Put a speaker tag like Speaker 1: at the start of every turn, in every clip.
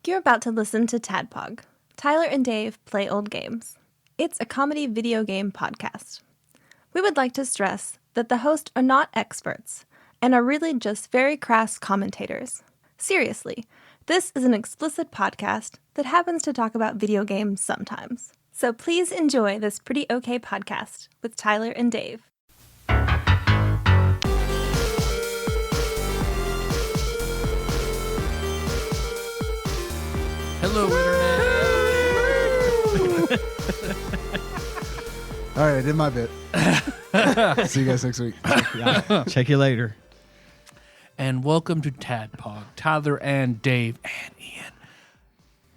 Speaker 1: You're about to listen to TADPOG. Tyler and Dave play old games. It's a comedy video game podcast. We would like to stress that the hosts are not experts and are really just very crass commentators. Seriously, this is an explicit podcast that happens to talk about video games sometimes. So please enjoy this pretty okay podcast with Tyler and Dave.
Speaker 2: Hello, Internet.
Speaker 3: All right, I did my bit. See you guys next week.
Speaker 4: Check you later.
Speaker 2: And welcome to TADPOG. Tyler and Dave and Ian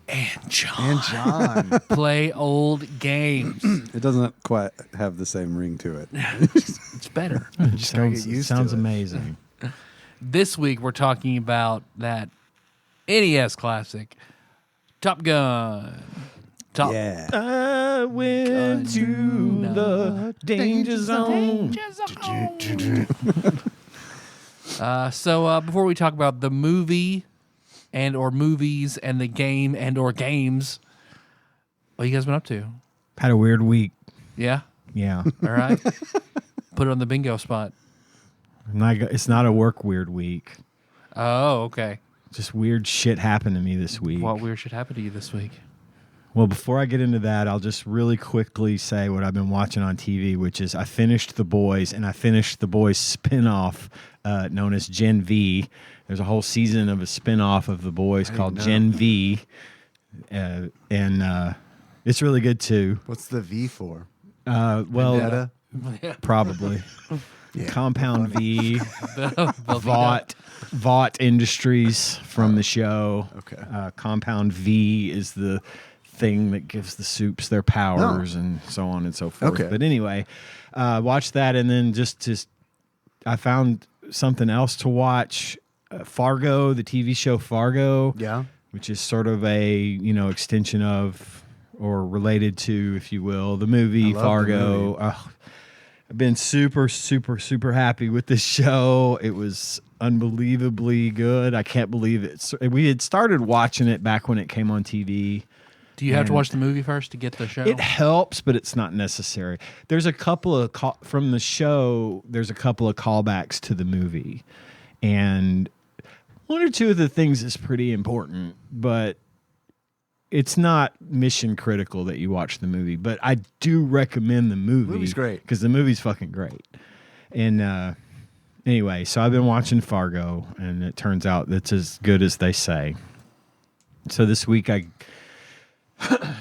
Speaker 2: and John. Play old games.
Speaker 3: It doesn't quite have the same ring to it.
Speaker 2: It's better.
Speaker 4: Sounds amazing.
Speaker 2: This week we're talking about that NES classic, Top Gun.
Speaker 3: Yeah.
Speaker 4: I went to the danger zone.
Speaker 2: So before we talk about the movie and or movies and the game and or games, what you guys been up to?
Speaker 4: Had a weird week.
Speaker 2: Yeah?
Speaker 4: Yeah.
Speaker 2: All right. Put it on the bingo spot.
Speaker 4: It's not a work weird week.
Speaker 2: Oh, okay.
Speaker 4: Just weird shit happened to me this week.
Speaker 2: What weird shit happened to you this week?
Speaker 4: Well, before I get into that, I'll just really quickly say what I've been watching on TV, which is I finished The Boys, and I finished The Boys spinoff known as Gen V. There's a whole season of a spinoff of The Boys called Gen V, and it's really good too.
Speaker 3: What's the V for?
Speaker 4: Well, probably.
Speaker 3: Yeah.
Speaker 4: Compound V, Vought Industries from the show.
Speaker 3: Okay.
Speaker 4: Compound V is the thing that gives the soups their powers and so on and so forth.
Speaker 3: Okay.
Speaker 4: But anyway, watch that, and then just I found something else to watch. Fargo, the TV show Fargo.
Speaker 3: Yeah.
Speaker 4: Which is sort of a extension of or related to, if you will, the movie Fargo. I've been super, super, super happy with this show. It was unbelievably good. I can't believe it. We had started watching it back when it came on TV.
Speaker 2: Do you have to watch the movie first to get the show?
Speaker 4: It helps, but it's not necessary. There's a couple of from the show. There's a couple of callbacks to the movie, and one or two of the things is pretty important, but it's not mission critical that you watch the movie. But I do recommend the movie.
Speaker 3: The movie's great
Speaker 4: because the movie's fucking great. And anyway, so I've been watching Fargo, and it turns out it's as good as they say. So this week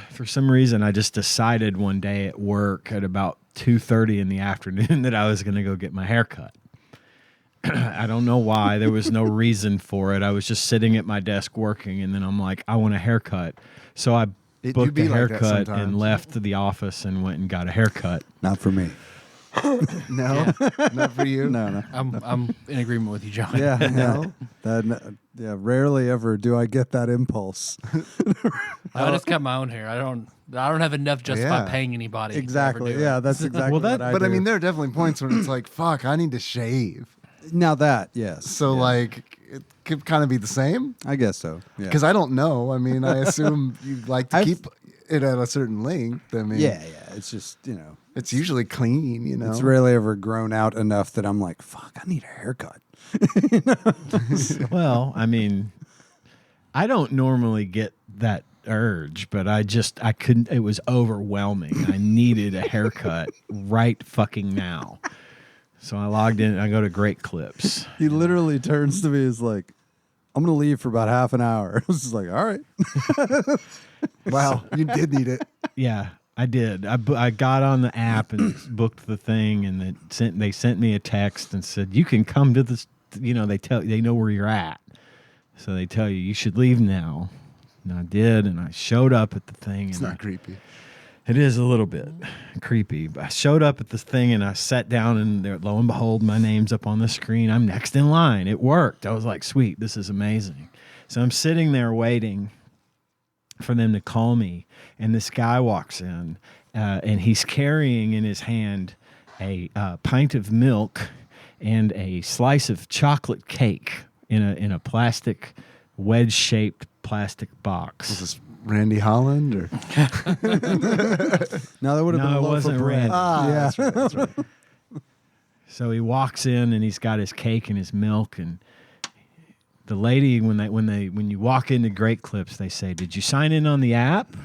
Speaker 4: for some reason, I just decided one day at work at about 2:30 in the afternoon that I was going to go get my hair cut. I don't know why. There was no reason for it. I was just sitting at my desk working, and then I'm like, I want a haircut. So I booked a haircut and left the office and went and got a haircut.
Speaker 3: Not for me. No, not for you. No.
Speaker 2: I'm in agreement with you, John.
Speaker 3: Yeah, no. Rarely ever do I get that impulse.
Speaker 2: I just cut my own hair. I don't have enough just by paying anybody.
Speaker 3: Exactly. Yeah, that's exactly what I do. But I mean, there are definitely points when it's like, fuck, I need to shave. Now that, yes. So like, it could kind of be the same. I guess so. Yeah. Because I don't know. I mean, I assume you like to keep it at a certain length. I mean, yeah. It's just it's usually clean. It's rarely ever grown out enough that I'm like, fuck, I need a haircut.
Speaker 4: Well, I mean, I don't normally get that urge, but I couldn't. It was overwhelming. I needed a haircut right fucking now. So I logged in. I go to Great Clips.
Speaker 3: He literally turns to me. He's like, I'm going to leave for about half an hour. I was just like, all right. Wow, you did need it.
Speaker 4: Yeah, I did. I got on the app and booked the thing, and they sent me a text and said, you can come to this. They know where you're at. So they tell you should leave now. And I did, and I showed up at the thing.
Speaker 3: It's not creepy.
Speaker 4: It is a little bit creepy. But I showed up at this thing, and I sat down, and there, lo and behold, my name's up on the screen. I'm next in line. It worked. I was like, sweet, this is amazing. So I'm sitting there waiting for them to call me, and this guy walks in, and he's carrying in his hand a pint of milk and a slice of chocolate cake in a plastic wedge-shaped plastic box.
Speaker 3: Was this Randy Holland or?
Speaker 5: No, that would have been a loaf
Speaker 4: wasn't
Speaker 5: of bread.
Speaker 4: Randy.
Speaker 3: Yeah, that's right.
Speaker 4: So he walks in and he's got his cake and his milk, and the lady when you walk into Great Clips, they say, "Did you sign in on the app?"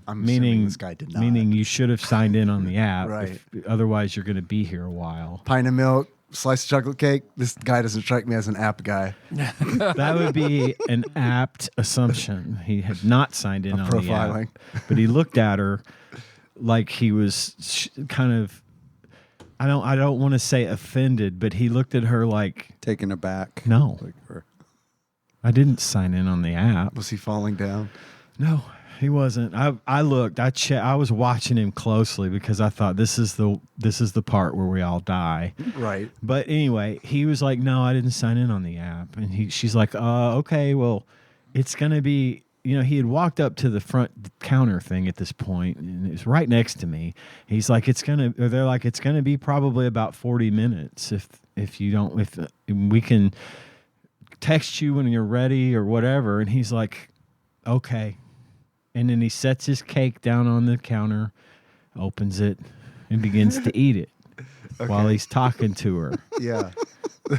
Speaker 3: I'm
Speaker 4: meaning
Speaker 3: assuming this guy did not.
Speaker 4: Meaning you should have signed in on the app.
Speaker 3: Right.
Speaker 4: Otherwise, you're going to be here a while.
Speaker 3: Pint of milk, slice of chocolate cake. This guy doesn't strike me as an app guy.
Speaker 4: That would be an apt assumption. He had not signed in on
Speaker 3: profiling.
Speaker 4: the app, but he looked at her like he was kind of. I don't want to say offended, but he looked at her like
Speaker 5: taken aback.
Speaker 4: No, I didn't sign in on the app.
Speaker 3: Was he falling down?
Speaker 4: No, he wasn't. I looked. I was watching him closely because I thought this is the part where we all die.
Speaker 3: Right.
Speaker 4: But anyway, he was like, "No, I didn't sign in on the app," and she's like, "Okay, well, it's gonna be." You know, he had walked up to the front counter thing at this point, and it was right next to me. He's like, they're like, it's gonna be probably about 40 minutes if we can text you when you're ready or whatever. And he's like, okay. And then he sets his cake down on the counter, opens it, and begins to eat it while he's talking to her.
Speaker 3: Yeah,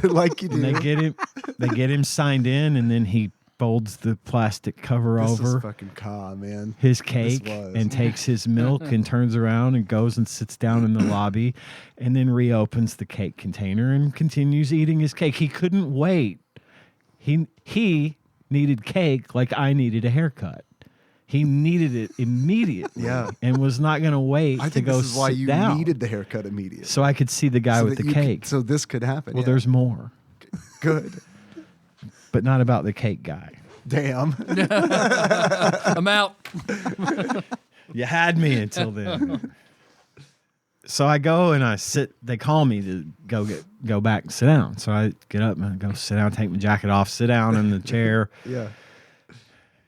Speaker 3: like you do.
Speaker 4: And they get him signed in, and then he folds the plastic cover over
Speaker 3: This is fucking man.
Speaker 4: his cake and takes his milk and turns around and goes and sits down in the lobby and then reopens the cake container and continues eating his cake. He couldn't wait. He needed cake like I needed a haircut. He needed it immediately and was not going to wait
Speaker 3: I think
Speaker 4: to go
Speaker 3: this is why you
Speaker 4: down.
Speaker 3: needed the haircut immediately.
Speaker 4: So I could see the guy with the cake.
Speaker 3: So this could happen.
Speaker 4: Well, there's more.
Speaker 3: Good.
Speaker 4: But not about the cake guy.
Speaker 3: Damn.
Speaker 2: I'm out.
Speaker 4: You had me until then. So I go and I sit. They call me to go back and sit down. So I get up and I go sit down, take my jacket off, sit down in the chair.
Speaker 3: Yeah.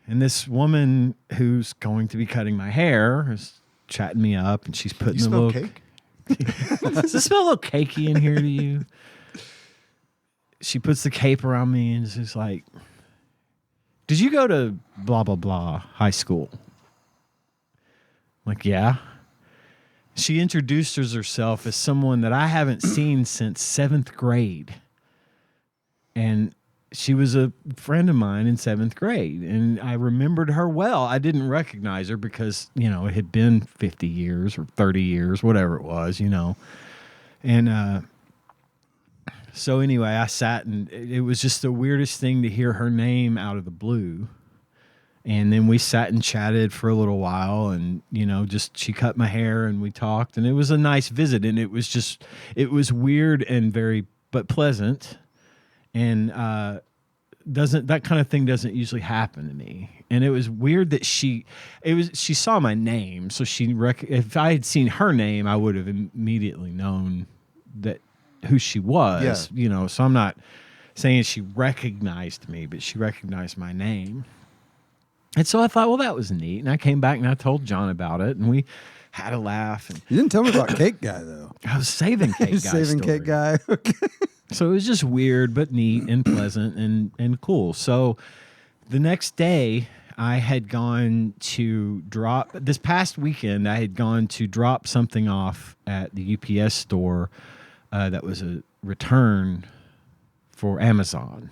Speaker 4: And this woman who's going to be cutting my hair is chatting me up, and she's putting
Speaker 3: You
Speaker 4: a
Speaker 3: smell
Speaker 4: little
Speaker 3: cake?
Speaker 4: Does it smell a little cakey in here to you? She puts the cape around me and is just like, "Did you go to blah, blah, blah high school?" I'm like, yeah. She introduced herself as someone that I haven't seen since 7th grade. And she was a friend of mine in 7th grade. And I remembered her well. I didn't recognize her because, it had been 50 years or 30 years, whatever it was, And so anyway, I sat and it was just the weirdest thing to hear her name out of the blue. And then we sat and chatted for a little while, and just she cut my hair and we talked, and it was a nice visit, and it was weird and but pleasant, and that kind of thing doesn't usually happen to me. And it was weird that she saw my name, so if I had seen her name, I would have immediately known who she was.
Speaker 3: Yeah.
Speaker 4: So I'm not saying she recognized me, but she recognized my name. And so I thought, well, that was neat. And I came back and I told John about it, and we had a laugh. And
Speaker 5: you didn't tell me about Cake Guy, though.
Speaker 4: I was saving Cake Guy.
Speaker 5: Saving
Speaker 4: story.
Speaker 5: Cake Guy. Okay.
Speaker 4: So it was just weird, but neat and pleasant and cool. So the next day, I had gone to this past weekend, I had gone to drop something off at the UPS store that was a return for Amazon.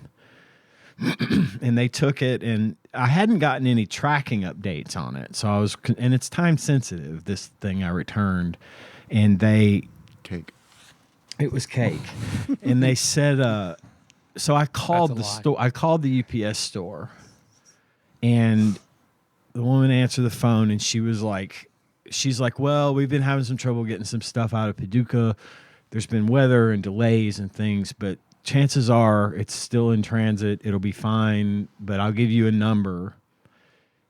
Speaker 4: And they took it, and I hadn't gotten any tracking updates on it. So and it's time sensitive, this thing I returned, and
Speaker 3: cake.
Speaker 4: It was cake. And they said, so I called the store, I called the UPS store, and the woman answered the phone, and she's like, well, we've been having some trouble getting some stuff out of Paducah. There's been weather and delays and things, but chances are it's still in transit. It'll be fine, but I'll give you a number.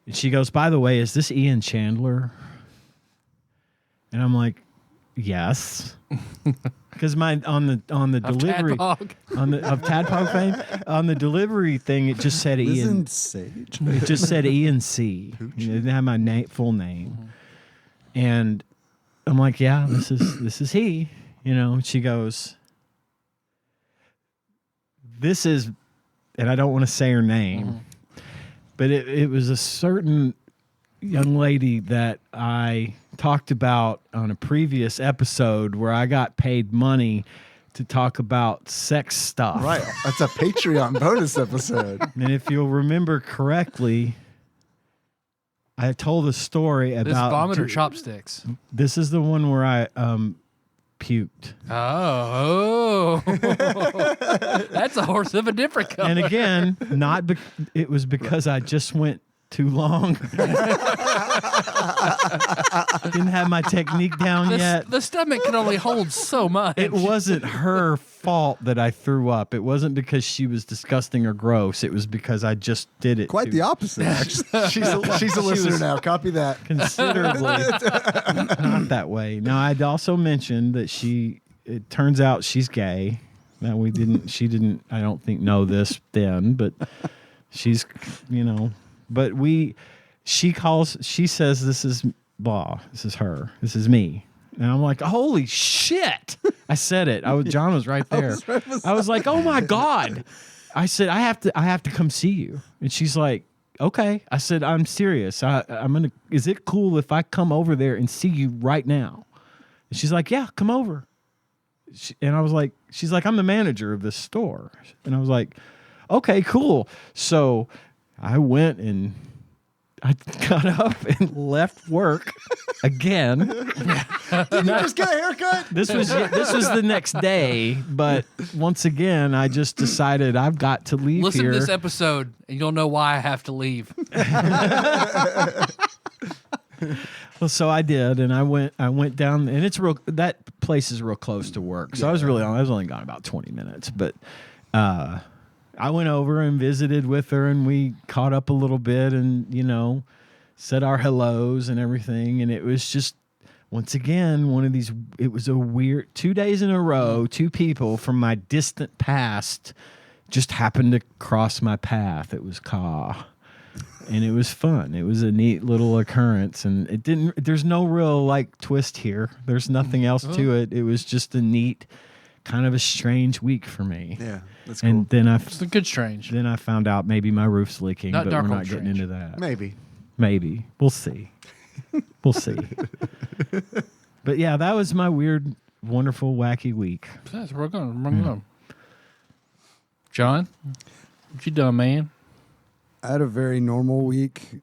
Speaker 4: And she goes, by the way, is this Ian Chandler? And I'm like, yes. Because on the delivery of TADPOG fame, on the delivery thing, it just said Ian
Speaker 5: Sage.
Speaker 4: It just said Ian C. It didn't have my full name. And I'm like, yeah, this is he. She goes, this is, and I don't want to say her name, But it was a certain young lady that I talked about on a previous episode where I got paid money to talk about sex stuff.
Speaker 3: Right. That's a Patreon bonus episode.
Speaker 4: And if you'll remember correctly, I told a story about...
Speaker 2: This vomit or chopsticks?
Speaker 4: This is the one where I puked.
Speaker 2: Oh. That's a horse of a different color.
Speaker 4: And again, it was because I just went too long. Didn't have my technique down yet.
Speaker 2: The stomach can only hold so much.
Speaker 4: It wasn't her fault that I threw up. It wasn't because she was disgusting or gross. It was because I just did it.
Speaker 5: Quite the opposite, actually.
Speaker 3: She's a listener now. Copy that.
Speaker 4: Considerably not that way. Now, I'd also mentioned that it turns out she's gay. Now, she didn't, I don't think, know this then, but she's, but she says this is blah, this is her, this is me. And I'm like, holy shit. I said it. John was right there. I was like, oh my God. I said, I have to come see you. And she's like, okay. I said, I'm serious. Is it cool if I come over there and see you right now? And she's like, yeah, come over. And I was like, she's like, I'm the manager of this store. And I was like, okay, cool. So I went and I got up and left work again.
Speaker 3: Did you just get a haircut?
Speaker 4: This was the next day, but once again, I just decided I've got to leave
Speaker 2: Listen
Speaker 4: here.
Speaker 2: to this episode, and you'll know why I have to leave.
Speaker 4: Well, so I did, and I went down, and that place is real close to work. So I was only gone about 20 minutes, but I went over and visited with her, and we caught up a little bit and, said our hellos and everything. And it was just, once again, it was a weird 2 days in a row, two people from my distant past just happened to cross my path. It was Ka. And it was fun. It was a neat little occurrence. And there's no real twist here. There's nothing else to it. It was just a neat, kind of a strange week for me.
Speaker 3: Yeah. That's cool.
Speaker 4: And then
Speaker 2: It's a good strange.
Speaker 4: Then I found out maybe my roof's leaking,
Speaker 2: Not
Speaker 4: but
Speaker 2: dark
Speaker 4: we're
Speaker 2: hole
Speaker 4: not getting
Speaker 2: strange.
Speaker 4: into that.
Speaker 3: Maybe.
Speaker 4: We'll see. But yeah, that was my weird, wonderful, wacky week.
Speaker 2: That's where we're going. John, what you done, man?
Speaker 5: I had a very normal week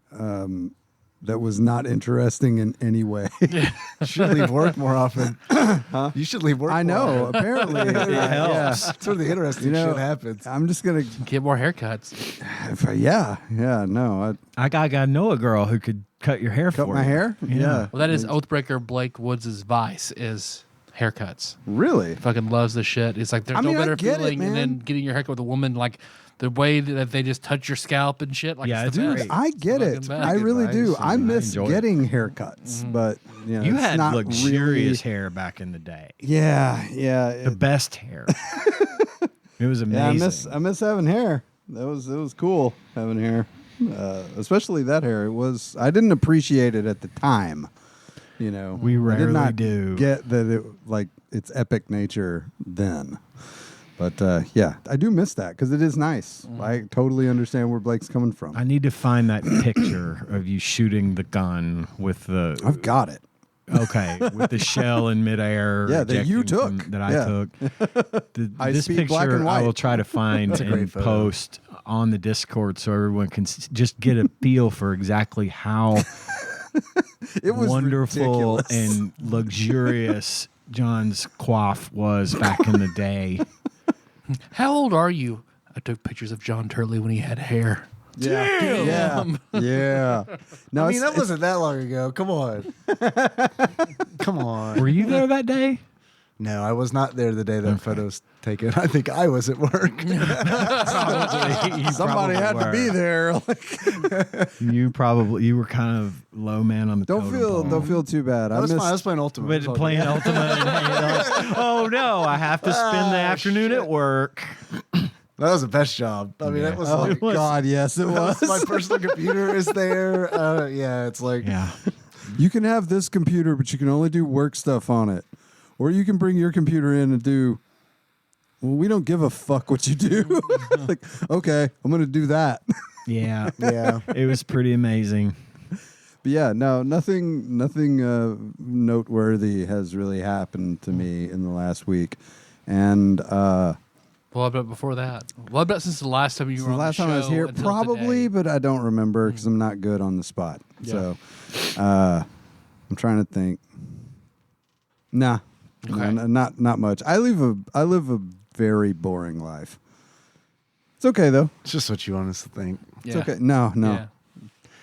Speaker 5: that was not interesting in any way.
Speaker 3: You should leave work more often. Huh? You should leave work
Speaker 5: I
Speaker 3: more
Speaker 5: know.
Speaker 3: often.
Speaker 5: Apparently.
Speaker 4: It helps.
Speaker 5: Yeah.
Speaker 3: That's where the interesting shit happens.
Speaker 5: I'm just going to...
Speaker 2: Get more haircuts.
Speaker 5: Yeah, no.
Speaker 4: I know a girl who could cut your hair
Speaker 5: Cut
Speaker 4: for
Speaker 5: my
Speaker 4: you.
Speaker 5: hair? Yeah.
Speaker 2: Well, that is Oathbreaker Blake Woods' vice is haircuts.
Speaker 5: Really?
Speaker 2: Fucking loves the shit. It's like there's no better feeling and then getting your haircut with a woman, like the way that they just touch your scalp and shit. Like,
Speaker 4: Yeah,
Speaker 2: it's the
Speaker 4: it's
Speaker 2: best.
Speaker 4: great.
Speaker 5: I get
Speaker 2: Fucking
Speaker 5: it.
Speaker 2: best.
Speaker 5: I really do. I miss
Speaker 4: enjoy it.
Speaker 5: getting haircuts, but
Speaker 4: You
Speaker 5: it's
Speaker 4: had
Speaker 5: not
Speaker 4: luxurious
Speaker 5: really...
Speaker 4: hair back in the day.
Speaker 5: Yeah.
Speaker 4: The best hair. It was amazing.
Speaker 5: Yeah, I miss having hair. It was cool having hair, especially that hair. I didn't appreciate it at the time.
Speaker 4: We
Speaker 5: I
Speaker 4: rarely
Speaker 5: did not
Speaker 4: do.
Speaker 5: get that its epic nature then. But yeah, I do miss that because it is nice. I totally understand where Blake's coming from.
Speaker 4: I need to find that picture of you shooting the gun with the.
Speaker 5: I've got it.
Speaker 4: Okay, with the shell in midair.
Speaker 5: Yeah, that you
Speaker 4: ejecting
Speaker 5: took.
Speaker 4: That I took. This
Speaker 5: High-speed black
Speaker 4: picture
Speaker 5: and
Speaker 4: I
Speaker 5: white.
Speaker 4: will try to find
Speaker 3: a great
Speaker 4: and
Speaker 3: photo.
Speaker 4: post on the Discord so everyone can just get a feel for exactly how
Speaker 5: It was
Speaker 4: wonderful
Speaker 5: ridiculous.
Speaker 4: and luxurious John's coif was back in the day.
Speaker 2: How old are you? I took pictures of John Turley when he had hair.
Speaker 5: Yeah. No,
Speaker 3: I mean, that wasn't that long ago. Come on. Come on.
Speaker 4: Were you there that day?
Speaker 3: No, I was not there the day that photo's taken. I think I was at work.
Speaker 5: Somebody had to be there.
Speaker 4: You were kind of low man on the totem pole.
Speaker 5: Don't feel too bad.
Speaker 3: I was fine. I was playing Ultimate.
Speaker 4: But
Speaker 3: It was all
Speaker 4: playing
Speaker 3: good.
Speaker 4: Ultimate and hanging out. Oh no, I have to spend the afternoon at work.
Speaker 3: That was the best job. I mean, that was
Speaker 5: Oh
Speaker 3: like
Speaker 5: God, yes, it was.
Speaker 3: my personal computer is there. Yeah, it's like
Speaker 4: Yeah.
Speaker 5: You can have this computer, but you can only do work stuff on it. Or you can bring your computer in and do, well, we don't give a fuck what you do. Like, okay, I'm going to do that.
Speaker 4: Yeah.
Speaker 3: Yeah.
Speaker 4: It was pretty amazing.
Speaker 5: But yeah, no, nothing noteworthy has really happened to me in the last week. And
Speaker 2: what about before that? What about since the last time you were on the show?
Speaker 5: The last time I was here, probably,
Speaker 2: today?
Speaker 5: but I don't remember because I'm not good on the spot.
Speaker 2: Yeah.
Speaker 5: So I'm trying to think. Nah,
Speaker 2: Okay.
Speaker 5: no, not much. I live a very boring life. It's okay though.
Speaker 3: It's just what you want us to think.
Speaker 5: It's okay. No.
Speaker 2: Yeah.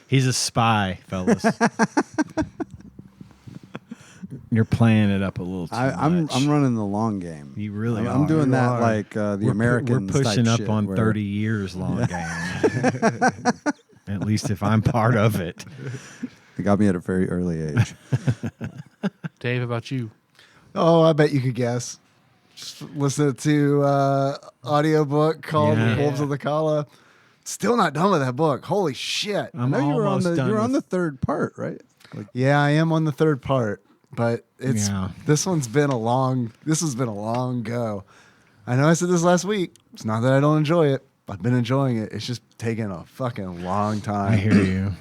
Speaker 4: He's a spy, fellas. You're playing it up a little too
Speaker 5: I'm
Speaker 4: much.
Speaker 5: running the long game.
Speaker 4: You really are.
Speaker 5: I'm doing
Speaker 3: You
Speaker 5: that
Speaker 3: are.
Speaker 5: like the
Speaker 4: We're
Speaker 5: Americans.
Speaker 4: pushing
Speaker 5: type
Speaker 4: up
Speaker 5: shit
Speaker 4: on
Speaker 5: where-
Speaker 4: 30 years long game. At least if I'm part of it.
Speaker 5: They got me at a very early age.
Speaker 2: Dave, how about you?
Speaker 3: Oh, I bet you could guess. Just listen to audiobook called
Speaker 4: Yeah.
Speaker 3: Wolves of the Kala. Still not done with that book. Holy shit.
Speaker 4: I'm
Speaker 5: I know you were on
Speaker 4: almost
Speaker 5: the
Speaker 4: done.
Speaker 5: you're on the
Speaker 4: with-
Speaker 5: third part, right?
Speaker 3: Yeah, I am on the third part, but
Speaker 4: Yeah.
Speaker 3: this has been a long go. I know I said this last week. It's not that I don't enjoy it. I've been enjoying it. It's just taking a fucking long time.
Speaker 4: I hear you.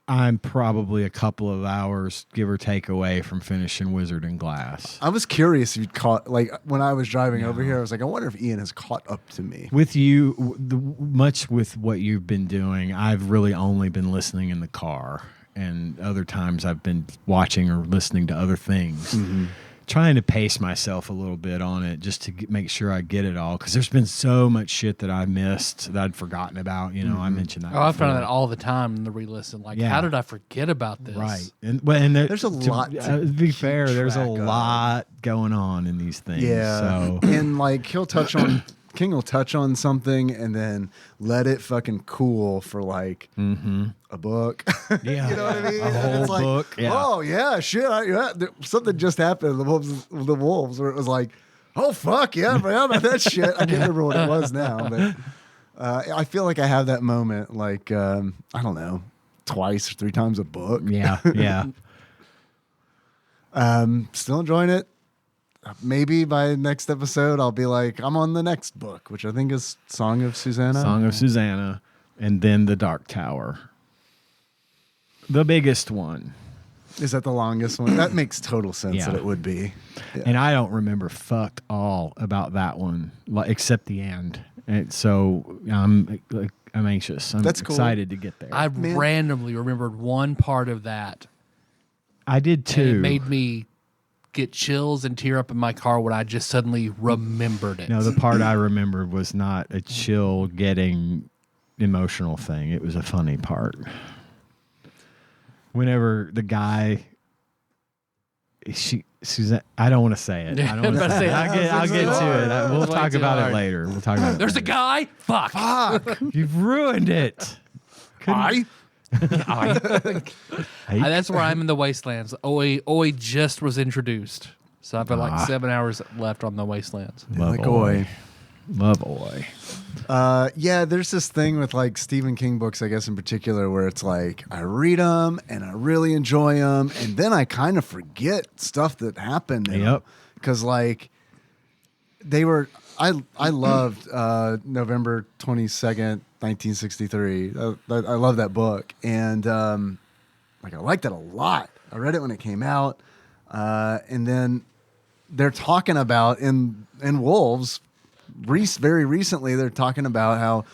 Speaker 4: I'm probably a couple of hours, give or take, away from finishing Wizard and Glass.
Speaker 3: I was curious if you'd caught, like, when I was driving over here, I was like, I wonder if Ian has caught up to me.
Speaker 4: With you, much with what you've been doing, I've really only been listening in the car. And other times I've been watching or listening to other things.
Speaker 3: Mm-hmm.
Speaker 4: Trying to pace myself a little bit on it just to make sure I get it all. Because there's been so much shit that I missed that I'd forgotten about. You know, I mentioned that.
Speaker 2: Oh, I found
Speaker 4: before.
Speaker 2: that all the time in the re-listen. Like,
Speaker 4: Yeah.
Speaker 2: how did I forget about this?
Speaker 4: Right. And
Speaker 3: There's a lot to
Speaker 4: be fair,
Speaker 3: keep
Speaker 4: there's a
Speaker 3: track of.
Speaker 4: lot going on in these things.
Speaker 3: Yeah.
Speaker 4: So
Speaker 3: And, like, King will touch on something and then let it fucking cool for, like, a book.
Speaker 4: yeah.
Speaker 3: You know what I mean?
Speaker 4: A
Speaker 3: And
Speaker 4: whole
Speaker 3: it's like,
Speaker 4: book. Yeah.
Speaker 3: oh yeah, shit. Something just happened in the Wolves where it was like, oh fuck yeah, I forgot about that shit. I can't remember what it was now, but I feel like I have that moment like I don't know, twice or three times a book.
Speaker 4: Yeah. Yeah.
Speaker 3: Still enjoying it. Maybe by next episode I'll be like, I'm on the next book, which I think is Song of Susanna.
Speaker 4: Song of Susanna, and then The Dark Tower. The biggest one.
Speaker 3: Is that the longest one? That makes total sense
Speaker 4: Yeah.
Speaker 3: that it would be. Yeah.
Speaker 4: And I don't remember fuck all about that one, except the end. And so I'm anxious. I'm
Speaker 3: That's cool.
Speaker 4: excited to get there.
Speaker 2: I randomly remembered one part of that.
Speaker 4: I did
Speaker 2: And
Speaker 4: too.
Speaker 2: it made me get chills and tear up in my car when I just suddenly remembered it.
Speaker 4: No, the part I remembered was not a chill getting emotional thing. It was a funny part. Whenever the guy, Suzanne, I don't want to say it. I don't want to say it. I'll get to it. We'll
Speaker 2: It's way
Speaker 4: talk
Speaker 2: too
Speaker 4: about
Speaker 2: hard.
Speaker 4: it later. We'll talk about it.
Speaker 2: There's a
Speaker 4: later.
Speaker 2: guy? Fuck.
Speaker 4: You've ruined it.
Speaker 2: That's where I'm in the Wastelands. Oi just was introduced. So I've got like 7 hours left on the Wastelands.
Speaker 4: Love
Speaker 3: Like
Speaker 4: Oi. Love Oi.
Speaker 3: Yeah, there's this thing with like Stephen King books, I guess in particular, where it's like I read them and I really enjoy them, and then I kind of forget stuff that happened.
Speaker 4: Yep.
Speaker 3: Because like they were, I loved November 22nd, 1963. I love that book, and like I liked it a lot. I read it when it came out, and then they're talking about in Wolves. Very recently, they're talking about how,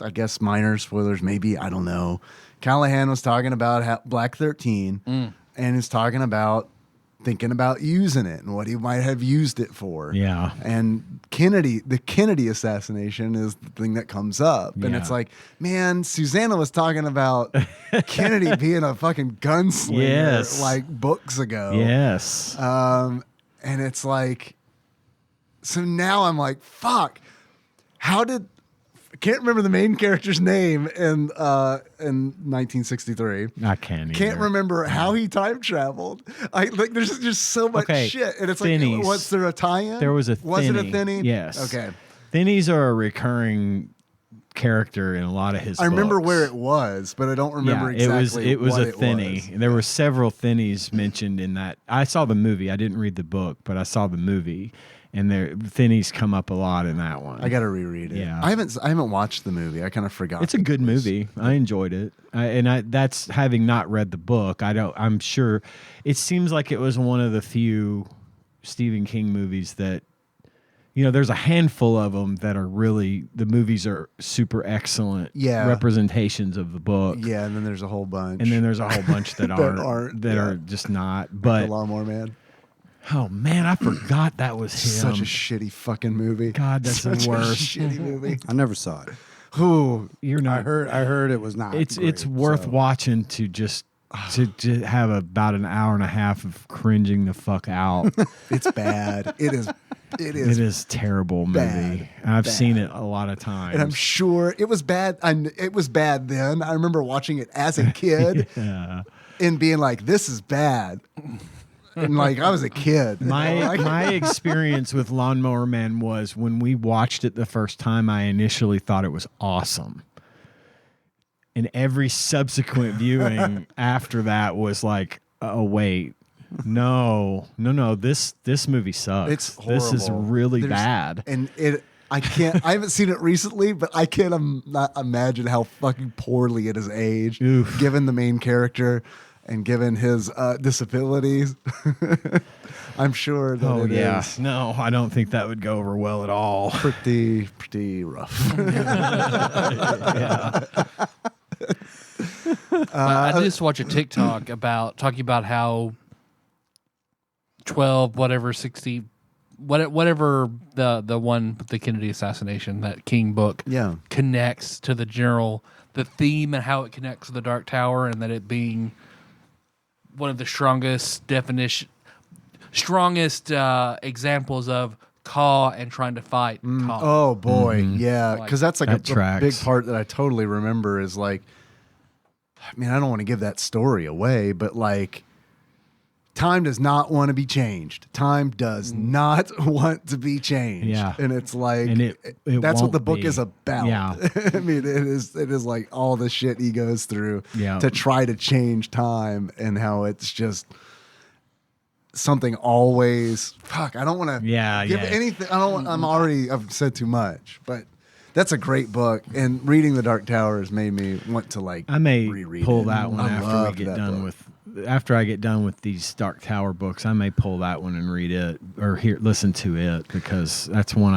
Speaker 3: I guess, minor spoilers, maybe, I don't know. Callahan was talking about how Black 13 and is talking about thinking about using it and what he might have used it for.
Speaker 4: Yeah.
Speaker 3: And the Kennedy assassination is the thing that comes up. And
Speaker 4: Yeah.
Speaker 3: it's like, man, Susanna was talking about Kennedy being a fucking gunslinger
Speaker 4: Yes.
Speaker 3: like books ago.
Speaker 4: Yes.
Speaker 3: And it's like, so now I'm like, fuck. I can't remember the main character's name in 1963.
Speaker 4: I can't.
Speaker 3: Can't
Speaker 4: either.
Speaker 3: remember how he time traveled. There's just so much
Speaker 4: Okay,
Speaker 3: shit, and it's
Speaker 4: Thinnies.
Speaker 3: like, what's there a tie-in?
Speaker 4: There was a
Speaker 3: Was it a
Speaker 4: Thinny.
Speaker 3: Thinny?
Speaker 4: Yes.
Speaker 3: Okay.
Speaker 4: Thinnies are a recurring character in a lot of his
Speaker 3: I remember
Speaker 4: books.
Speaker 3: where it was, but I don't remember exactly
Speaker 4: it was
Speaker 3: what
Speaker 4: a Thinny.
Speaker 3: was.
Speaker 4: There were several Thinnies mentioned in that. I saw the movie. I didn't read the book, but I saw the movie. And Finney's come up a lot in that one.
Speaker 3: I got to reread it.
Speaker 4: Yeah.
Speaker 3: I haven't watched the movie. I kind of forgot.
Speaker 4: It's a good movie. I enjoyed it. That's having not read the book. I'm sure it seems like it was one of the few Stephen King movies that, there's a handful of them that are really, the movies are super excellent representations of the book.
Speaker 3: Yeah, and then there's a whole bunch.
Speaker 4: And then there's a whole bunch that are just not. But
Speaker 3: The Lawnmower Man.
Speaker 4: Oh man, I forgot that was him.
Speaker 3: Such a shitty fucking movie.
Speaker 4: God, that's
Speaker 3: Such
Speaker 4: the worst.
Speaker 3: A shitty movie.
Speaker 5: I never saw it.
Speaker 3: Who
Speaker 4: you're not?
Speaker 5: I heard it was not.
Speaker 4: It's worth watching to just to have about an hour and a half of cringing the fuck out.
Speaker 3: It's bad. It is
Speaker 4: terrible movie.
Speaker 3: Bad.
Speaker 4: I've seen it a lot of times,
Speaker 3: and I'm sure it was bad. It was bad then. I remember watching it as a kid and being like, "This is bad." And like I was a kid.
Speaker 4: My experience with Lawnmower Man was when we watched it the first time, I initially thought it was awesome. And every subsequent viewing after that was like, oh wait, no, this movie sucks.
Speaker 3: It's horrible.
Speaker 4: This is really bad.
Speaker 3: And I haven't seen it recently, but I can't not imagine how fucking poorly it is aged, given the main character. And given his disabilities, I'm sure that it is.
Speaker 4: No, I don't think that would go over well at all.
Speaker 3: Pretty rough.
Speaker 2: I just watched a TikTok talking about how 12, whatever, 60, whatever the one with the Kennedy assassination, that King book, connects to the theme and how it connects to the Dark Tower, and that it being one of the strongest examples of Caw and trying to fight Caw.
Speaker 3: Oh boy, yeah, because that's like
Speaker 4: a
Speaker 3: big part that I totally remember is like, I mean, I don't want to give that story away, but like, time does not want to be changed. Time does not want to be changed.
Speaker 4: Yeah,
Speaker 3: and it's like,
Speaker 4: and it
Speaker 3: that's what the book is about.
Speaker 4: Yeah,
Speaker 3: I mean, it is like all the shit he goes through to try to change time, and how it's just something always. Fuck, I don't want to give anything. I've said too much, but that's a great book. And reading The Dark Tower has made me want to like.
Speaker 4: I may
Speaker 3: reread
Speaker 4: pull
Speaker 3: it.
Speaker 4: that one after we get done with. After I get done with these Dark Tower books, I may pull that one and read it or listen to it, because that's one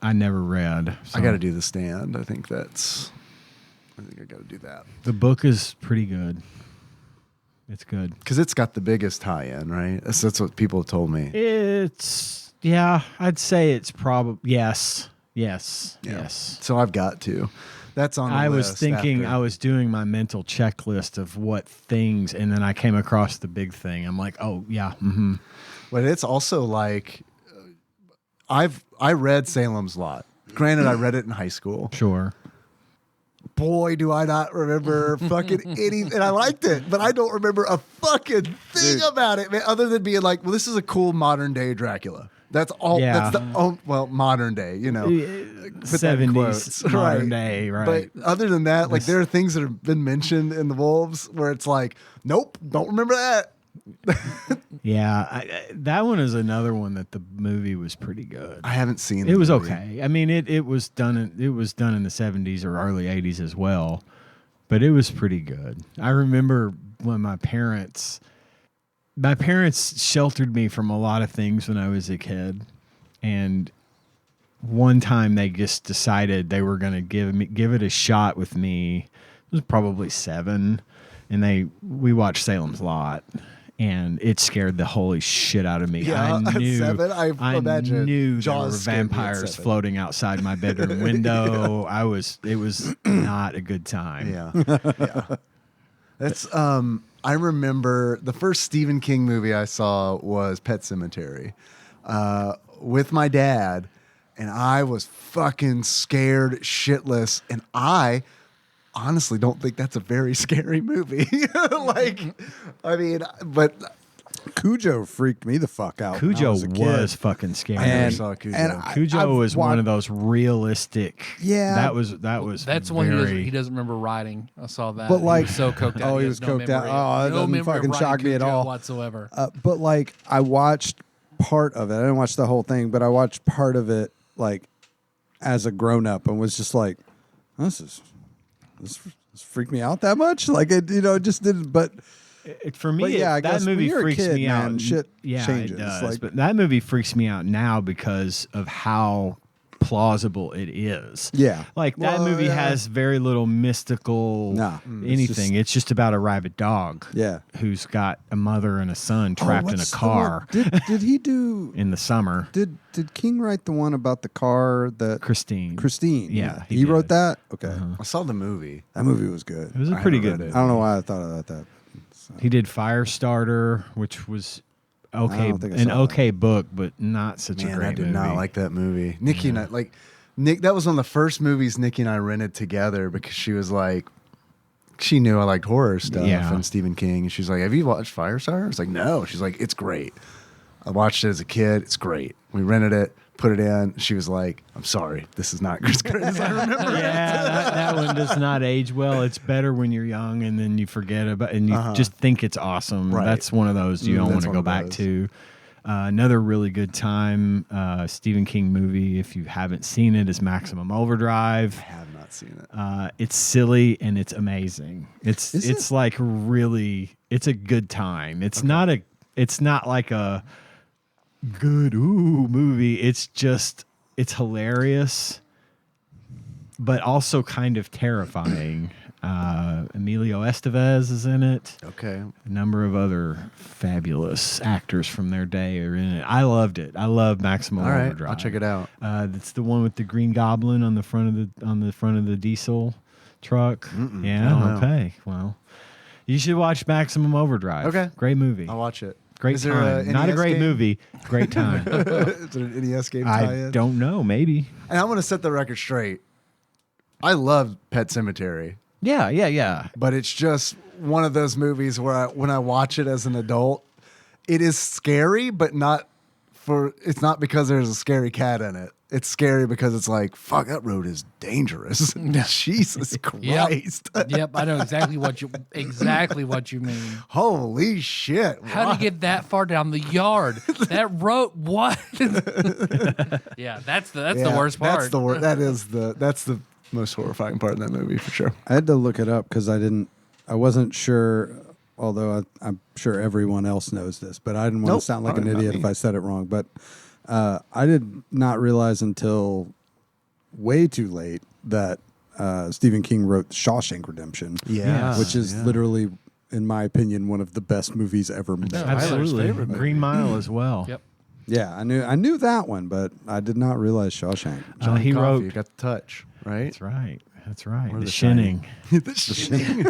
Speaker 4: I never read. So.
Speaker 3: I got to do The Stand. I think I got to do that.
Speaker 4: The book is pretty good. It's good
Speaker 3: because it's got the biggest tie-in, right? That's what people have told me.
Speaker 4: I'd say it's probably yes.
Speaker 3: So I've got to. That's on the list.
Speaker 4: I was thinking, I was doing my mental checklist of what things, and then I came across the big thing. I'm like, oh, yeah. Mm-hmm.
Speaker 3: But it's also like, I read Salem's Lot. Granted, I read it in high school.
Speaker 4: Sure.
Speaker 3: Boy, do I not remember fucking anything. And I liked it, but I don't remember a fucking thing about it, man, other than being like, well, this is a cool modern day Dracula. That's all. Yeah. That's modern day,
Speaker 4: 70s modern day, right?
Speaker 3: But other than that, like there are things that have been mentioned in the Wolves where it's like, nope, don't remember that.
Speaker 4: That one is another one that the movie was pretty good.
Speaker 3: I haven't seen.
Speaker 4: It was okay. I mean, it was done in the 70s or early 80s as well, but it was pretty good. I remember when my parents sheltered me from a lot of things when I was a kid, and one time they just decided they were going to give it a shot with me. It was probably 7, and we watched Salem's Lot, and it scared the holy shit out of me.
Speaker 3: Yeah,
Speaker 4: I knew,
Speaker 3: 7, I imagine
Speaker 4: knew there were vampires floating outside my bedroom window. It was not a good time.
Speaker 3: Yeah. That's I remember the first Stephen King movie I saw was Pet Sematary with my dad, and I was fucking scared shitless, and I honestly don't think that's a very scary movie. But
Speaker 5: Cujo freaked me the fuck out.
Speaker 4: Cujo was fucking scary.
Speaker 3: I never saw Cujo.
Speaker 4: And Cujo was one of those realistic.
Speaker 5: Yeah,
Speaker 4: that was.
Speaker 2: That's one he doesn't remember writing. I saw that.
Speaker 5: But like,
Speaker 2: he was so coked out.
Speaker 5: He was coked out. Oh, that doesn't fucking shock me at all
Speaker 2: whatsoever.
Speaker 5: But like, I watched part of it. I didn't watch the whole thing, but I watched part of it like as a grown up and was just like, this freaked me out that much. Like it, it just didn't. But
Speaker 4: for me,
Speaker 5: I
Speaker 4: that
Speaker 5: guess
Speaker 4: movie freaks me out.
Speaker 5: Shit
Speaker 4: changes.
Speaker 5: It
Speaker 4: does.
Speaker 5: like,
Speaker 4: but that movie freaks me out now because of how plausible it is.
Speaker 5: Yeah.
Speaker 4: Like that movie has very little mystical anything. It's just about a rabid dog.
Speaker 5: Yeah.
Speaker 4: Who's got a mother and a son trapped in a car.
Speaker 5: Did he do
Speaker 4: in the summer?
Speaker 5: Did King write the one about the car that
Speaker 4: Christine?
Speaker 5: Yeah. He wrote that? Okay.
Speaker 3: I saw the movie.
Speaker 5: That movie was good.
Speaker 4: It was pretty good.
Speaker 5: I don't know why I thought about that. So.
Speaker 4: He did Firestarter, which was okay book, but not such a great movie.
Speaker 3: I did not like that movie. Nikki and I, that was one of the first movies Nikki and I rented together because she was like, she knew I liked horror stuff and Stephen King. And she's like, have you watched Firestarter? I was like, no. She's like, it's great. I watched it as a kid. It's great. We rented it, put it in. She was like, I'm sorry. This is not as great as I remember.
Speaker 4: That one does not age well. It's better when you're young and then you forget about it and you just think it's awesome. Right. That's one of those you don't want to go back to. Another really good time Stephen King movie, if you haven't seen it, is Maximum Overdrive.
Speaker 3: I have not seen it.
Speaker 4: It's silly and it's amazing. It's like really, it's a good time. It's not like a good movie. It's hilarious, but also kind of terrifying. Emilio Estevez is in it.
Speaker 3: Okay.
Speaker 4: A number of other fabulous actors from their day are in it. I loved it. I love Maximum Overdrive.
Speaker 3: I'll check it out.
Speaker 4: It's the one with the Green Goblin on the front of the diesel truck. Yeah. Okay. Well, you should watch Maximum Overdrive.
Speaker 3: Okay.
Speaker 4: Great movie.
Speaker 3: I'll watch it.
Speaker 4: Great time. Not a great movie. Great time.
Speaker 3: Is it an NES game tie-in?
Speaker 4: I don't know. Maybe.
Speaker 3: And I want to set the record straight. I love Pet Sematary.
Speaker 4: Yeah.
Speaker 3: But it's just one of those movies where when I watch it as an adult, it is scary, but it's not because there's a scary cat in it. It's scary because it's like, fuck, that road is dangerous. Jesus Christ.
Speaker 2: Yep, I know exactly what you mean.
Speaker 3: Holy shit.
Speaker 2: How do you get that far down the yard? That road, what? Yeah, that's the worst part.
Speaker 3: That's the most horrifying part in that movie for sure.
Speaker 5: I had to look it up because I wasn't sure, although I'm sure everyone else knows this, but I didn't want to sound like an idiot if I said it wrong. But I did not realize until way too late that Stephen King wrote Shawshank Redemption, which is literally, in my opinion, one of the best movies ever made.
Speaker 4: Absolutely. Green Mile as well.
Speaker 2: Yep.
Speaker 5: Yeah, I knew that one, but I did not realize Shawshank.
Speaker 3: He wrote. You got the touch, right?
Speaker 4: That's right.
Speaker 3: Or
Speaker 4: The Shining.
Speaker 3: The Shining.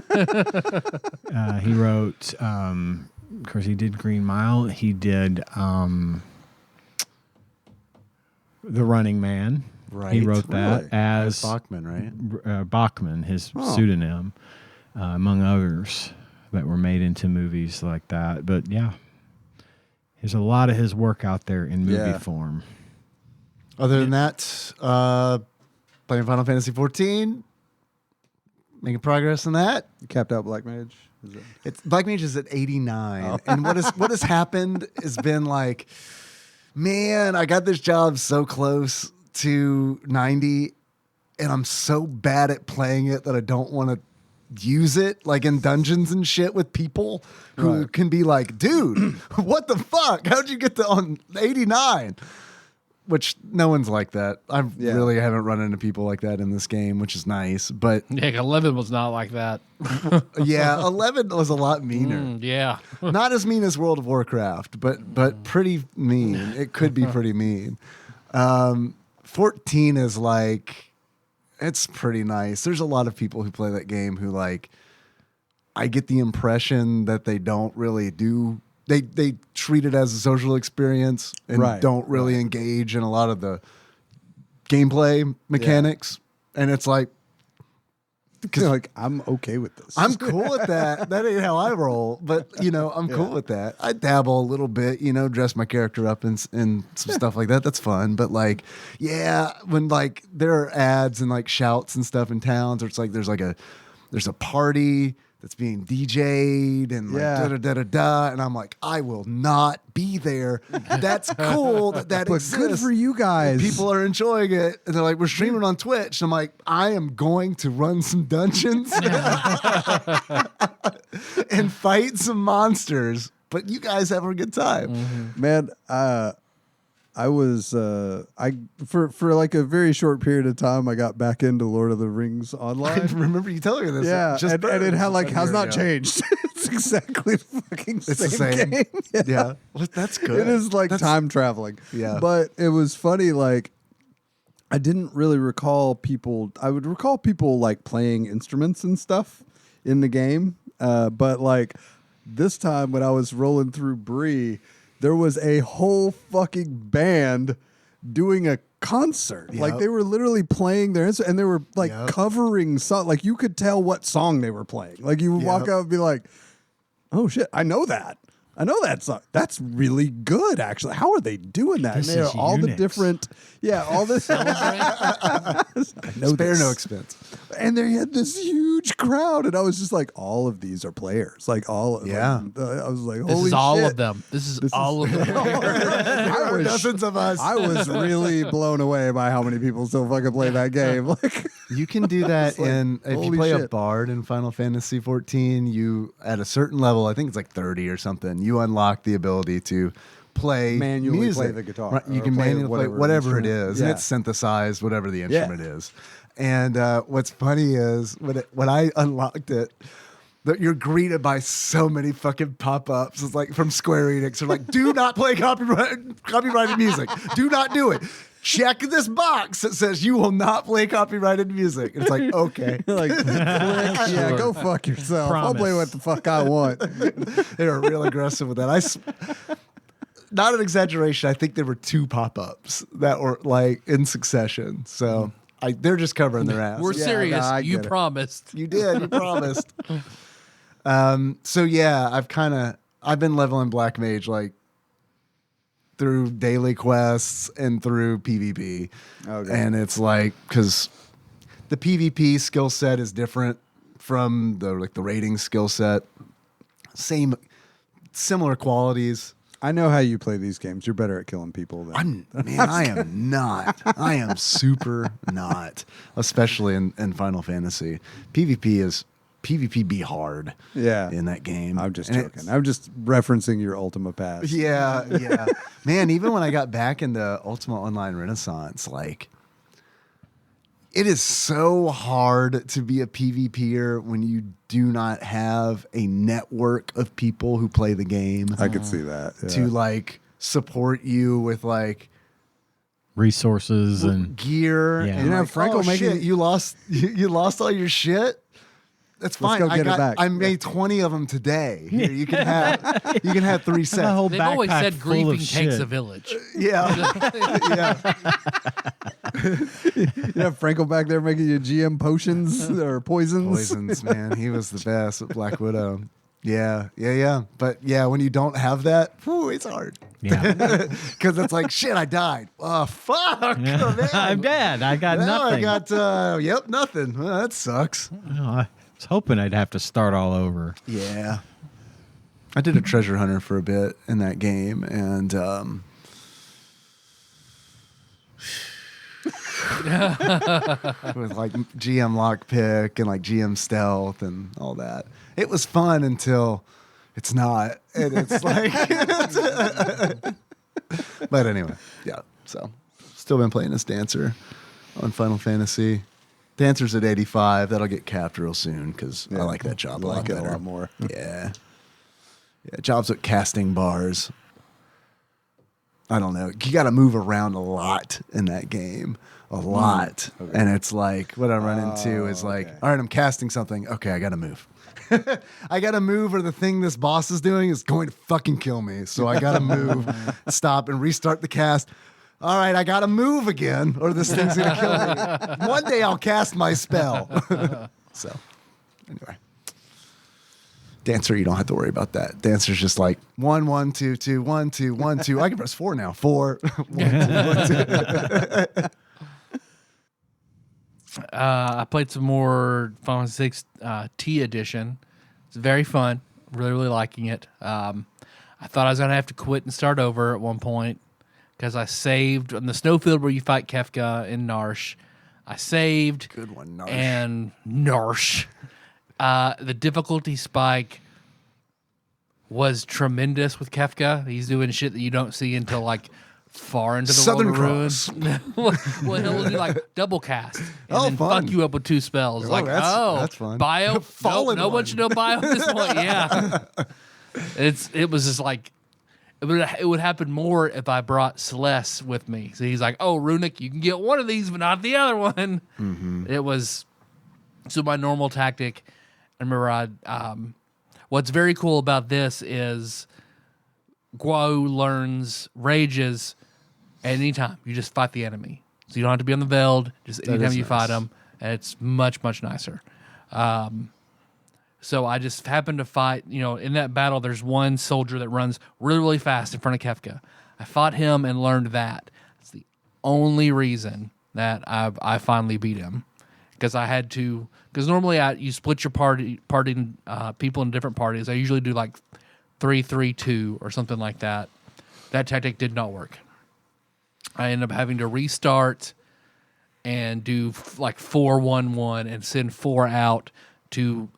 Speaker 4: He wrote. Of course, he did Green Mile. He did The Running Man.
Speaker 3: Right.
Speaker 4: He wrote that as
Speaker 3: Bachman, right?
Speaker 4: Bachman, his pseudonym, among others that were made into movies like that. But yeah, there's a lot of his work out there in movie form.
Speaker 3: Other than that, playing Final Fantasy 14, making progress in that.
Speaker 5: You capped out Black Mage?
Speaker 3: Black Mage is at 89. And what has happened has been like, man, I got this job so close to 90, and I'm so bad at playing it that I don't want to use it like in dungeons and shit with people who can be like, dude, what the fuck? How'd you get to on 89? Which no one's like that. I really haven't run into people like that in this game, which is nice. But
Speaker 2: 11 was not like that.
Speaker 3: 11 was a lot meaner. Not as mean as World of Warcraft, but pretty mean. It could be pretty mean. 14 is like, it's pretty nice. There's a lot of people who play that game who like, I get the impression that they don't really do. They treat it as a social experience and don't really engage in a lot of the gameplay mechanics. And it's like,
Speaker 5: because like, I'm okay with this.
Speaker 3: I'm cool with that. That ain't how I roll, but I'm cool with that. I dabble a little bit, dress my character up in some stuff like that. That's fun. But like, when like there are ads and like shouts and stuff in towns, or it's like there's a party that's being DJ'd and like da da da da da, and I'm like, I will not be there. That's cool that
Speaker 5: but
Speaker 3: exists.
Speaker 5: Good for you guys.
Speaker 3: People are enjoying it, and they're like, we're streaming on Twitch. And I'm like, I am going to run some dungeons and fight some monsters. But you guys have a good time,
Speaker 5: man. I was for like a very short period of time. I got back into Lord of the Rings online.
Speaker 3: I remember you telling me this.
Speaker 5: Yeah, and it has not changed. It's exactly the fucking same game.
Speaker 3: Yeah. Well, that's good.
Speaker 5: It is like time traveling.
Speaker 3: Yeah,
Speaker 5: but it was funny. Like I didn't really recall people. I would recall people like playing instruments and stuff in the game, but like this time when I was rolling through Bree, there was a whole fucking band doing a concert. Like they were literally playing their instrument, and they were like covering song. Like you could tell what song they were playing. Like you would walk out and be like, "Oh shit, I know that. I know that song. That's really good, actually. How are they doing that?"
Speaker 4: This
Speaker 5: and they're
Speaker 4: is
Speaker 5: all
Speaker 4: Unix.
Speaker 5: the different, all this.
Speaker 3: Spare no expense.
Speaker 5: And they had this huge crowd, and I was just like, all of these are players. Like all of them. I was like, holy
Speaker 2: This is all
Speaker 5: shit.
Speaker 2: of them. This is all of them.
Speaker 3: There were dozens of us.
Speaker 5: I was really blown away by how many people still fucking play that game. Like
Speaker 3: you can do that
Speaker 5: like,
Speaker 3: if you play a bard in Final Fantasy 14, you at a certain level, I think it's like 30 or something, you unlock the ability to play
Speaker 5: manually
Speaker 3: music.
Speaker 5: play the guitar.
Speaker 3: Right, you can manually play whatever it is, and it's synthesized, whatever the instrument is. And what's funny is when I unlocked it, that you're greeted by so many fucking pop-ups. It's like from Square Enix. They're like, do not play copyrighted music. Do not do it. Check this box that says you will not play copyrighted music. It's like, okay.
Speaker 5: like, yeah, go fuck yourself. I'll play what the fuck I want.
Speaker 3: They were real aggressive with that. Not an exaggeration. I think there were 2 pop-ups that were like in succession. So they're just covering their ass.
Speaker 2: We're serious. You promised.
Speaker 3: You did. You promised. So yeah, I've been leveling Black Mage like through daily quests and through PvP. Okay. And it's like, because the PvP skill set is different from the raiding skill set. Similar qualities.
Speaker 5: I know how you play these games. You're better at killing people than
Speaker 3: I am not. I am super not, especially in Final Fantasy. PvP be hard.
Speaker 5: Yeah.
Speaker 3: In that game.
Speaker 5: I'm just joking. I'm just referencing your Ultima past.
Speaker 3: Yeah. Man, even when I got back into Ultima Online Renaissance, like it is so hard to be a PvPer when you do not have a network of people who play the game.
Speaker 5: I could see that. Yeah.
Speaker 3: To like support you with like
Speaker 4: resources and
Speaker 3: gear.
Speaker 4: Yeah.
Speaker 3: And
Speaker 5: you know,
Speaker 3: like,
Speaker 5: Franco
Speaker 3: shit, you lost all your shit. That's fine.
Speaker 5: Let's go get it back.
Speaker 3: I made 20 of them today. Here, you can have 3 sets.
Speaker 2: They've always said griefing takes a village.
Speaker 3: Yeah.
Speaker 5: You have Franco back there making you GM potions or poisons.
Speaker 3: Poisons, man. He was the best at Black Widow. Yeah. But yeah, when you don't have that, it's hard.
Speaker 4: Yeah.
Speaker 3: Because it's like, shit, I died. Oh, fuck.
Speaker 4: Yeah.
Speaker 3: Oh, man.
Speaker 4: I'm dead. I got nothing.
Speaker 3: I got, nothing. Well, that sucks.
Speaker 4: I was hoping I'd have to start all over.
Speaker 3: Yeah. I did a treasure hunter for a bit in that game, and with like GM lockpick and like GM stealth and all that. It was fun until it's not. And it's like but anyway, yeah. So still been playing this Dancer on Final Fantasy. Dancer's at 85. That'll get capped real soon because I like that job a lot better.
Speaker 5: A lot more.
Speaker 3: Yeah. Jobs with casting bars. I don't know. You got to move around a lot in that game. A lot. Okay. And it's like, what I run into is like, all right, I'm casting something. Okay, I got to move. I got to move, or the thing this boss is doing is going to fucking kill me. So I got to move, stop, and restart the cast. All right, I got to move again, or this thing's going to kill me. One day I'll cast my spell. So, anyway. Dancer, you don't have to worry about that. Dancer's just like 1, 1, 2, 2, 1, 2, 1, 2. I can press 4 now. 4, 1, 2, 1, 2.
Speaker 2: I played some more Final Fantasy VI T edition. It's very fun. Really, really liking it. I thought I was going to have to quit and start over at one point because I saved on the snowfield where you fight Kefka in Narsh. I saved.
Speaker 3: Good one, Narsh.
Speaker 2: And Narsh. The difficulty spike was tremendous with Kefka. He's doing shit that you don't see until like far into the
Speaker 3: Southern
Speaker 2: World of Ruins. Well, he'll do like double cast and then
Speaker 3: fun.
Speaker 2: fuck you up with 2 spells.
Speaker 3: That's fun.
Speaker 2: Bio. No
Speaker 3: one
Speaker 2: one should know bio at this point. Yeah, it was just like it would happen more if I brought Celeste with me. So he's like, "Oh, Runic, you can get one of these, but not the other one." Mm-hmm. It was so my normal tactic. I remember what's very cool about this is Guau learns rages at any time. You just fight the enemy. So you don't have to be on the Veld. Just anytime you fight them. And it's much, much nicer. So I just happened to fight, in that battle, there's one soldier that runs really, really fast in front of Kefka. I fought him and learned that. It's the only reason that I finally beat him. Because I had to... Because normally you split your party people in different parties. I usually do like 3-3-2 or something like that. That tactic did not work. I ended up having to restart and do like 4-1-1 and send 4 out to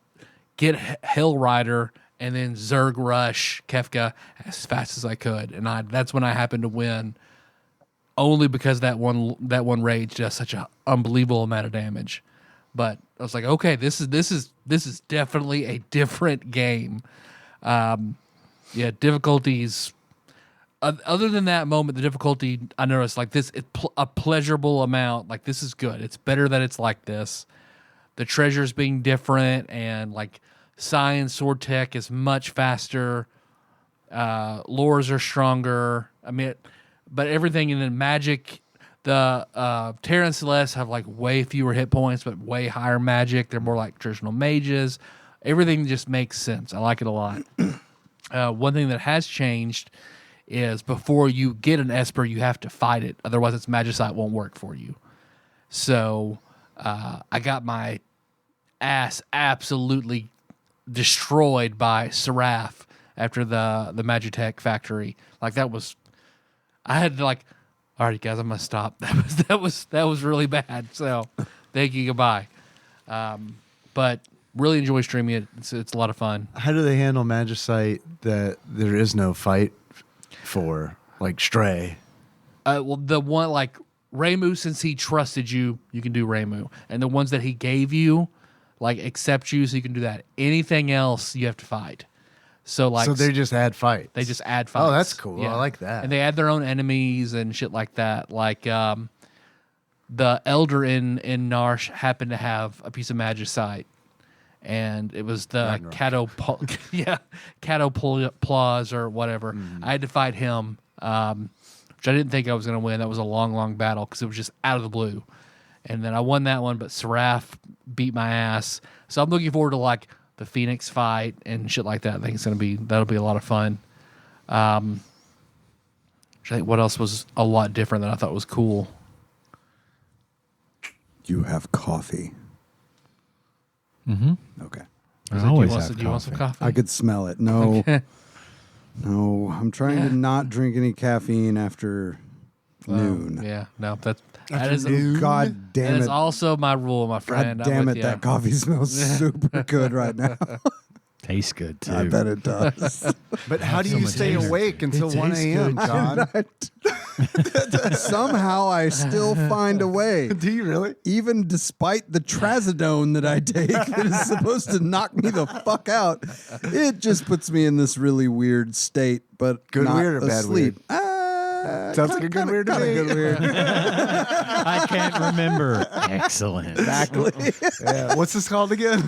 Speaker 2: get Hell Rider and then Zerg rush Kefka as fast as I could. And that's when I happened to win, only because that one rage does such an unbelievable amount of damage. But I was like, okay, this is definitely a different game. Difficulties. Other than that moment, the difficulty I noticed like this, a pleasurable amount. Like this is good. It's better that it's like this. The treasures being different and like science sword tech is much faster. Lures are stronger. I mean, but everything in the magic. The Terra and Celeste have like way fewer hit points, but way higher magic. They're more like traditional mages. Everything just makes sense. I like it a lot. One thing that has changed is before you get an Esper, you have to fight it. Otherwise, its Magicite won't work for you. So I got my ass absolutely destroyed by Seraph after the Magitech factory. Like that was, I had to like, all right, guys, I'm gonna stop. That was really bad. So, thank you. Goodbye. But really enjoy streaming it. It's a lot of fun.
Speaker 3: How do they handle Magicite that there is no fight for, like Stray?
Speaker 2: Well, the one like Ramu, since he trusted you, you can do Ramu, and the ones that he gave you, like accept you, so you can do that. Anything else, you have to fight. So
Speaker 3: they just add fights.
Speaker 2: They just add fights.
Speaker 3: Oh, that's cool. Yeah. I like that.
Speaker 2: And they add their own enemies and shit like that. Like the Elder in Narsh happened to have a piece of Magicite, and it was the Catoplaws or whatever. I had to fight him, which I didn't think I was going to win. That was a long, long battle because it was just out of the blue. And then I won that one, but Seraph beat my ass. So I'm looking forward to like the Phoenix fight and shit like that. I think that'll be a lot of fun. I think what else was a lot different that I thought was cool.
Speaker 5: You have coffee.
Speaker 4: Mm-hmm.
Speaker 5: Okay.
Speaker 4: I always have coffee.
Speaker 2: Do you want some coffee?
Speaker 5: I could smell it. No. Okay. No, I'm trying to not drink any caffeine after noon.
Speaker 2: Yeah, no, that is
Speaker 5: God damn it.
Speaker 2: That is also my rule, my friend.
Speaker 5: God damn it, that coffee smells super good right now.
Speaker 4: Tastes good too.
Speaker 5: I bet it does.
Speaker 3: But how do you stay awake until 1 a.m., John?
Speaker 5: Somehow I still find a way.
Speaker 3: Do you really?
Speaker 5: Even despite the trazodone that I take that is supposed to knock me the fuck out, it just puts me in this really weird state, but
Speaker 3: good
Speaker 5: not
Speaker 3: weird or bad
Speaker 5: asleep.
Speaker 3: Weird? Sounds like a good weird to me.
Speaker 5: Good weird.
Speaker 4: I can't remember. Excellent.
Speaker 5: Exactly.
Speaker 3: Yeah. What's this called again?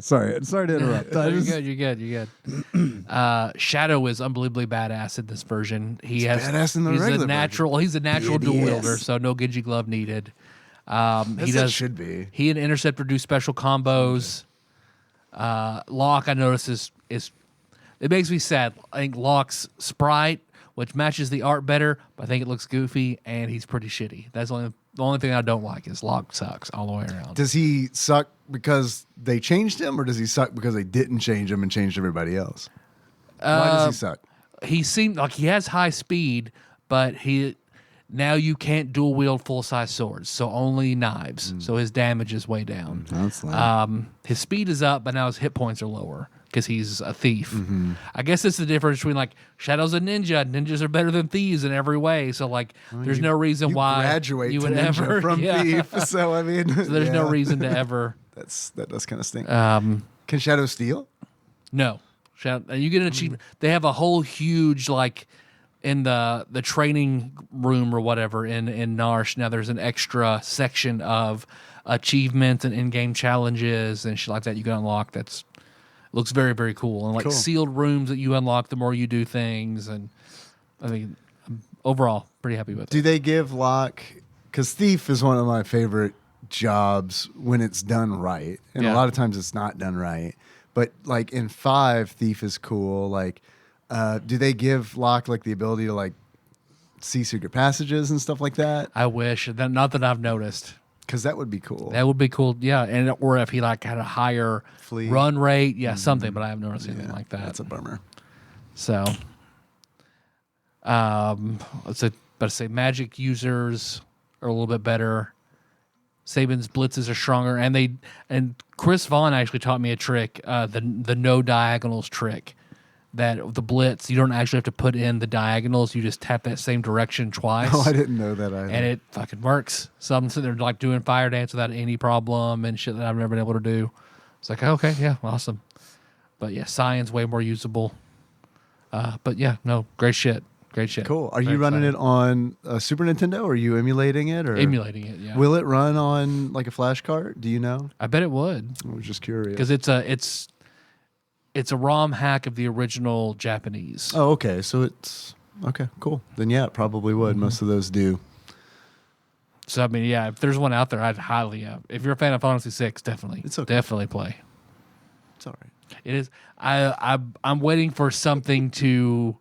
Speaker 3: Sorry to interrupt.
Speaker 2: You're good. Shadow is unbelievably badass in this version. He's
Speaker 3: badass in the regular version.
Speaker 2: He's a natural dual wielder, so no Genji glove needed.
Speaker 3: Should be.
Speaker 2: He and Interceptor do special combos. Locke, I notice is it makes me sad. I think Locke's sprite, which matches the art better, but I think it looks goofy and he's pretty shitty. That's the only The only thing I don't like is Locke sucks all the way around.
Speaker 3: Does he suck because they changed him, or does he suck because they didn't change him and changed everybody else? Why does he suck?
Speaker 2: He seemed like he has high speed, but now you can't dual wield full size swords, so only knives. So his damage is way down.
Speaker 5: That's lame.
Speaker 2: His speed is up, but now his hit points are lower because he's a thief. I guess it's the difference between like Shadow's a ninja. Ninjas are better than thieves in every way. So like, there's no reason why
Speaker 3: graduate
Speaker 2: you
Speaker 3: to
Speaker 2: would
Speaker 3: ninja
Speaker 2: ever
Speaker 3: from thief. So I mean,
Speaker 2: so there's no reason to ever.
Speaker 3: That does kind of stink. Can Shadow steal?
Speaker 2: No. You get an achievement. They have a whole huge like in the training room or whatever in Narsh. Now there's an extra section of achievements and in-game challenges and shit like that you can unlock. Looks very, very cool. And like sealed rooms that you unlock the more you do things. And I think overall pretty happy with it.
Speaker 3: Do they give Locke, because thief is one of my favorite jobs when it's done right, and a lot of times it's not done right. But like in 5, thief is cool. Like, do they give Locke like the ability to like see secret passages and stuff like that?
Speaker 2: I wish. Not that I've noticed.
Speaker 3: Because that would be cool.
Speaker 2: That would be cool, yeah. And or if he like had a higher run rate, something. But I haven't noticed anything like that.
Speaker 3: That's a bummer.
Speaker 2: So, let's say magic users are a little bit better. Saban's blitzes are stronger, and Chris Vaughn actually taught me a trick, the no diagonals trick. That the blitz, you don't actually have to put in the diagonals. You just tap that same direction twice.
Speaker 3: Oh, I didn't know that either.
Speaker 2: And it fucking works. So I'm sitting there like doing fire dance without any problem and shit that I've never been able to do. It's like, okay, yeah, awesome. But yeah, Cyan's way more usable. But yeah, no, great shit. Great shit.
Speaker 3: Cool. Are you running it on a Super Nintendo, or are you emulating it? Or
Speaker 2: emulating it, yeah.
Speaker 3: Will it run on like a flash card? Do you know?
Speaker 2: I bet it would.
Speaker 3: I was just curious.
Speaker 2: Because it's a ROM hack of the original Japanese.
Speaker 3: Oh, okay. So it's okay, cool. Then yeah, it probably would. Most of those do.
Speaker 2: So I mean, yeah, if there's one out there, I'd highly. If you're a fan of Final Fantasy VI, definitely, definitely play.
Speaker 3: It's all right.
Speaker 2: It is. I'm waiting for something to.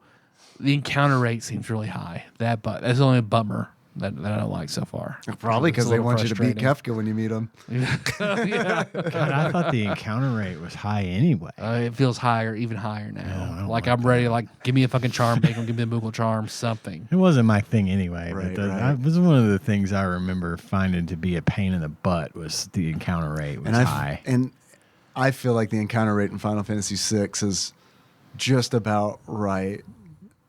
Speaker 2: The encounter rate seems really high. That's only a bummer that I don't like so far.
Speaker 3: Probably because they want you to beat Kefka when you meet him.
Speaker 2: Yeah.
Speaker 4: God, I thought the encounter rate was high anyway.
Speaker 2: It feels higher, even higher now. Like I'm ready. Like give me a fucking charm, give me a Moogle charm, something.
Speaker 4: It wasn't my thing anyway.
Speaker 3: Right,
Speaker 4: but this is one of the things I remember finding to be a pain in the butt was the encounter rate was high.
Speaker 3: And I feel like the encounter rate in Final Fantasy VI is just about right.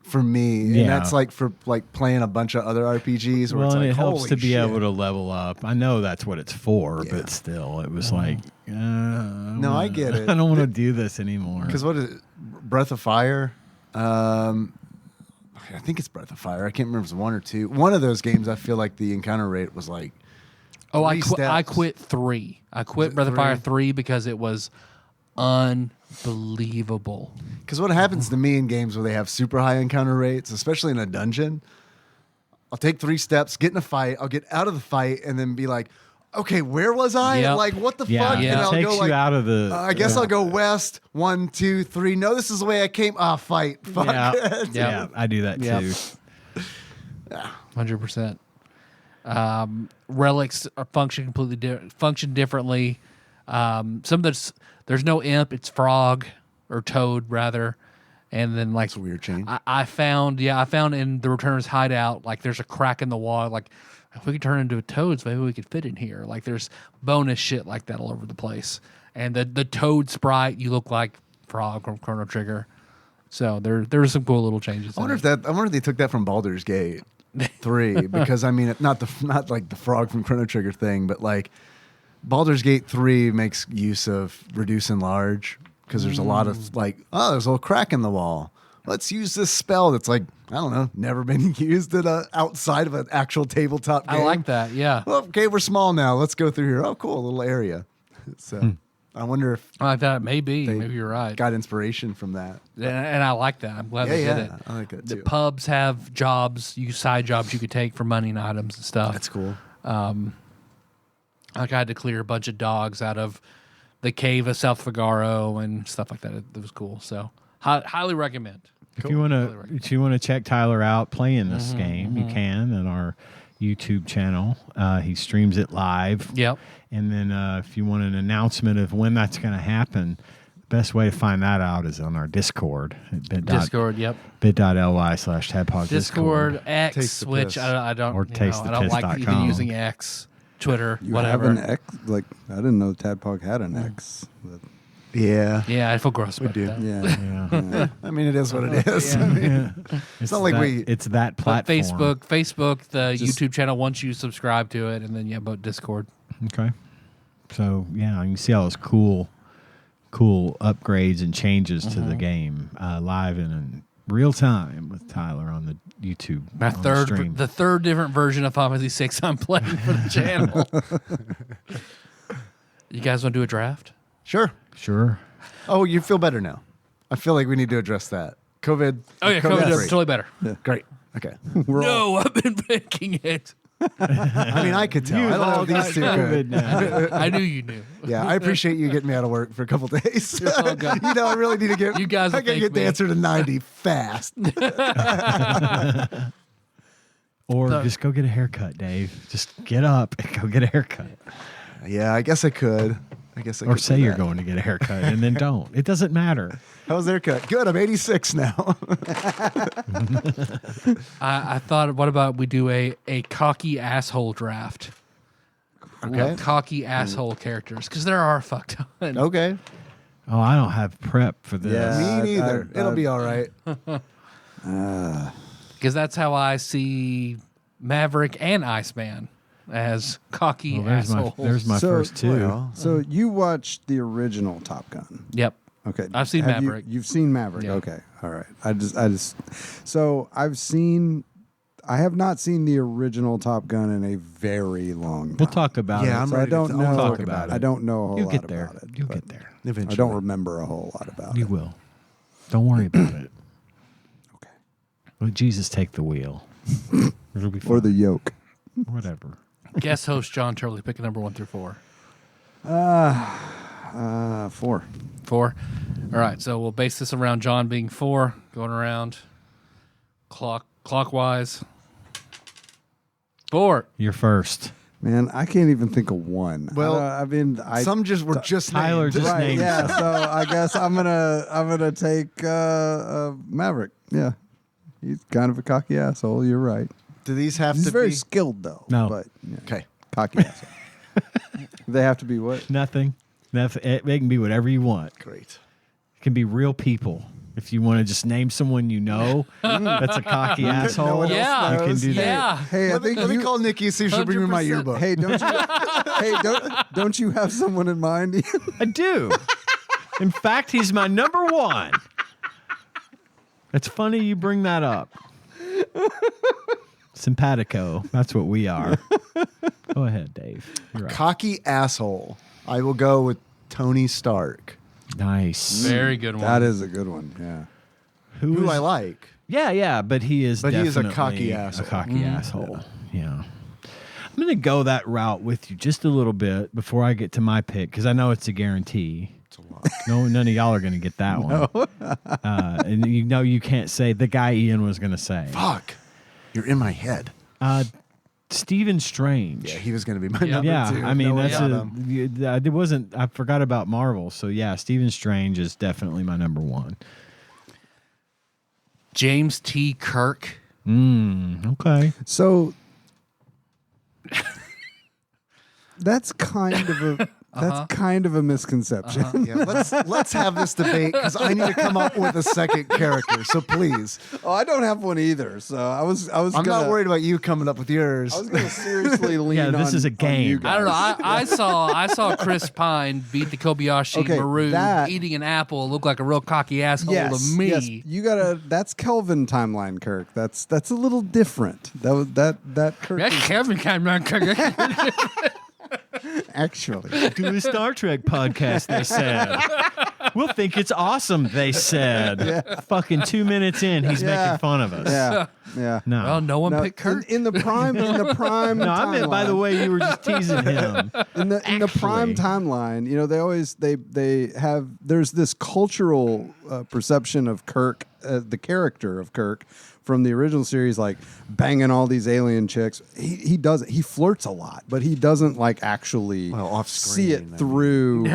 Speaker 3: For me, and that's like for like playing a bunch of other RPGs. Where it's like,
Speaker 4: it helps to be
Speaker 3: shit.
Speaker 4: able to level up. I know that's what it's for, but still, it was like,
Speaker 3: I get it.
Speaker 4: I don't want to do this anymore.
Speaker 3: Because what is it? Breath of Fire? I think it's Breath of Fire. I can't remember if it's 1 or 2. One of those games, I feel like the encounter rate was like.
Speaker 2: Oh, I quit 3. I quit Breath of Fire 3 because it was unbelievable.
Speaker 3: Because what happens to me in games where they have super high encounter rates, especially in a dungeon, I'll take 3 steps, get in a fight, I'll get out of the fight, and then be like, okay, where was I?
Speaker 2: Yep.
Speaker 3: Like, what the fuck?
Speaker 4: Yeah,
Speaker 3: And I'll
Speaker 4: it takes
Speaker 3: go
Speaker 4: you
Speaker 3: like,
Speaker 4: out of the...
Speaker 3: I guess I'll go west, 1, 2, 3. No, this is the way I came. Fight. Fuck.
Speaker 4: Yeah, I do that too.
Speaker 2: 100%. Relics are function differently. Some of there's no imp, it's frog or toad rather, and then like
Speaker 3: that's a weird change.
Speaker 2: I found in the Returner's hideout like there's a crack in the wall. Like if we could turn into a toad, maybe we could fit in here. Like there's bonus shit like that all over the place. And the toad sprite, you look like Frog from Chrono Trigger. So there were some cool little changes.
Speaker 3: I wonder if they took that from Baldur's Gate 3 because I mean not like the Frog from Chrono Trigger thing, but like. Baldur's Gate 3 makes use of reduce and large because there's a lot of like, there's a little crack in the wall. Let's use this spell that's like, I don't know, never been used outside of an actual tabletop game.
Speaker 2: I like that, yeah.
Speaker 3: Well, okay, we're small now. Let's go through here. Oh, cool, a little area. So I wonder if
Speaker 2: I like that. Maybe you're right.
Speaker 3: Got inspiration from that.
Speaker 2: And I like that. I'm glad they did it.
Speaker 3: I like that too.
Speaker 2: The pubs have jobs, side jobs you could take for money and items and stuff.
Speaker 3: That's cool.
Speaker 2: Like I had to clear a bunch of dogs out of the cave of South Figaro and stuff like that. It was cool. So highly recommend.
Speaker 4: If you want to check Tyler out playing this game, you can in our YouTube channel. He streams it live.
Speaker 2: Yep.
Speaker 4: And then if you want an announcement of when that's going to happen, the best way to find that out is on our Discord.
Speaker 2: Discord, yep.
Speaker 4: bit.ly/TADPOG
Speaker 2: Discord, X, which I don't like even using X, Twitter, whatever.
Speaker 5: Have an X? Like, I didn't know Tadpog had an X. But
Speaker 3: yeah.
Speaker 2: Yeah, I feel gross about that.
Speaker 5: Yeah.
Speaker 3: I mean, it is what it is. I mean, it's not like
Speaker 4: it's that platform.
Speaker 2: Facebook, the YouTube channel, once you subscribe to it, and then, but Discord.
Speaker 4: Okay. So, yeah, you can see all those cool upgrades and changes to the game live and in real time with Tyler on the YouTube stream.
Speaker 2: The third different version of Final Fantasy VI I'm playing for the channel. You guys want to do a draft?
Speaker 3: Sure. Oh, you feel better now. I feel like we need to address that. COVID.
Speaker 2: Oh, yeah, COVID is totally better.
Speaker 3: Yeah. Great. Okay.
Speaker 2: I've been making it.
Speaker 3: I mean, I could tell. I don't know if these two could.
Speaker 2: I knew you knew.
Speaker 3: Yeah, I appreciate you getting me out of work for a couple days. I really need to get.
Speaker 2: You guys,
Speaker 3: I gotta get the answer to 90 fast.
Speaker 4: Or just go get a haircut, Dave. Just get up and go get a haircut.
Speaker 3: Yeah, I guess I could.
Speaker 4: Or say you're going to get a haircut and then don't. It doesn't matter.
Speaker 3: How's the haircut? Good. I'm 86 now.
Speaker 2: I thought, what about we do a cocky asshole draft?
Speaker 3: Okay.
Speaker 2: Cocky asshole characters, because there are a fuck ton.
Speaker 3: Okay.
Speaker 4: Oh, I don't have prep for this.
Speaker 3: Yeah, me neither. It'll be all right.
Speaker 2: Because that's how I see Maverick and Iceman. As cocky assholes.
Speaker 4: There's my first two.
Speaker 5: So you watched the original Top Gun?
Speaker 2: Yep.
Speaker 5: Okay.
Speaker 2: I've seen Maverick.
Speaker 5: You've seen Maverick. Yeah. Okay. All right. So I have not seen the original Top Gun in a very long time.
Speaker 4: We'll talk about it.
Speaker 3: Yeah,
Speaker 5: I don't know.
Speaker 4: We'll talk about it.
Speaker 5: I don't know a whole lot
Speaker 4: about
Speaker 5: it.
Speaker 4: You'll get there.
Speaker 3: Eventually.
Speaker 5: I don't remember a whole lot about it.
Speaker 4: You will. Don't worry about it.
Speaker 5: Okay.
Speaker 4: Let Jesus take the wheel. It'll be fun.
Speaker 5: Or the yoke.
Speaker 4: Whatever.
Speaker 2: Guest host John Turley, pick a number 1 through 4.
Speaker 5: 4.
Speaker 2: 4. All right, so we'll base this around John being 4, going around clockwise. 4.
Speaker 4: You're first.
Speaker 5: Man, I can't even think of one.
Speaker 3: Well,
Speaker 5: some
Speaker 3: were just
Speaker 4: Tyler
Speaker 3: named.
Speaker 4: just
Speaker 5: right,
Speaker 4: named.
Speaker 5: Yeah, so I guess I'm gonna take Maverick. Yeah, he's kind of a cocky asshole. You're right.
Speaker 3: Do these have
Speaker 5: He's
Speaker 3: to
Speaker 5: very
Speaker 3: be
Speaker 5: skilled though?
Speaker 4: No.
Speaker 5: But yeah,
Speaker 3: okay?
Speaker 5: Cocky asshole. They have to be what?
Speaker 4: Nothing. It can be whatever you want.
Speaker 3: Great.
Speaker 4: It can be real people. If you want to just name someone you know, that's a cocky asshole.
Speaker 2: Yeah,
Speaker 4: you can do that.
Speaker 2: Yeah.
Speaker 5: Hey,
Speaker 3: let me call Nikki, see if she'll bring me my yearbook.
Speaker 5: Hey, don't you have someone in mind, Ian?
Speaker 4: I do. In fact, he's my number 1. It's funny you bring that up. Simpatico. That's what we are. Go ahead, Dave. You're right.
Speaker 3: Cocky asshole. I will go with Tony Stark.
Speaker 4: Nice.
Speaker 2: Very good one.
Speaker 5: That is a good one. Yeah.
Speaker 3: Who I like.
Speaker 4: Yeah, but he is.
Speaker 3: But he is a
Speaker 4: definitely
Speaker 3: cocky asshole.
Speaker 4: A cocky asshole. Yeah. I'm going to go that route with you just a little bit before I get to my pick because I know it's a guarantee.
Speaker 3: It's a lot.
Speaker 4: No, none of y'all are going to get that one. And you can't say the guy Ian was going to say.
Speaker 3: Fuck. You're in my head.
Speaker 4: Stephen Strange.
Speaker 3: Yeah, he was going to be my number 2.
Speaker 4: Yeah, I mean,
Speaker 3: it
Speaker 4: wasn't. I forgot about Marvel, so yeah, Stephen Strange is definitely my number 1.
Speaker 2: James T. Kirk.
Speaker 4: Okay.
Speaker 5: So that's kind of a misconception.
Speaker 3: Yeah, let's have this debate because I need to come up with a second character. So please.
Speaker 5: Oh, I don't have one either. So I'm
Speaker 3: not worried about you coming up with yours.
Speaker 5: I was going to seriously lean.
Speaker 4: Yeah, this is a game.
Speaker 2: I don't know. I saw Chris Pine beat the Kobayashi Maru eating an apple. Look like a real cocky asshole to me.
Speaker 5: Yes, you gotta. That's Kelvin timeline, Kirk. That's a little different. That Kirk.
Speaker 2: That's Kelvin timeline, Kirk.
Speaker 5: Actually,
Speaker 4: do a Star Trek podcast, they said. We'll think it's awesome, they said. Yeah. Fucking 2 minutes in, he's making fun of us.
Speaker 5: Yeah.
Speaker 4: No.
Speaker 2: Well, no one picked Kirk.
Speaker 5: In the prime
Speaker 4: No, I meant, by the way, you were just teasing him.
Speaker 5: In the prime timeline, there's this cultural perception of Kirk, the character of Kirk, from the original series, like banging all these alien chicks. He does it. He flirts a lot, but he doesn't like actually
Speaker 3: off
Speaker 5: see it through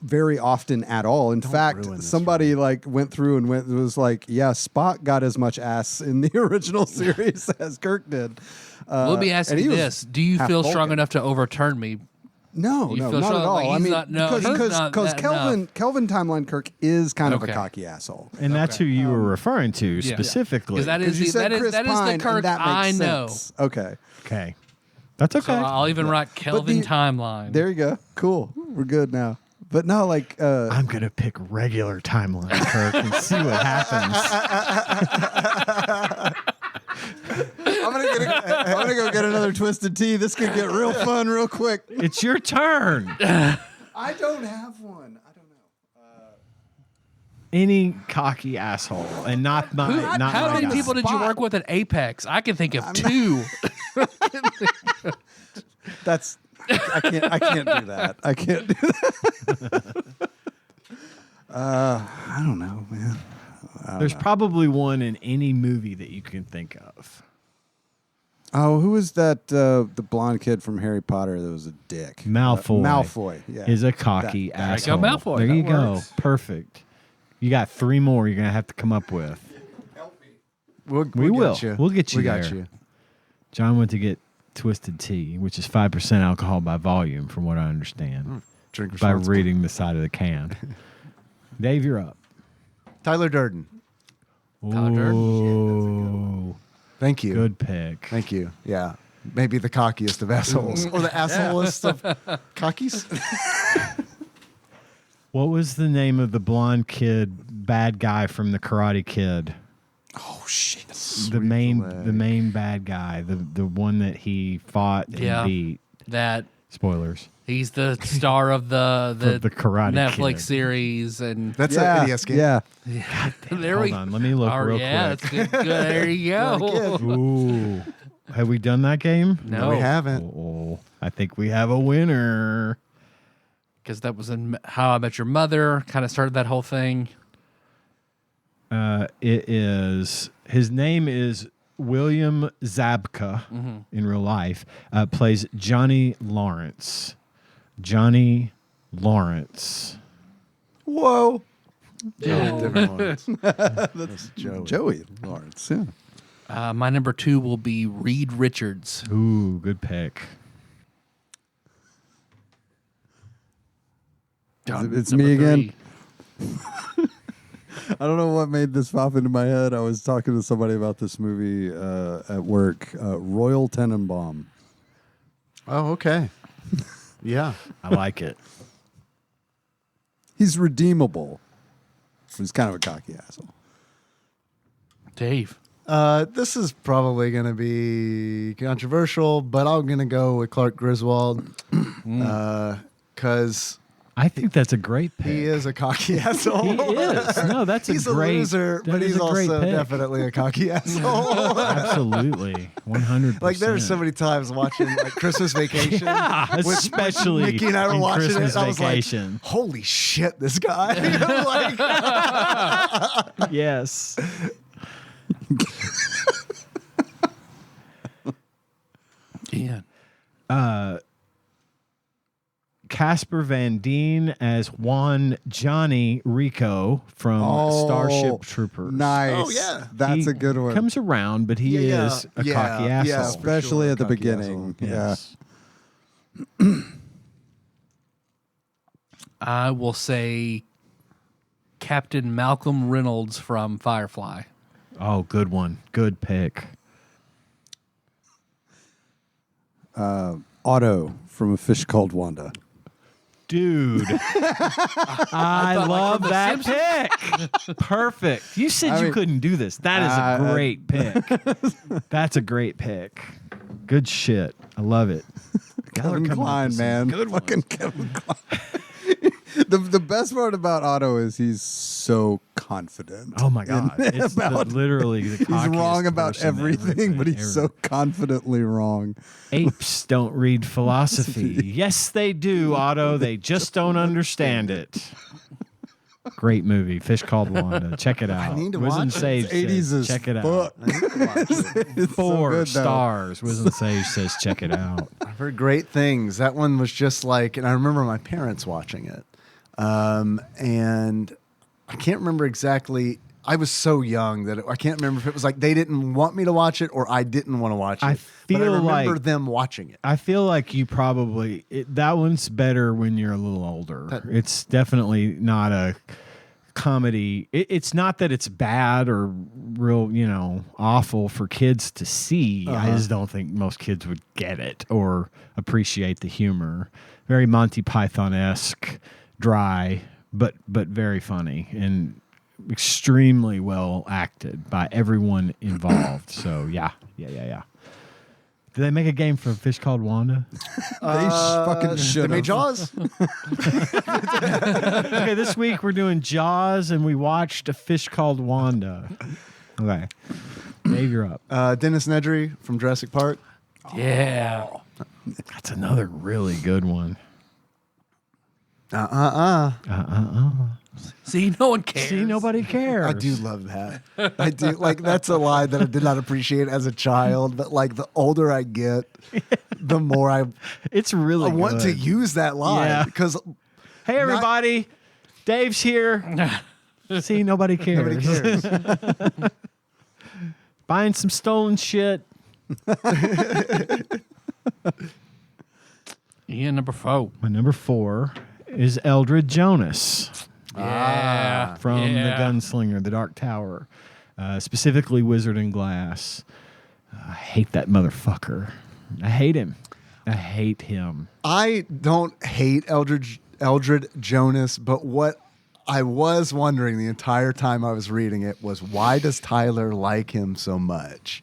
Speaker 5: very often at all. In fact, somebody like went through and was like, yeah, Spock got as much ass in the original series as Kirk did.
Speaker 2: Let me ask you this: do you feel strong enough to overturn me?
Speaker 5: No, not at all.
Speaker 2: Like
Speaker 5: because Kelvin Timeline Kirk is kind of a cocky asshole,
Speaker 4: and that's who you were referring to specifically.
Speaker 2: Because that is the Kirk I know.
Speaker 5: Okay,
Speaker 4: that's okay.
Speaker 2: So I'll even write Kelvin Timeline.
Speaker 5: There you go. Cool. We're good now. But no, like
Speaker 4: I'm gonna pick regular Timeline Kirk and see what happens.
Speaker 5: I'm gonna go get another twisted tea. This could get real fun real quick.
Speaker 4: It's your turn.
Speaker 5: I don't have one. I don't know.
Speaker 4: Any cocky asshole, and not
Speaker 2: How many people did you work with at Apex? I can think of two.
Speaker 5: That's. I can't do that. I can't do that. I don't know, man.
Speaker 4: There's probably one in any movie that you can think of.
Speaker 5: Oh, who was that? The blonde kid from Harry Potter that was a dick.
Speaker 4: Malfoy.
Speaker 5: Yeah,
Speaker 4: is a cocky asshole.
Speaker 2: There you go, Malfoy.
Speaker 4: There
Speaker 2: that
Speaker 4: you
Speaker 2: works.
Speaker 4: go. Perfect. You got 3 more you're gonna have to come up with.
Speaker 3: Help me.
Speaker 4: We will. We'll get you
Speaker 3: we
Speaker 4: there.
Speaker 3: got you.
Speaker 4: John went to get twisted tea, which is 5% alcohol by volume, from what I understand.
Speaker 3: Drink
Speaker 4: by reading the side of the can. Dave, you're up.
Speaker 3: Tyler Durden.
Speaker 4: Ooh.
Speaker 3: Thank you.
Speaker 4: Good pick.
Speaker 3: Thank you. Yeah. Maybe the cockiest of assholes. Or the assholest of cockies.
Speaker 4: What was the name of the blonde kid, bad guy from the Karate Kid?
Speaker 5: Oh shit!
Speaker 4: The main bad guy, the one that he fought and beat.
Speaker 2: That
Speaker 4: spoilers.
Speaker 2: He's the star of the
Speaker 4: Karate
Speaker 2: Netflix
Speaker 4: Kid.
Speaker 2: series, and
Speaker 3: that's an NES game.
Speaker 5: Yeah.
Speaker 4: Hold on, let me look real quick.
Speaker 2: That's good. There you go.
Speaker 4: Ooh, have we done that game?
Speaker 2: No,
Speaker 3: we haven't.
Speaker 4: Oh, I think we have a winner.
Speaker 2: Because that was in How I Met Your Mother. Kind of started that whole thing.
Speaker 4: His name is William Zabka in real life. Plays Johnny Lawrence. Johnny Lawrence.
Speaker 5: Whoa.
Speaker 3: Different Lawrence. That's
Speaker 5: Joey Lawrence. Yeah.
Speaker 2: My number 2 will be Reed Richards.
Speaker 4: Ooh, good pick.
Speaker 5: It's me again. I don't know what made this pop into my head. I was talking to somebody about this movie at work, Royal Tenenbaum.
Speaker 3: Oh, okay. Yeah.
Speaker 4: I like it.
Speaker 5: He's redeemable. He's kind of a cocky asshole.
Speaker 2: Dave.
Speaker 3: This is probably going to be controversial, but I'm going to go with Clark Griswold because
Speaker 4: I think that's a great pick.
Speaker 3: he is a cocky asshole.
Speaker 4: He is. No, that's
Speaker 3: he's
Speaker 4: a great
Speaker 3: loser, but he's also definitely a cocky asshole.
Speaker 4: Absolutely, 100%.
Speaker 3: Like there's so many times watching like Christmas Vacation,
Speaker 4: especially
Speaker 3: Mickey and I were watching
Speaker 4: Christmas
Speaker 3: it. I was
Speaker 4: Vacation.
Speaker 3: like, "Holy shit, this guy!" like,
Speaker 4: yes.
Speaker 2: Ian.
Speaker 4: Casper Van Dien as Juan Johnny Rico from Starship Troopers.
Speaker 5: Nice.
Speaker 3: Oh, yeah.
Speaker 5: That's a good one.
Speaker 4: Comes around, but he is a cocky asshole.
Speaker 3: Yeah,
Speaker 5: especially at the beginning.
Speaker 4: Yes.
Speaker 5: Yeah.
Speaker 2: I will say Captain Malcolm Reynolds from Firefly.
Speaker 4: Oh, good one. Good pick.
Speaker 5: Otto from A Fish Called Wanda.
Speaker 4: Dude, I love that pick. Perfect. You said you couldn't do this. That is a great pick. That's a great pick. Good shit. I love it.
Speaker 5: Kevin Kline, man.
Speaker 4: Good
Speaker 5: fucking Kevin Kline. The best part about Otto is he's so confident.
Speaker 4: Oh my god! It's literally the
Speaker 5: he's wrong about
Speaker 4: person
Speaker 5: everything, but he's so confidently wrong.
Speaker 4: Apes don't read philosophy. Yes, they do, Otto. They just don't understand it. Great movie, Fish Called Wanda. Check it out.
Speaker 3: I need to watch it.
Speaker 4: Sage
Speaker 5: 80s
Speaker 4: says,
Speaker 5: as
Speaker 4: check it
Speaker 5: fuck.
Speaker 4: out.
Speaker 3: I need to watch it.
Speaker 5: It's so
Speaker 4: 4
Speaker 5: good, though.
Speaker 4: stars. Wisdom Sage says, check it out.
Speaker 3: I've heard great things. That one was just like, and I remember my parents watching it. And I can't remember exactly. I was so young that I can't remember if it was like they didn't want me to watch it or I didn't want to watch it. But I remember them watching it.
Speaker 4: I feel like you probably that one's better when you're a little older. It's definitely not a comedy. It's not that it's bad or real, awful for kids to see. I just don't think most kids would get it or appreciate the humor. Very Monty Python-esque, dry, but very funny and extremely well acted by everyone involved. So yeah. Did they make a game for Fish Called Wanda?
Speaker 5: They fucking should.
Speaker 3: They made Jaws.
Speaker 4: Okay, this week we're doing Jaws, and we watched A Fish Called Wanda. Okay, Dave, you're up.
Speaker 3: Dennis Nedry from Jurassic Park.
Speaker 2: Yeah.
Speaker 4: That's another really good one.
Speaker 2: See, no one cares.
Speaker 4: See, nobody cares.
Speaker 3: I do love that. I do. Like, that's a line that I did not appreciate as a child, but like the older I get, the more
Speaker 4: It's really
Speaker 3: I want to use that line because
Speaker 4: hey, everybody, Dave's here. See, nobody cares.
Speaker 3: nobody cares.
Speaker 4: Buying some stolen shit.
Speaker 2: Yeah, number 4.
Speaker 4: My number 4 is Eldred Jonas.
Speaker 2: Yeah.
Speaker 4: From The Gunslinger, The Dark Tower. Specifically Wizard and Glass. I hate that motherfucker. I hate him.
Speaker 3: I don't hate Eldred Jonas, but what I was wondering the entire time I was reading it was, why does Tyler like him so much?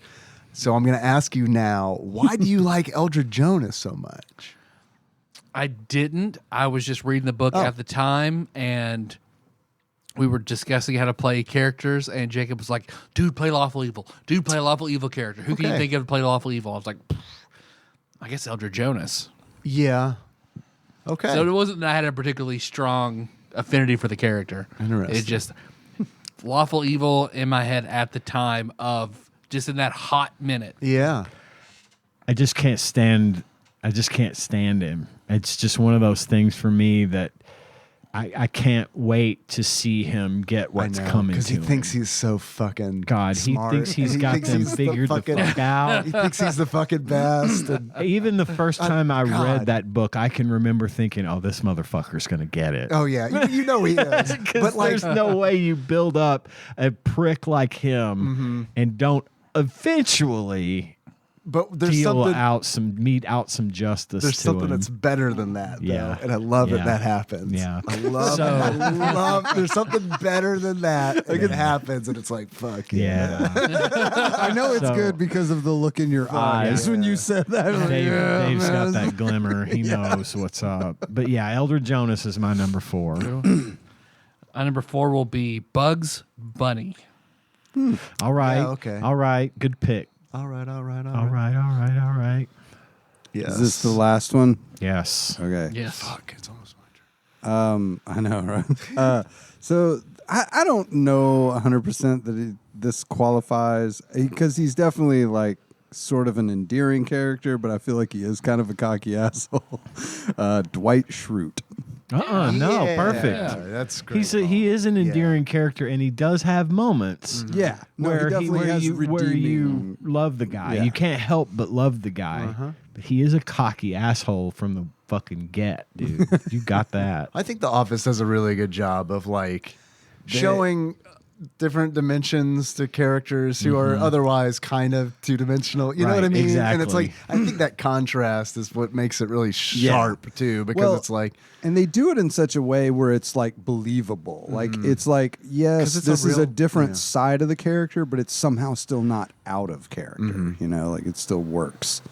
Speaker 3: So I'm going to ask you now, why do you like Eldred Jonas so much?
Speaker 2: I didn't. I was just reading the book at the time, and we were discussing how to play characters, and Jacob was like, dude, play Lawful Evil. Dude, play a Lawful Evil character. Who can you think of to play Lawful Evil? I was like, I guess Eldred Jonas.
Speaker 3: Yeah. Okay.
Speaker 2: So it wasn't that I had a particularly strong affinity for the character.
Speaker 3: Interesting.
Speaker 2: It just Lawful Evil in my head at the time of just in that hot minute.
Speaker 3: Yeah.
Speaker 4: I just can't stand him. It's just one of those things for me that I can't wait to see him get what's coming to him.
Speaker 3: Because he thinks he's so fucking
Speaker 4: smart. He thinks he's got them figured the fuck out.
Speaker 3: He thinks he's the fucking best. And
Speaker 4: even the first time I read that book, I can remember thinking, oh, this motherfucker's going to get it.
Speaker 3: Oh, yeah. You know he is.
Speaker 4: But there's no way you build up a prick like him and don't eventually...
Speaker 3: But there's something
Speaker 4: mete out some justice.
Speaker 3: There's
Speaker 4: to
Speaker 3: something
Speaker 4: him.
Speaker 3: that's better than that, though.
Speaker 4: Yeah.
Speaker 3: And I love that happens.
Speaker 4: Yeah.
Speaker 3: I love there's something better than that. And it happens, and it's like, fuck
Speaker 4: yeah.
Speaker 5: I know it's good because of the look in your eyes when you said that.
Speaker 4: Dave's got that glimmer. He knows what's up. But yeah, Eldred Jonas is my number 4.
Speaker 2: Number 4 will be Bugs Bunny.
Speaker 4: All right.
Speaker 3: Yeah, okay.
Speaker 4: All right. Good pick.
Speaker 3: All right. Yes.
Speaker 5: Is this the last one?
Speaker 4: Yes.
Speaker 5: Okay.
Speaker 2: Yes.
Speaker 3: Fuck, it's almost my turn.
Speaker 5: I know, right? So I don't know 100% that this qualifies because he's definitely like sort of an endearing character, but I feel like he is kind of a cocky asshole. Dwight Schrute.
Speaker 4: No, perfect.
Speaker 3: Yeah, that's great.
Speaker 4: He is an endearing character, and he does have moments.
Speaker 5: Yeah,
Speaker 4: Where you love the guy.
Speaker 5: Yeah.
Speaker 4: You can't help but love the guy. But he is a cocky asshole from the fucking get, dude. You got that.
Speaker 3: I think The Office does a really good job of like showing different dimensions to characters who are otherwise kind of two-dimensional. You know what I mean?
Speaker 4: Exactly.
Speaker 3: And it's like, I think that contrast is what makes it really sharp too, because it's like,
Speaker 5: and they do it in such a way where it's like believable. Like it's like, yes, this is a different side of the character, but it's somehow still not out of character. You know, like it still works.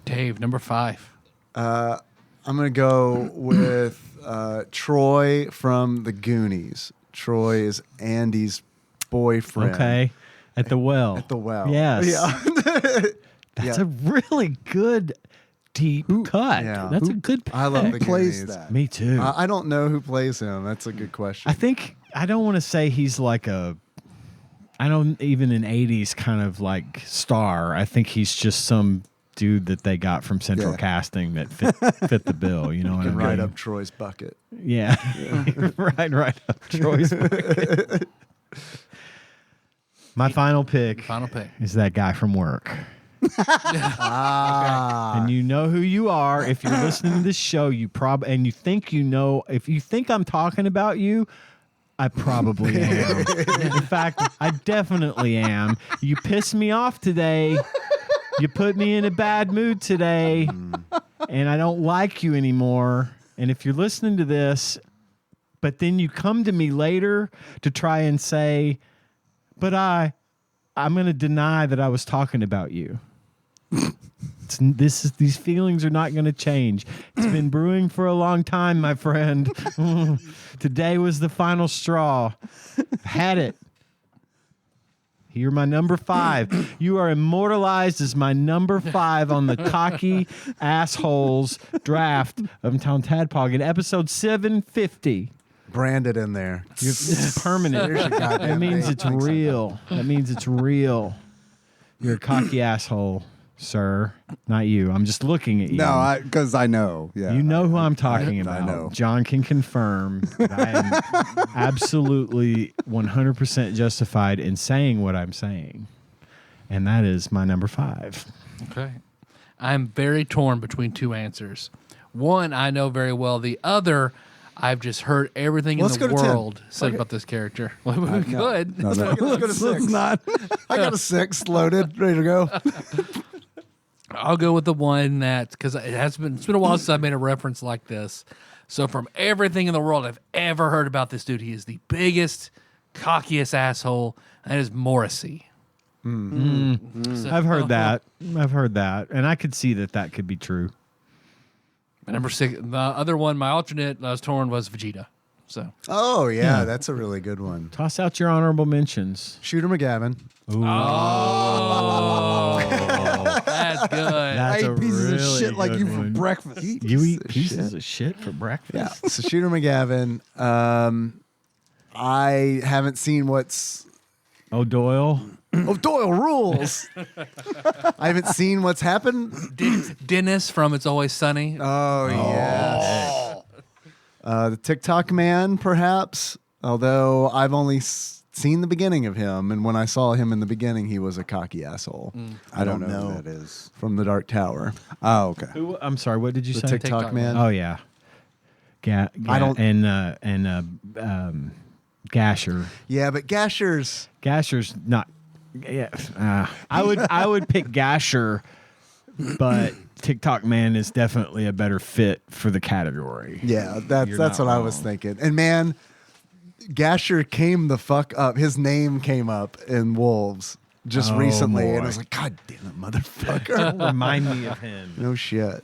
Speaker 2: Dave, number 5.
Speaker 3: I'm going to go with Troy from The Goonies. Troy is Andy's boyfriend.
Speaker 4: Okay. At the well.
Speaker 3: At the well.
Speaker 4: Yes.
Speaker 3: Yeah.
Speaker 4: That's a really good deep cut. Yeah. That's a good pick.
Speaker 3: I love the
Speaker 5: plays that.
Speaker 4: Me too.
Speaker 3: I don't know who plays him. That's a good question.
Speaker 4: I don't want to say he's like I don't even an 80s kind of like star. I think he's just some dude that they got from Central Casting that fit the bill. You know what I mean?
Speaker 3: Right up Troy's bucket.
Speaker 4: Yeah. right up Troy's bucket. My final pick is that guy from work. And you know who you are if you're listening to this show. And you think you know. If you think I'm talking about you, I probably am. In fact, I definitely am. You pissed me off today. You put me in a bad mood today, and I don't like you anymore. And if you're listening to this, but then you come to me later to try and say, but I'm going to deny that I was talking about you. These feelings are not going to change. It's been brewing for a long time, my friend. Today was the final straw. I've had it. You're my number 5. You are immortalized as my number 5 on the cocky assholes draft of TADPOG in episode 750.
Speaker 3: Branded in there.
Speaker 4: It's permanent. That means it's real. That means it's real. You're a cocky asshole, sir. Not you. I'm just looking at you.
Speaker 5: No, because I know. Yeah,
Speaker 4: you know who I'm talking about.
Speaker 5: I know.
Speaker 4: John can confirm that I am absolutely 100% justified in saying what I'm saying. And that is my number 5.
Speaker 2: Okay. I'm very torn between two answers. One, I know very well. The other, I've just heard everything in the world said about this character. Well, we could.
Speaker 3: No. Let's go to 6. Not. I got a 6 loaded, ready to go.
Speaker 2: I'll go with the one that, because it's been a while since I made a reference like this. So from everything in the world I've ever heard about this dude, he is the biggest, cockiest asshole, and that is Morrissey.
Speaker 4: So, I've heard that. And I could see that could be true.
Speaker 2: Number 6, the other one, my alternate I was torn was Vegeta. So.
Speaker 3: Oh, yeah, that's a really good one.
Speaker 4: Toss out your honorable mentions.
Speaker 3: Shooter McGavin.
Speaker 2: Ooh. Oh, that's good.
Speaker 5: I eat pieces of shit like you for breakfast.
Speaker 4: You eat pieces of shit for breakfast?
Speaker 3: Yeah. So Shooter McGavin. I haven't seen what's...
Speaker 4: Doyle?
Speaker 3: Doyle rules. I haven't seen what's happened.
Speaker 2: Dennis from It's Always Sunny.
Speaker 3: Oh, yes. The TikTok man, perhaps. Although I've only seen the beginning of him, and when I saw him in the beginning, he was a cocky asshole.
Speaker 5: I don't know who that is.
Speaker 3: From the Dark Tower.
Speaker 5: Oh, okay.
Speaker 4: I'm sorry. What did you say?
Speaker 3: The TikTok man.
Speaker 4: Oh yeah. I don't. And Gasher.
Speaker 3: Yeah, but Gasher's
Speaker 4: not. Yeah. I would pick Gasher, but TikTok man is definitely a better fit for the category.
Speaker 3: Yeah, that's what I was thinking. And man, Gasher came the fuck up. His name came up in Wolves just recently, and I was like, God damn it, motherfucker!
Speaker 4: Remind me of him.
Speaker 3: No shit.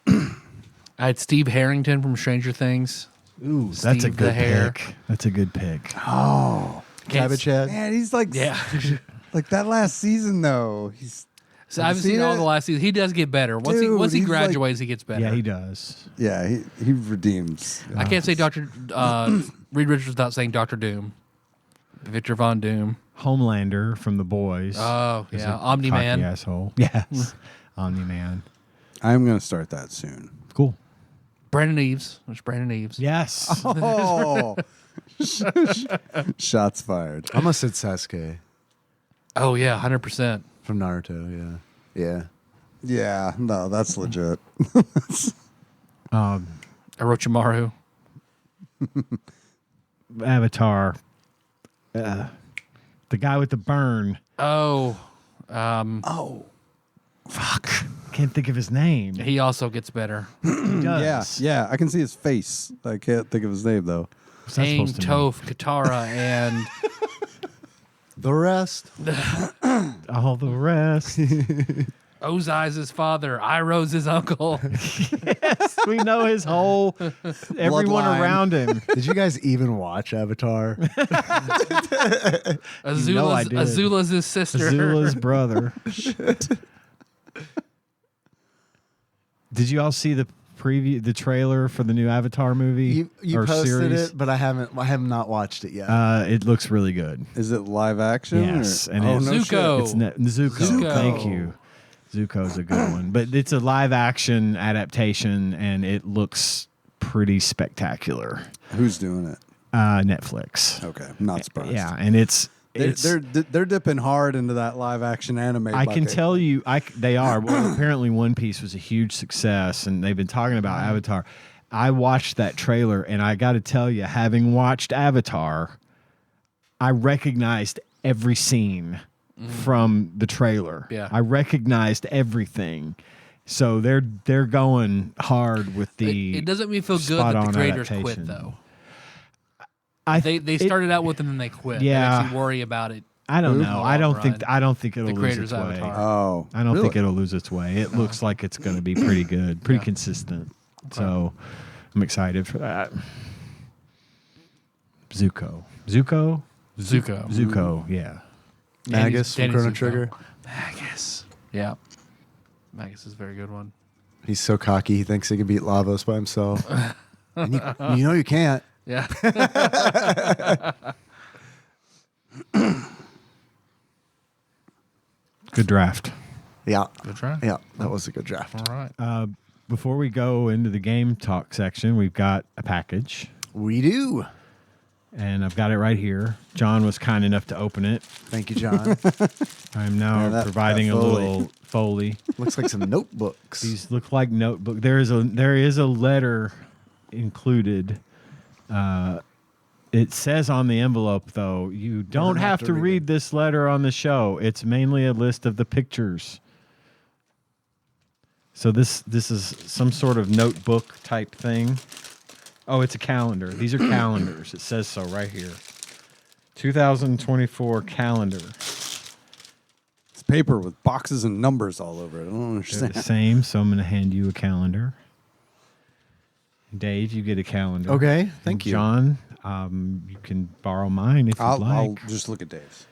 Speaker 2: I had Steve Harrington from Stranger Things.
Speaker 4: Ooh, that's a good pick. That's a good pick.
Speaker 3: Oh, Cabbage Head.
Speaker 5: Man, he's like, like that last season though.
Speaker 2: So I haven't seen all the last season. He does get better. Once he graduates, he gets better.
Speaker 4: Yeah, he does.
Speaker 5: Yeah, he redeems.
Speaker 2: I can't say Dr. Reed Richards without saying Dr. Doom. Victor Von Doom.
Speaker 4: Homelander from The Boys.
Speaker 2: Oh, yeah. Omni-Man.
Speaker 4: Asshole. Yes. Omni-Man.
Speaker 5: I'm going to start that soon.
Speaker 4: Cool.
Speaker 2: Brandon Eves. There's Brandon Eves.
Speaker 4: Yes.
Speaker 5: Oh. Shots fired.
Speaker 3: I almost said Sasuke.
Speaker 2: Oh, yeah, 100%.
Speaker 3: From Naruto, yeah.
Speaker 5: Yeah, no, that's legit.
Speaker 2: Orochimaru.
Speaker 4: Avatar. The guy with the burn.
Speaker 2: Oh.
Speaker 4: Fuck. Can't think of his name.
Speaker 2: He also gets better.
Speaker 4: He does.
Speaker 5: Yeah, I can see his face. I can't think of his name, though.
Speaker 2: Aang, Toph, Katara, and...
Speaker 3: the rest.
Speaker 4: All the rest.
Speaker 2: Ozai's his father. Iroh's his uncle.
Speaker 4: Yes, we know his whole... everyone
Speaker 3: bloodline
Speaker 4: around him.
Speaker 3: Did you guys even watch Avatar?
Speaker 2: Azula's his sister.
Speaker 4: Azula's brother. Did you all see the preview, the trailer for the new Avatar movie?
Speaker 3: You posted series? It, but I have not watched it yet.
Speaker 4: It looks really good.
Speaker 5: Is it live action?
Speaker 4: Yes,
Speaker 5: or?
Speaker 4: and
Speaker 2: it's
Speaker 4: Zuko.
Speaker 2: It's
Speaker 4: Zuko. Thank you. Zuko's a good one, but it's a live action adaptation, and it looks pretty spectacular.
Speaker 5: Who's doing it?
Speaker 4: Netflix.
Speaker 5: Okay, not surprised.
Speaker 4: Yeah, and
Speaker 5: they're dipping hard into that live action anime.
Speaker 4: I can tell you, they are. Well, apparently One Piece was a huge success, and they've been talking about Avatar. I watched that trailer, and I got to tell you, having watched Avatar, I recognized every scene from the trailer.
Speaker 2: Yeah,
Speaker 4: I recognized everything. So they're going hard with the.
Speaker 2: It doesn't mean feel good that the creators quit though. They started out with it and then they quit.
Speaker 4: Yeah,
Speaker 2: it makes you worry about it.
Speaker 4: I don't know. I don't think it'll lose its way.
Speaker 2: Avatar.
Speaker 5: Oh,
Speaker 4: I don't think it'll lose its way. It looks like it's going to be pretty good, pretty consistent. Okay. So I'm excited for that. Zuko. Yeah.
Speaker 3: Magus from Chrono Trigger.
Speaker 2: Magus. Yeah. Magus is a very good one.
Speaker 3: He's so cocky. He thinks he can beat Lavos by himself. And you know you can't.
Speaker 2: Yeah.
Speaker 4: Good draft.
Speaker 3: Yeah.
Speaker 2: Good draft.
Speaker 3: Yeah, that was a good draft.
Speaker 2: All right.
Speaker 4: Before we go into the game talk section, we've got a package.
Speaker 3: We do.
Speaker 4: And I've got it right here. John was kind enough to open it.
Speaker 3: Thank you, John.
Speaker 4: I'm now providing a little foley.
Speaker 3: Looks like some notebooks.
Speaker 4: These look like notebook. There is a letter included. It says on the envelope, though, you don't have to read this letter on the show. It's mainly a list of the pictures. So this is some sort of notebook type thing. Oh, it's a calendar. These are calendars. It says so right here. 2024 calendar.
Speaker 5: It's paper with boxes and numbers all over it. I don't understand.
Speaker 4: They're the same, so I'm going to hand you a calendar. Dave, you get a calendar.
Speaker 3: Okay, thank you.
Speaker 4: John, you can borrow mine if you'd like.
Speaker 5: I'll just look at Dave's.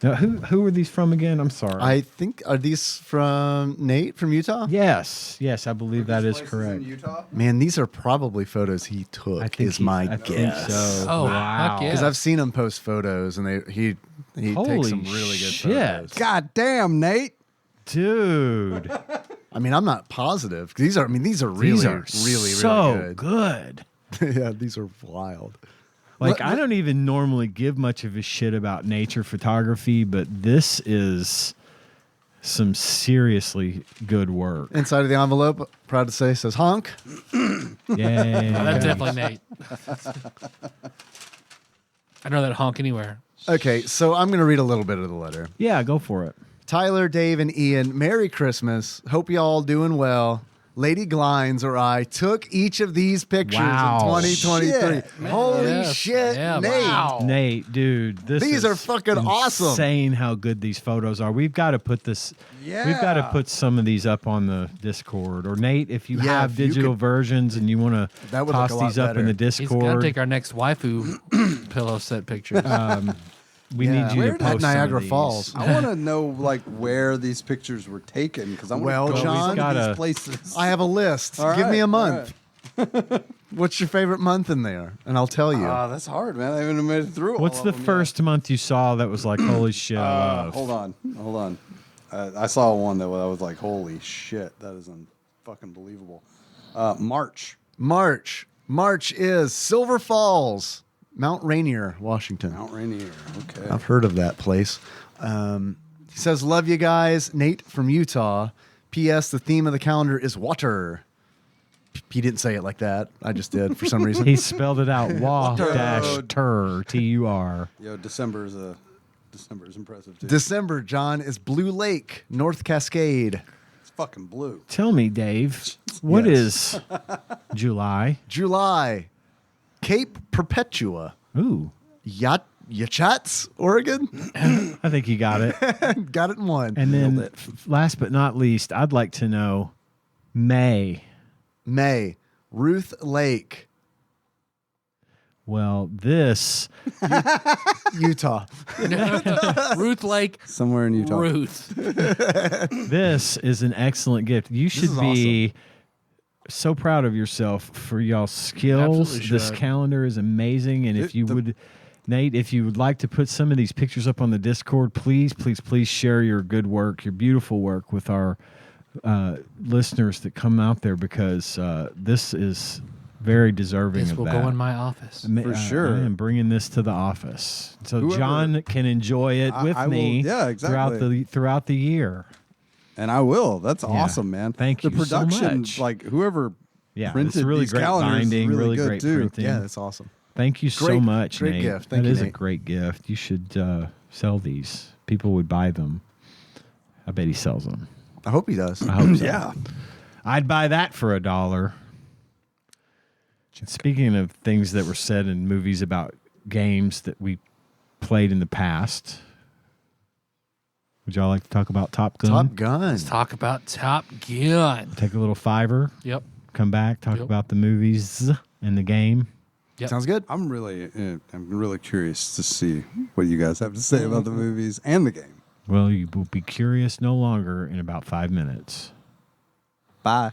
Speaker 4: Now, who are these from again? I'm sorry.
Speaker 3: I think, are these from Nate from Utah?
Speaker 4: Yes, I believe that is correct.
Speaker 5: In Utah?
Speaker 3: Man, these are probably photos he took. My guess.
Speaker 4: So.
Speaker 2: Oh
Speaker 4: wow!
Speaker 3: Because I've seen him post photos, and he takes some really good photos.
Speaker 5: God damn, Nate,
Speaker 4: dude.
Speaker 3: I mean, I'm not positive. These are really
Speaker 4: so good.
Speaker 3: Yeah, these are wild.
Speaker 4: Like, I don't even normally give much of a shit about nature photography, but this is some seriously good work.
Speaker 3: Inside of the envelope, proud to say, says honk.
Speaker 4: Yeah.
Speaker 2: That's definitely Nate. I know that honk anywhere.
Speaker 3: Okay, so I'm going to read a little bit of the letter.
Speaker 4: Yeah, go for it.
Speaker 3: Tyler, Dave, and Ian, Merry Christmas. Hope you all doing well. Lady Glines or I took each of these pictures in 2023.
Speaker 5: Shit,
Speaker 3: holy shit,
Speaker 2: yeah,
Speaker 3: Nate.
Speaker 2: wow.
Speaker 4: Nate, dude,
Speaker 3: These are fucking awesome.
Speaker 4: Insane how good these photos are. We've got to put this.
Speaker 5: Yeah.
Speaker 4: We've got to put some of these up on the Discord. Or Nate, if you have digital versions and you want to toss these up in the Discord,
Speaker 2: he's got to take our next waifu pillow set pictures.
Speaker 4: We need you to post
Speaker 3: Niagara
Speaker 4: some of
Speaker 3: Falls.
Speaker 5: I want to know where these pictures were taken because I want to go
Speaker 3: John,
Speaker 5: to these places.
Speaker 3: I have a list.
Speaker 5: All
Speaker 3: Give
Speaker 5: right,
Speaker 3: me a month. What's your favorite month in there? And I'll tell you.
Speaker 5: That's hard, man. I haven't made it through.
Speaker 4: What's the first month you saw that was like, holy shit, I love?
Speaker 5: Hold on. I saw one that I was like, holy shit, that is fucking believable. March is Silver Falls. Mount Rainier, Washington. Mount Rainier, okay.
Speaker 3: I've heard of that place. He says, love you guys. Nate from Utah. P.S. The theme of the calendar is water. He didn't say it like that. I just did for some reason.
Speaker 4: He spelled it out. Wa-tur, T-U-R.
Speaker 5: Yo, December is impressive, too.
Speaker 3: December, John, is Blue Lake, North Cascade.
Speaker 5: It's fucking blue.
Speaker 4: Tell me, Dave, what is July?
Speaker 3: July. Cape Perpetua.
Speaker 4: Ooh.
Speaker 3: Yachats, Oregon.
Speaker 4: I think you got it.
Speaker 3: Got it in one.
Speaker 4: And then last but not least, I'd like to know May.
Speaker 3: Ruth Lake.
Speaker 4: Well, this
Speaker 3: Utah.
Speaker 2: Ruth Lake.
Speaker 5: Somewhere in Utah.
Speaker 2: Ruth.
Speaker 4: This is an excellent gift. You should be so proud of yourself for y'all's skills. This calendar is amazing. And if you would, Nate, if you would like to put some of these pictures up on the Discord, please share your good work, your beautiful work with our listeners that come out there, because this is very deserving of
Speaker 2: that. This will go in my office.
Speaker 5: For sure.
Speaker 4: I am bringing this to the office. So John can enjoy it with me throughout the year.
Speaker 5: And I will. That's awesome, man.
Speaker 4: Thank you
Speaker 5: the production,
Speaker 4: so much.
Speaker 5: Like whoever printed
Speaker 4: it's really
Speaker 5: these
Speaker 4: great
Speaker 5: calendars
Speaker 4: binding,
Speaker 5: is really
Speaker 4: great
Speaker 5: good too.
Speaker 4: printing.
Speaker 3: Yeah, that's awesome.
Speaker 4: Thank you so much,
Speaker 3: great
Speaker 4: Nate.
Speaker 3: gift. Thank
Speaker 4: that
Speaker 3: you,
Speaker 4: is
Speaker 3: Nate.
Speaker 4: a great gift. You should sell these. People would buy them. I bet he sells them.
Speaker 3: I hope he does.
Speaker 4: I hope so.
Speaker 5: Yeah.
Speaker 4: I'd buy that for $1. Speaking of things that were said in movies about games that we played in the past, would y'all like to talk about Top Gun?
Speaker 3: Top Gun.
Speaker 2: Let's talk about Top Gun.
Speaker 4: Take a little $5.
Speaker 2: Yep.
Speaker 4: Come back, talk about the movies and the game.
Speaker 2: Yep.
Speaker 3: Sounds good.
Speaker 5: I'm really curious to see what you guys have to say about the movies and the game.
Speaker 4: Well, you will be curious no longer in about 5 minutes.
Speaker 5: Bye.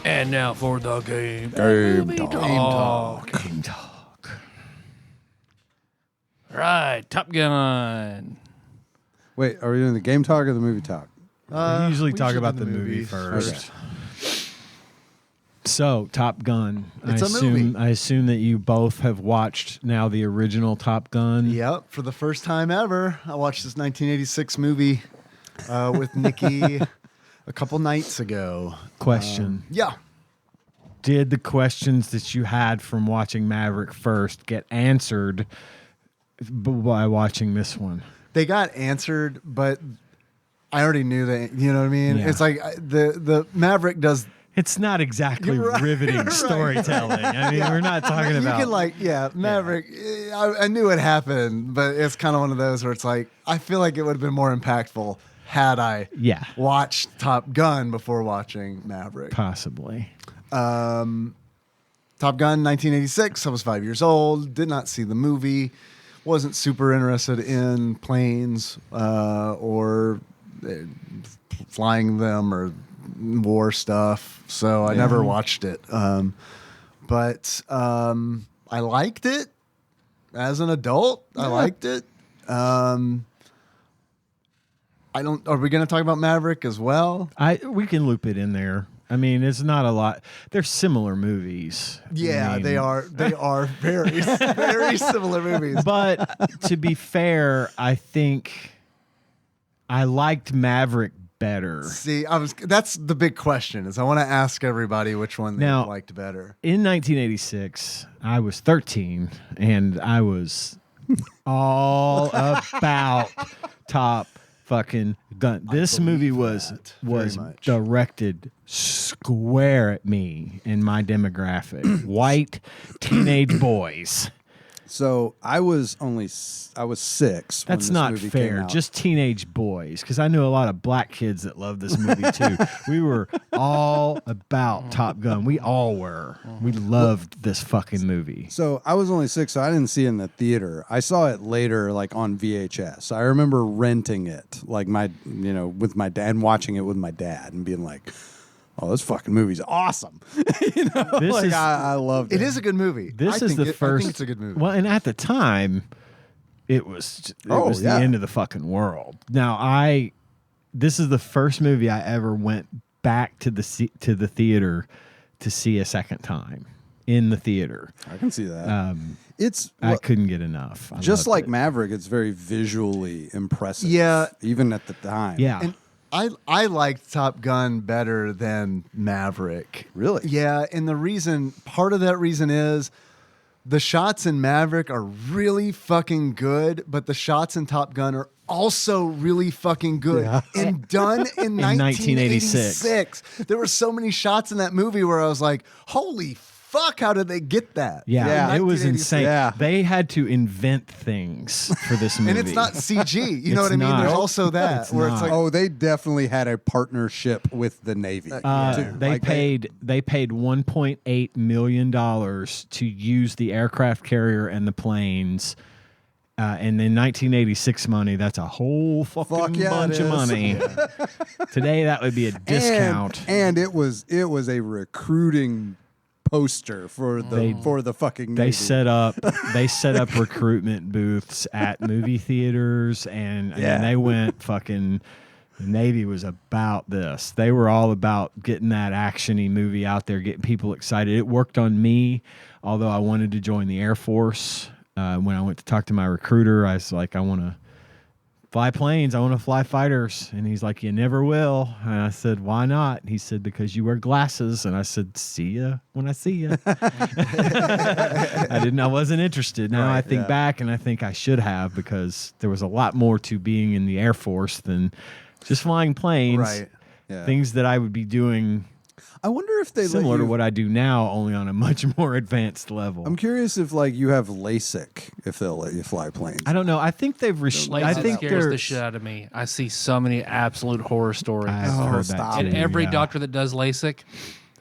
Speaker 2: And now for the game.
Speaker 5: Game
Speaker 2: talk. Right, Top Gun.
Speaker 5: Wait, are we doing the game talk or the movie talk?
Speaker 4: We usually talk about the movie first.
Speaker 5: Okay.
Speaker 4: So, Top Gun.
Speaker 3: It's a movie.
Speaker 4: I assume that you both have watched now the original Top Gun.
Speaker 3: Yep, for the first time ever, I watched this 1986 movie with Nikki a couple nights ago.
Speaker 4: Question.
Speaker 3: Yeah.
Speaker 4: Did the questions that you had from watching Maverick first get answered by watching this one?
Speaker 3: They got answered, but I already knew that. You know what I mean?
Speaker 4: Yeah.
Speaker 3: It's like the Maverick does.
Speaker 4: It's not exactly riveting storytelling. I mean, we're not talking about.
Speaker 3: You can Maverick. I knew it happened, but it's kind of one of those where it's like I feel like it would have been more impactful had I watched Top Gun before watching Maverick.
Speaker 4: Possibly.
Speaker 3: Top Gun 1986. I was 5 years old. Did not see the movie. Wasn't super interested in planes or flying them or war stuff. So I never watched it. But I liked it as an adult. I liked it. Are we going to talk about Maverick as well?
Speaker 4: We can loop it in there. I mean, it's not a lot. They're similar movies.
Speaker 3: Yeah, they are. They are very, very similar movies.
Speaker 4: But to be fair, I think I liked Maverick better.
Speaker 3: See, that's the big question. Is I want to ask everybody which one they liked better.
Speaker 4: In 1986, I was 13, and I was all about Top fucking Gun. This movie was directed square at me and my demographic. White teenage boys.
Speaker 5: So I was 6.
Speaker 4: That's
Speaker 5: when
Speaker 4: not
Speaker 5: this movie
Speaker 4: fair.
Speaker 5: came out.
Speaker 4: Just teenage boys, because I knew a lot of black kids that loved this movie too. We were all about Top Gun. We all were. We loved this fucking movie.
Speaker 5: So I was only 6, so I didn't see it in the theater. I saw it later, like on VHS. I remember renting it, like with my dad, and watching it with my dad, and being like, "Oh, this fucking movie's awesome!" I loved it.
Speaker 3: It is a good movie.
Speaker 4: This is the first.
Speaker 3: I think it's a good movie.
Speaker 4: Well, and at the time, it was the end of the fucking world. Now, this is the first movie I ever went back to the theater to see a second time in the theater.
Speaker 5: I can see that.
Speaker 4: I couldn't get enough.
Speaker 5: Just like Maverick, it's very visually impressive.
Speaker 3: Yeah,
Speaker 5: even at the time.
Speaker 4: Yeah.
Speaker 3: And I liked Top Gun better than Maverick.
Speaker 5: Really?
Speaker 3: Yeah, and part of that reason is the shots in Maverick are really fucking good, but the shots in Top Gun are also really fucking good and done in 1986. There were so many shots in that movie where I was like, holy fuck, how did they get that?
Speaker 4: Yeah, it was insane. Yeah. They had to invent things for this movie.
Speaker 3: And it's not CG. You know what I mean? There's also that. Where it's like,
Speaker 5: they definitely had a partnership with the Navy.
Speaker 4: They paid $1.8 million to use the aircraft carrier and the planes. And in 1986 money, that's a whole fucking bunch of money. Today, that would be a discount.
Speaker 5: And it was a recruiting poster for the fucking Navy.
Speaker 4: They set up recruitment booths at movie theaters, and they went fucking. The Navy was about this. They were all about getting that action-y movie out there, getting people excited. It worked on me, although I wanted to join the Air Force. When I went to talk to my recruiter, I was like, I want to fly planes. I want to fly fighters. And he's like, you never will. And I said, why not? He said, because you wear glasses. And I said, see ya when I see ya. I wasn't interested. Now I think back and I think I should have, because there was a lot more to being in the Air Force than just flying planes.
Speaker 3: Right.
Speaker 5: Yeah.
Speaker 4: Things that I would be doing.
Speaker 5: I wonder if they
Speaker 4: similar to what I do now, only on a much more advanced level.
Speaker 5: I'm curious if you have LASIK, if they'll let you fly planes.
Speaker 4: I don't know. I think they've. I think
Speaker 2: scares the shit out of me. I see so many absolute horror stories.
Speaker 4: I've heard that too.
Speaker 2: And every doctor that does LASIK,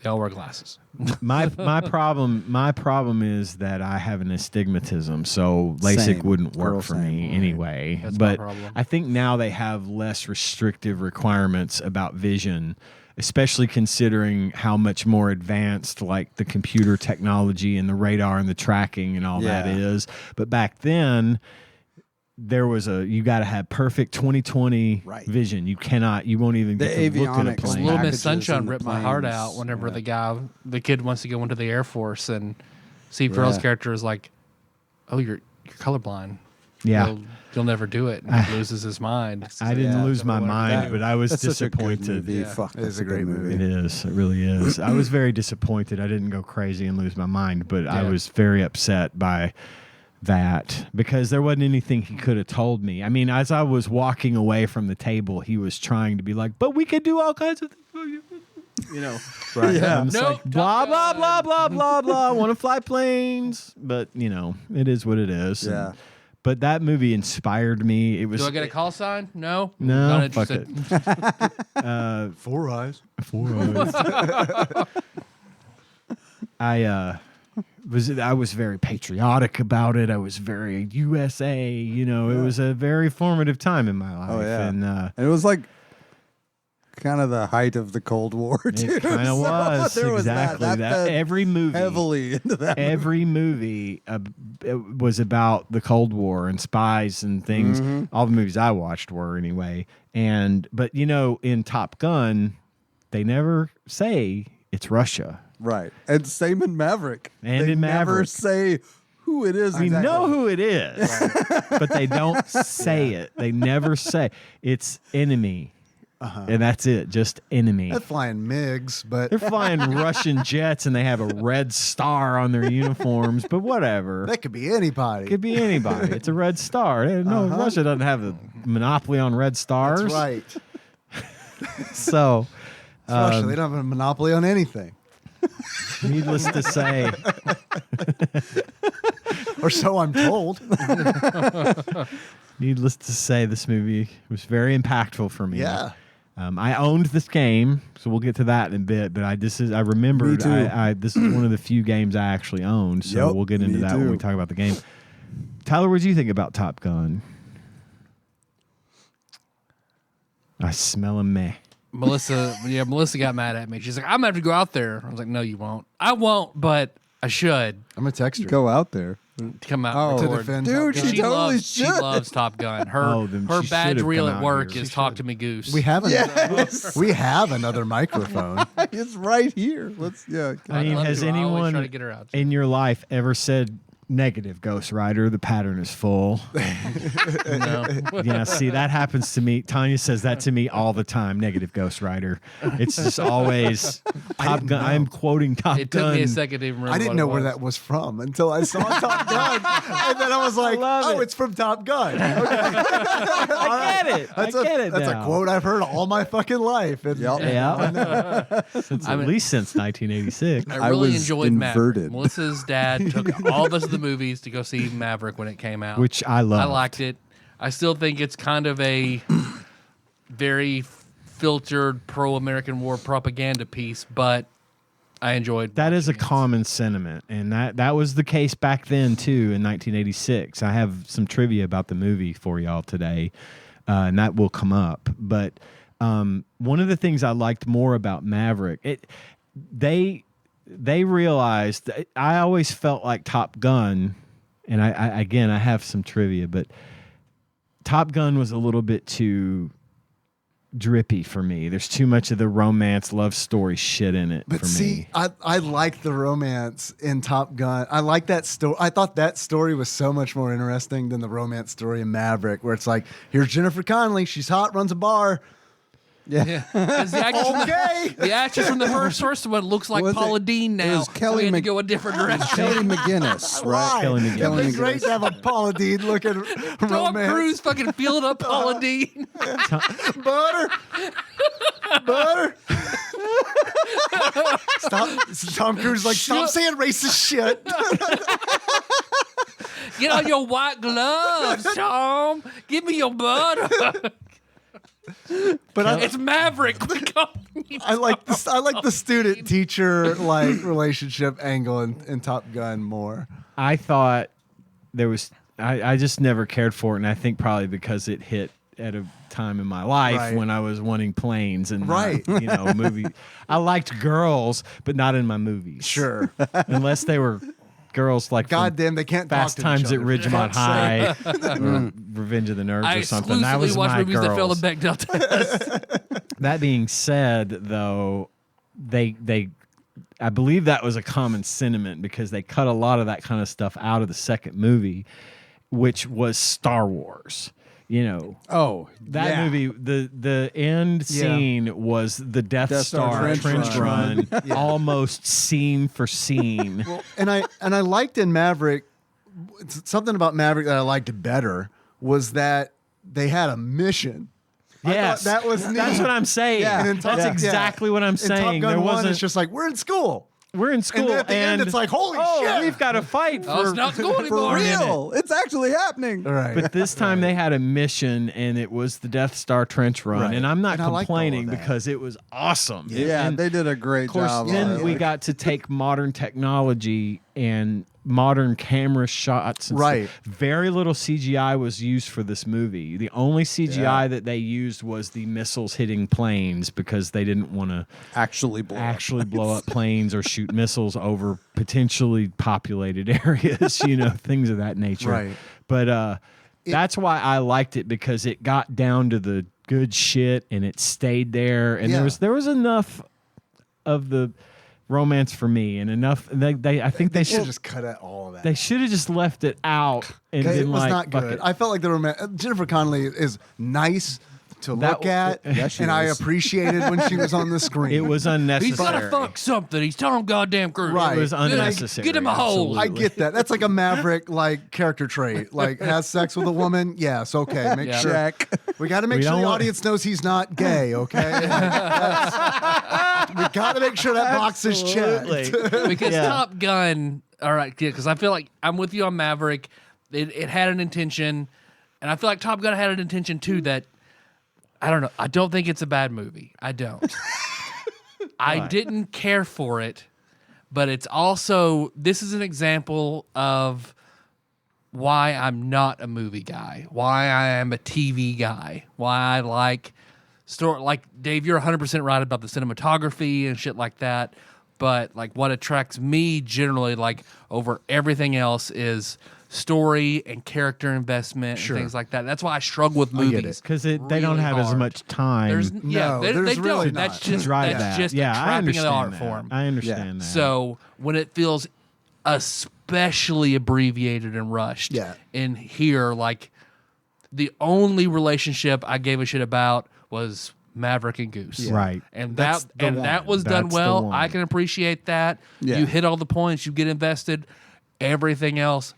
Speaker 2: they all wear glasses.
Speaker 4: My problem is that I have an astigmatism, so LASIK wouldn't work for me anyway.
Speaker 2: That's
Speaker 4: but
Speaker 2: my problem.
Speaker 4: I think now they have less restrictive requirements about vision, especially considering how much more advanced like the computer technology and the radar and the tracking and all that is. But back then, there was you got to have perfect 20/20 vision. You won't even get to look at a plane.
Speaker 2: Little Miss Sunshine ripped my heart out whenever the kid wants to go into the Air Force, and Steve Carell's character is like, "Oh, you're colorblind.
Speaker 4: Yeah,
Speaker 2: you'll never do it." And he loses his mind.
Speaker 4: I didn't lose my mind, but I was disappointed.
Speaker 5: It is a great movie.
Speaker 4: It is. It really is. I was very disappointed. I didn't go crazy and lose my mind, but I was very upset by that, because there wasn't anything he could have told me. I mean, as I was walking away from the table, he was trying to be like, but we could do all kinds of things, you know.
Speaker 5: Right.
Speaker 4: Yeah. Like, blah, blah, blah, blah, blah, blah. I want to fly planes. But, it is what it is.
Speaker 5: Yeah.
Speaker 4: But that movie inspired me. It was.
Speaker 2: Do I get a call sign? No.
Speaker 4: No.
Speaker 2: Not interested.
Speaker 3: Four eyes.
Speaker 4: I was very patriotic about it. I was very USA. It was a very formative time in my life.
Speaker 5: Oh yeah,
Speaker 4: and
Speaker 5: it was like kind of the height of the Cold War.
Speaker 4: It kind of was exactly that. Every movie
Speaker 5: heavily into that.
Speaker 4: Every movie it was about the Cold War and spies and things. Mm-hmm. All the movies I watched were anyway. But in Top Gun, they never say it's Russia.
Speaker 5: Right. And same in Maverick.
Speaker 4: And in Maverick.
Speaker 5: Never say who it is.
Speaker 4: We know who it is, but they don't say it. They never say. It's enemy. And that's it. Just enemy.
Speaker 3: They're flying MiGs, but...
Speaker 4: They're flying Russian jets, and they have a red star on their uniforms, but whatever.
Speaker 3: That could be anybody.
Speaker 4: It could be anybody. It's a red star. No, Russia doesn't have a monopoly on red stars.
Speaker 3: That's right.
Speaker 4: So...
Speaker 3: Russia, they don't have a monopoly on anything.
Speaker 4: Needless to say.
Speaker 3: Or so I'm told.
Speaker 4: Needless to say, this movie was very impactful for me.
Speaker 3: Yeah.
Speaker 4: I owned this game, so we'll get to that in a bit. But I remembered this is one of the few games I actually owned. So we'll get into that when we talk about the game. Tyler, what did you think about Top Gun? I smell a meh.
Speaker 2: Melissa got mad at me. She's like, I'm gonna have to go out there. I was like, no, you won't. I won't, but I should.
Speaker 3: I'm gonna text her.
Speaker 5: Go out there.
Speaker 2: Come out
Speaker 3: to defend.
Speaker 5: Dude, she totally should.
Speaker 2: She loves Top Gun. Her badge reel at work is Talk to Me Goose.
Speaker 3: We have another microphone.
Speaker 5: It's right here. Has anyone
Speaker 2: try to get her out
Speaker 4: in your life ever said Negative, Ghost Rider. The pattern is full.
Speaker 2: No.
Speaker 4: Yeah, see, that happens to me. Tanya says that to me all the time. Negative, Ghost Rider. It's just always Top Gun. I'm quoting Top Gun.
Speaker 2: It took me a second to even remember.
Speaker 3: I didn't know where that was from until I saw Top Gun, and then I was like, "Oh, it's from Top Gun." Okay.
Speaker 4: I get it.
Speaker 3: That's
Speaker 4: now.
Speaker 3: a quote I've heard all my fucking life. And,
Speaker 4: Yeah. At least since 1986.
Speaker 2: I really enjoyed Maverick. Melissa's dad took all of us to the movies to go see Maverick when it came out,
Speaker 4: which I loved.
Speaker 2: I liked it. I still think it's kind of a very filtered pro-American war propaganda piece, but I enjoyed
Speaker 4: that. Is a common sentiment, and that was the case back then too in 1986. I have some trivia about the movie for y'all today, and that will come up. But one of the things I liked more about Maverick, they realized. I always felt like Top Gun, and I have some trivia, but Top Gun was a little bit too drippy for me. There's too much of the romance, love story shit in it.
Speaker 3: But
Speaker 4: for
Speaker 3: see,
Speaker 4: me.
Speaker 3: I like the romance in Top Gun. I like that story. I thought that story was so much more interesting than the romance story in Maverick, where it's like, here's Jennifer Connelly, she's hot, runs a bar.
Speaker 2: Yeah. The actress from the first one looks like Paula Deen now.
Speaker 5: Kelly
Speaker 2: so we had to go a different direction.
Speaker 5: Kelly McGinnis, right?
Speaker 4: Kelly McGinnis.
Speaker 3: It'd be great to have a Paula Deen looking
Speaker 2: Tom
Speaker 3: romance.
Speaker 2: Cruise fucking feeling up Paula Deen.
Speaker 3: Butter. Tom Cruise like, stop saying racist shit.
Speaker 2: Get on your white gloves, Tom. Give me your butter.
Speaker 3: But
Speaker 2: it's Maverick.
Speaker 3: I like the student teacher like relationship angle in Top Gun more.
Speaker 4: I thought there was. I just never cared for it, and I think probably because it hit at a time in my life when I was wanting planes and movie. I liked girls, but not in my movies.
Speaker 3: Sure,
Speaker 4: unless they were girls like
Speaker 3: goddamn, they can't
Speaker 4: Fast
Speaker 3: talk to
Speaker 4: Times
Speaker 3: each
Speaker 4: at
Speaker 3: other.
Speaker 4: Ridgemont High, or Revenge of the Nerds, or something. That was
Speaker 2: watch
Speaker 4: my
Speaker 2: movies
Speaker 4: girls.
Speaker 2: that failed the Bechdel test.
Speaker 4: That being said, though, I believe that was a common sentiment because they cut a lot of that kind of stuff out of the second movie, which was Star Wars. That movie, the end scene was the Death Star trench run. Almost scene for scene.
Speaker 3: Well, and I liked in Maverick, something about Maverick that I liked better was that they had a mission.
Speaker 4: Yes,
Speaker 3: that was neat.
Speaker 4: That's what I'm saying.
Speaker 3: Yeah.
Speaker 4: That's exactly what I'm saying.
Speaker 3: In Top Gun 1, it's just like, we're in school.
Speaker 4: We're in school,
Speaker 3: and at the end, it's like, holy shit,
Speaker 4: we've got to fight for,
Speaker 2: it's not school anymore.
Speaker 5: For real. It's actually happening.
Speaker 3: Right.
Speaker 4: But this time they had a mission, and it was the Death Star trench run. And I'm not complaining because it was awesome.
Speaker 5: Yeah, and they did a great job.
Speaker 4: Of course, then we got to take modern technology and modern camera shots. And stuff. Very little CGI was used for this movie. The only CGI that they used was the missiles hitting planes because they didn't want to
Speaker 5: actually blow
Speaker 4: up planes or shoot missiles over potentially populated areas, things of that nature.
Speaker 3: Right.
Speaker 4: But that's why I liked it, because it got down to the good shit and it stayed there. And there was enough of the romance for me, and enough. I think they should
Speaker 3: just cut out all of that.
Speaker 4: They should have just left it out. And
Speaker 3: it was not good. I felt like the romance. Jennifer Connelly is nice to look at, and I appreciated when she was on the screen.
Speaker 4: It was unnecessary.
Speaker 2: He's gotta fuck something. He's telling goddamn Cruise.
Speaker 3: Right.
Speaker 4: It was unnecessary.
Speaker 2: Get him a hole.
Speaker 3: I get that. That's like a Maverick character trait. Like, has sex with a woman. Yes, okay. Make sure.
Speaker 5: Check.
Speaker 3: We got to make sure the audience knows he's not gay. Okay. We got to make sure that box is checked.
Speaker 2: Because Top Gun. All right, because I feel like I'm with you on Maverick. It had an intention, and I feel like Top Gun had an intention too. That I don't know. I don't think it's a bad movie. I don't. I didn't care for it, but it's also, this is an example of why I'm not a movie guy, why I am a TV guy, why I like story. Like, Dave, you're 100% right about the cinematography and shit like that, but like what attracts me generally, like over everything else, is story and character investment and things like that. That's why I struggle with movies,
Speaker 4: because they don't have as much time.
Speaker 2: They
Speaker 3: really
Speaker 2: don't.
Speaker 3: Not.
Speaker 2: That's just
Speaker 4: a
Speaker 2: trapping of the art form.
Speaker 4: I understand that.
Speaker 2: So when it feels especially abbreviated and rushed.
Speaker 3: Yeah.
Speaker 2: And here, like, the only relationship I gave a shit about was Maverick and Goose.
Speaker 4: Yeah. Right.
Speaker 2: And that was done well. I can appreciate that.
Speaker 5: Yeah.
Speaker 2: You hit all the points, you get invested. Everything else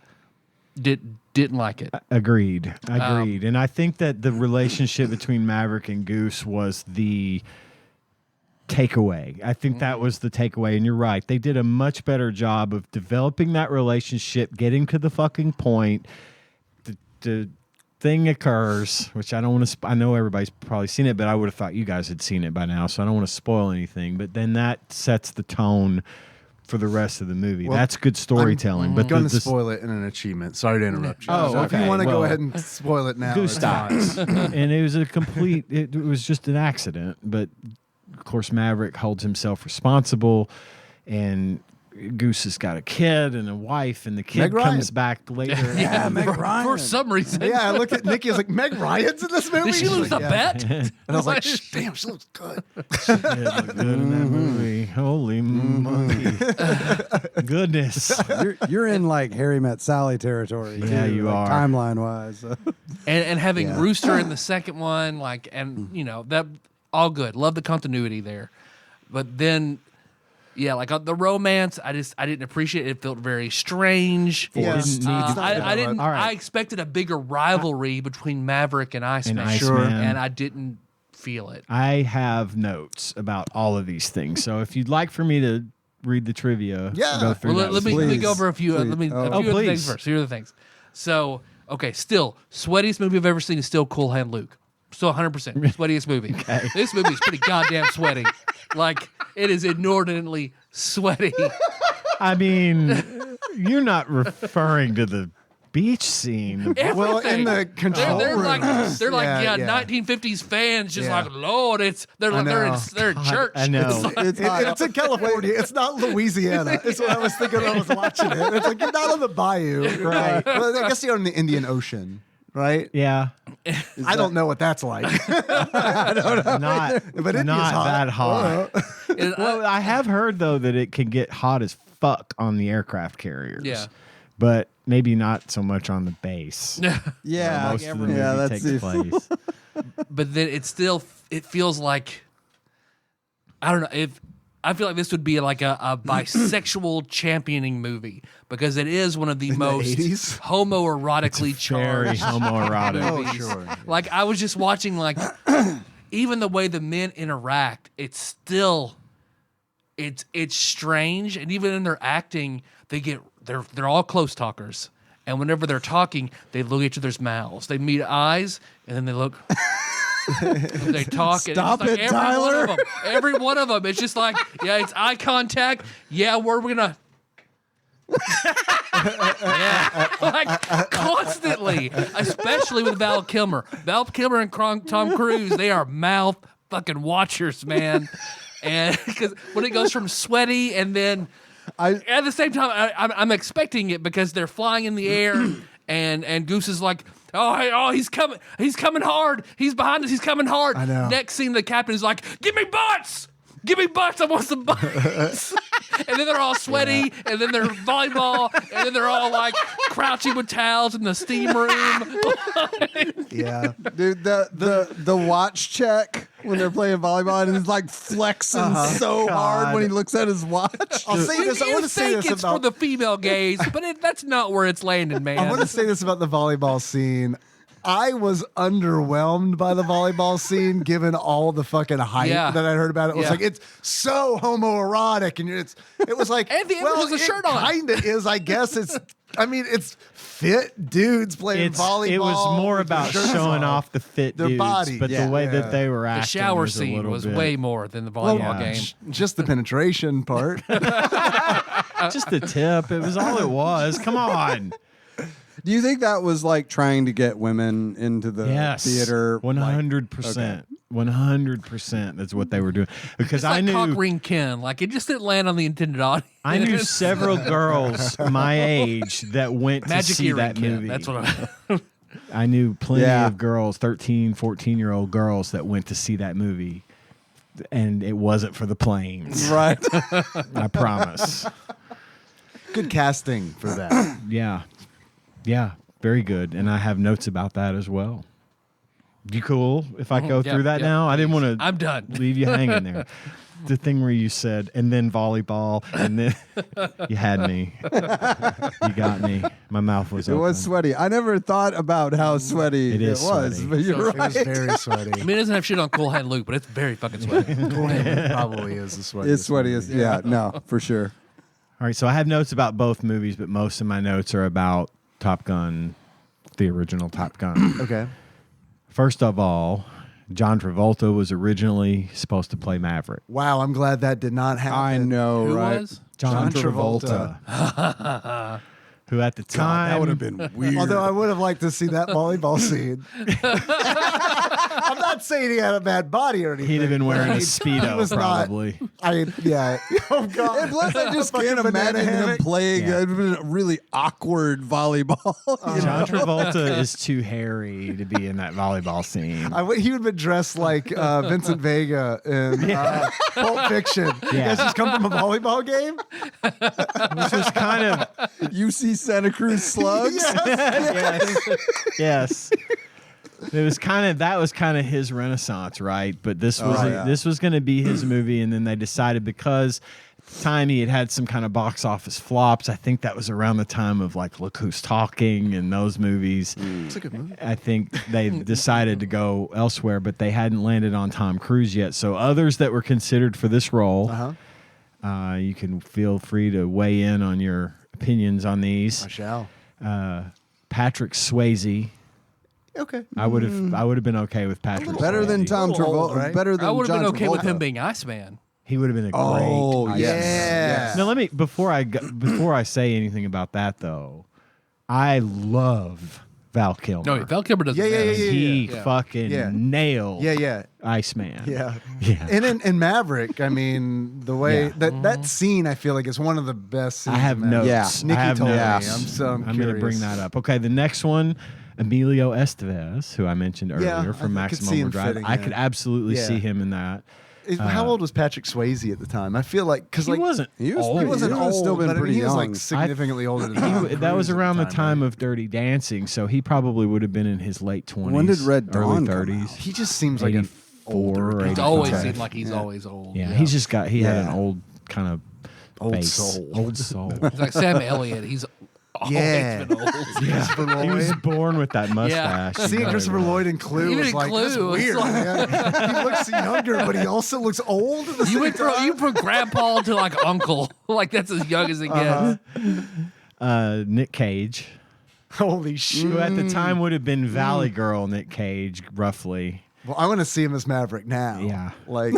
Speaker 2: didn't like it.
Speaker 4: Agreed. And I think that the relationship between Maverick and Goose was the takeaway. I think that was the takeaway, and you're right. They did a much better job of developing that relationship, getting to the fucking point. The thing occurs, which I don't want to. I know everybody's probably seen it, but I would have thought you guys had seen it by now, so I don't want to spoil anything. But then that sets the tone for the rest of the movie.
Speaker 3: Well,
Speaker 4: that's good storytelling.
Speaker 3: I'm going to spoil it in an achievement. Sorry to interrupt you.
Speaker 4: Oh,
Speaker 3: so
Speaker 4: okay.
Speaker 3: if you want to go ahead and spoil it now,
Speaker 4: Goose dies, and it was a complete. It was just an accident, but of course Maverick holds himself responsible, and Goose has got a kid and a wife, and the kid comes back later.
Speaker 5: Yeah, Meg Ryan.
Speaker 2: For some reason.
Speaker 3: Yeah, I looked at Nikki. I was like, Meg Ryan's in this movie?
Speaker 2: Did she lose a bet?
Speaker 3: And I was like, damn, she looks good.
Speaker 4: She did look good in that movie. Holy monkey. Goodness.
Speaker 5: You're in like Harry Met Sally territory.
Speaker 4: Yeah,
Speaker 5: too,
Speaker 4: you
Speaker 5: like,
Speaker 4: are.
Speaker 5: timeline wise.
Speaker 2: And having Rooster in the second one, like, and you know, that all good. Love the continuity there. But then, yeah, like the romance, I didn't appreciate it. It felt very strange.
Speaker 3: Yeah.
Speaker 2: I expected a bigger rivalry between Maverick and Iceman. And I didn't feel it.
Speaker 4: I have notes about all of these things. So if you'd like for me to read the trivia, go through
Speaker 2: let me go over a few. Let me a few of the
Speaker 4: please.
Speaker 2: things first. Here are the things. So okay, still sweatiest movie I've ever seen is still Cool Hand Luke. Still 100% sweatiest movie. Okay. This movie is pretty goddamn sweaty. Like, it is inordinately sweaty.
Speaker 4: I mean, you're not referring to the beach scene.
Speaker 2: Everything.
Speaker 3: Well, in the control
Speaker 2: they're
Speaker 3: room.
Speaker 2: like 1950s fans, just like, Lord, they're in church.
Speaker 4: I know.
Speaker 3: It's in California. It's not Louisiana. It's what I was thinking when I was watching it. It's like, you're not on the bayou.
Speaker 4: Right.
Speaker 3: Well, I guess you're on the Indian Ocean. Right?
Speaker 4: Yeah.
Speaker 3: I don't know what that's like.
Speaker 4: I don't know. But it's not that hot. Well, I have heard, though, that it can get hot as fuck on the aircraft carriers.
Speaker 2: Yeah.
Speaker 4: But maybe not so much on the base.
Speaker 5: Yeah.
Speaker 4: Most of the movie takes place.
Speaker 2: But then it feels like, I don't know, I feel like this would be like a bisexual championing movie because it is one of the most homoerotically charged.
Speaker 4: Very homoerotic.
Speaker 2: movies.
Speaker 3: Oh, sure.
Speaker 2: Like, I was just watching, like, even the way the men interact, it's still, it's strange. And even in their acting, they're all close talkers. And whenever they're talking, they look at each other's mouths. They meet eyes, and then they look. They talk.
Speaker 5: Stop
Speaker 2: and it's like
Speaker 5: it, Tyler.
Speaker 2: Every one of them. It's just like, yeah, it's eye contact. Yeah, we're gonna. Yeah, like constantly, especially with Val Kilmer. Val Kilmer and Tom Cruise, they are mouth fucking watchers, man. And because when it goes from sweaty and then at the same time, I'm expecting it because they're flying in the air, and Goose is like, oh, he's coming hard. He's behind us. He's coming hard.
Speaker 3: I know.
Speaker 2: Next scene, the captain is like, give me butts. Give me butts. I want some butts. And then they're all sweaty, and then they're volleyball, and then they're all like crouching with towels in the steam room.
Speaker 3: Yeah.
Speaker 5: Dude, the watch check when they're playing volleyball and he's like flexing so hard when he looks at his watch.
Speaker 3: I'll say this. I want to say this
Speaker 2: it's
Speaker 3: about
Speaker 2: for the female gaze, but that's not where it's landing, man.
Speaker 3: I want to say this about the volleyball scene. I was underwhelmed by the volleyball scene, given all the fucking hype that I heard about it. It was like, it's so homoerotic, and it was like,
Speaker 2: and the image has a shirt on.
Speaker 3: Kind of is, I guess. It's fit dudes playing volleyball.
Speaker 4: It was more about showing off the fit
Speaker 3: their
Speaker 4: dudes,
Speaker 3: body,
Speaker 4: but the way that they were acting,
Speaker 2: the shower
Speaker 4: was
Speaker 2: scene was
Speaker 4: bit.
Speaker 2: way more than the volleyball game.
Speaker 3: Just the penetration part.
Speaker 4: Just the tip. It was all it was. Come on.
Speaker 5: Do you think that was like trying to get women into the theater?
Speaker 4: 100%. 100%. That's what they were doing. Because
Speaker 2: I knew
Speaker 4: cock
Speaker 2: ring Ken. Like, it just didn't land on the intended audience.
Speaker 4: I knew several girls my age that went to see that movie.
Speaker 2: That's what
Speaker 4: I knew plenty of girls, 13, 14-year-old girls that went to see that movie. And it wasn't for the planes.
Speaker 5: Right.
Speaker 4: I promise.
Speaker 3: good casting for that.
Speaker 4: Yeah. Very good. And I have notes about that as well. You cool if I go through that now? I didn't want to.
Speaker 2: I'm done.
Speaker 4: Leave you hanging there. The thing where you said, and then volleyball, and then you had me. You got me. My mouth was open.
Speaker 5: It was sweaty. I never thought about how sweaty it was,
Speaker 4: sweaty.
Speaker 5: but you're right.
Speaker 3: It was very sweaty.
Speaker 2: I mean, it doesn't have shit on Cool Hand Luke, but it's very fucking sweaty.
Speaker 3: Cool Hand Luke probably is the sweatiest.
Speaker 5: It's sweatiest. Yeah, no, for sure.
Speaker 4: All right, so I have notes about both movies, but most of my notes are about Top Gun, the original Top Gun.
Speaker 3: Okay.
Speaker 4: First of all, John Travolta was originally supposed to play Maverick.
Speaker 3: Wow, I'm glad that did not happen.
Speaker 5: I know,
Speaker 2: Who
Speaker 5: right?
Speaker 2: was?
Speaker 4: John Travolta. Who at the time...
Speaker 5: that would have been weird.
Speaker 3: Although I would have liked to see that volleyball scene. I'm not saying he had a bad body or anything.
Speaker 4: He'd have been wearing a Speedo,
Speaker 3: was
Speaker 4: probably.
Speaker 3: Yeah. Oh, God.
Speaker 5: And plus, I just can't imagine him playing a really awkward volleyball.
Speaker 4: John Travolta is too hairy to be in that volleyball scene.
Speaker 3: He would have been dressed like Vincent Vega in Pulp Fiction.
Speaker 4: Yeah.
Speaker 3: You guys just come from a volleyball game?
Speaker 4: Which was kind of...
Speaker 5: UC Santa Cruz Slugs?
Speaker 4: Yes. It was that was kind of his renaissance, right? But this was this was going to be his movie, and then they decided because at the time he had some kind of box office flops. I think that was around the time of like Look Who's Talking and those movies.
Speaker 3: It's a good movie.
Speaker 4: I think they decided to go elsewhere, but they hadn't landed on Tom Cruise yet. So others that were considered for this role, you can feel free to weigh in on your opinions on these.
Speaker 3: I shall.
Speaker 4: Patrick Swayze.
Speaker 3: Okay.
Speaker 4: I would have been okay with Patrick.
Speaker 5: Better
Speaker 4: Swayze.
Speaker 5: than Tom Travolta.
Speaker 3: Right?
Speaker 5: Better than
Speaker 2: I would have
Speaker 5: John
Speaker 2: been okay with
Speaker 5: Travolta.
Speaker 2: him being Iceman.
Speaker 4: He would have been a great.
Speaker 5: Oh,
Speaker 4: Iceman.
Speaker 5: yes.
Speaker 4: Now let me before I say anything about that though, I love Val Kilmer.
Speaker 2: No, Val Kilmer doesn't.
Speaker 3: Yeah.
Speaker 4: He fucking nailed.
Speaker 3: Yeah.
Speaker 4: Iceman.
Speaker 3: Yeah.
Speaker 4: Yeah.
Speaker 3: And in Maverick, I mean, the way that scene, I feel like is one of the best scenes.
Speaker 4: I have
Speaker 3: in Maverick.
Speaker 4: notes.
Speaker 3: Nikki
Speaker 4: I have
Speaker 3: told
Speaker 4: notes.
Speaker 3: me. I'm
Speaker 4: going to
Speaker 3: curious.
Speaker 4: bring that up. Okay, the next one, Emilio Estevez, who I mentioned earlier from
Speaker 3: I could
Speaker 4: Maximum
Speaker 3: see him
Speaker 4: Overdrive.
Speaker 3: fitting
Speaker 4: I
Speaker 3: in.
Speaker 4: could absolutely see him in that.
Speaker 3: How old was Patrick Swayze at the time? I feel like because
Speaker 4: He wasn't.
Speaker 5: He was
Speaker 3: he wasn't
Speaker 5: he would have
Speaker 3: old,
Speaker 5: still been
Speaker 3: but I mean,
Speaker 5: pretty
Speaker 3: he was
Speaker 5: young.
Speaker 3: like significantly older than
Speaker 4: That was around the time
Speaker 3: right?
Speaker 4: of Dirty Dancing, so he probably would have been in his late 20s.
Speaker 5: When did Red Dawn
Speaker 4: early
Speaker 5: come
Speaker 4: 30s?
Speaker 5: out?
Speaker 3: He just seems like an
Speaker 4: 84
Speaker 3: older
Speaker 4: or
Speaker 3: guy.
Speaker 2: He's always
Speaker 4: 85.
Speaker 2: seemed like he's always old.
Speaker 4: Yeah, he's just got. He had an old kind of
Speaker 3: Old
Speaker 4: face.
Speaker 3: soul.
Speaker 4: Old soul.
Speaker 2: He's like Sam Elliott. He's always been old.
Speaker 3: Christopher
Speaker 4: He was
Speaker 3: Lloyd.
Speaker 4: born with that mustache.
Speaker 3: Seeing
Speaker 4: You know
Speaker 3: Christopher
Speaker 4: he was.
Speaker 3: Lloyd in Clue
Speaker 2: Even
Speaker 3: was
Speaker 2: in
Speaker 3: like,
Speaker 2: Clue,
Speaker 3: that's
Speaker 2: it's
Speaker 3: weird,
Speaker 2: like-
Speaker 3: man. He looks younger, but he also looks old at the
Speaker 2: You
Speaker 3: same
Speaker 2: went
Speaker 3: time.
Speaker 2: from grandpa to like uncle. Like that's as young as it gets.
Speaker 4: Nick Cage,
Speaker 3: Holy shit.
Speaker 4: who at the time would have been Valley Girl Nick Cage, roughly.
Speaker 3: Well, I want to see him as Maverick now.
Speaker 4: Yeah.
Speaker 3: Like,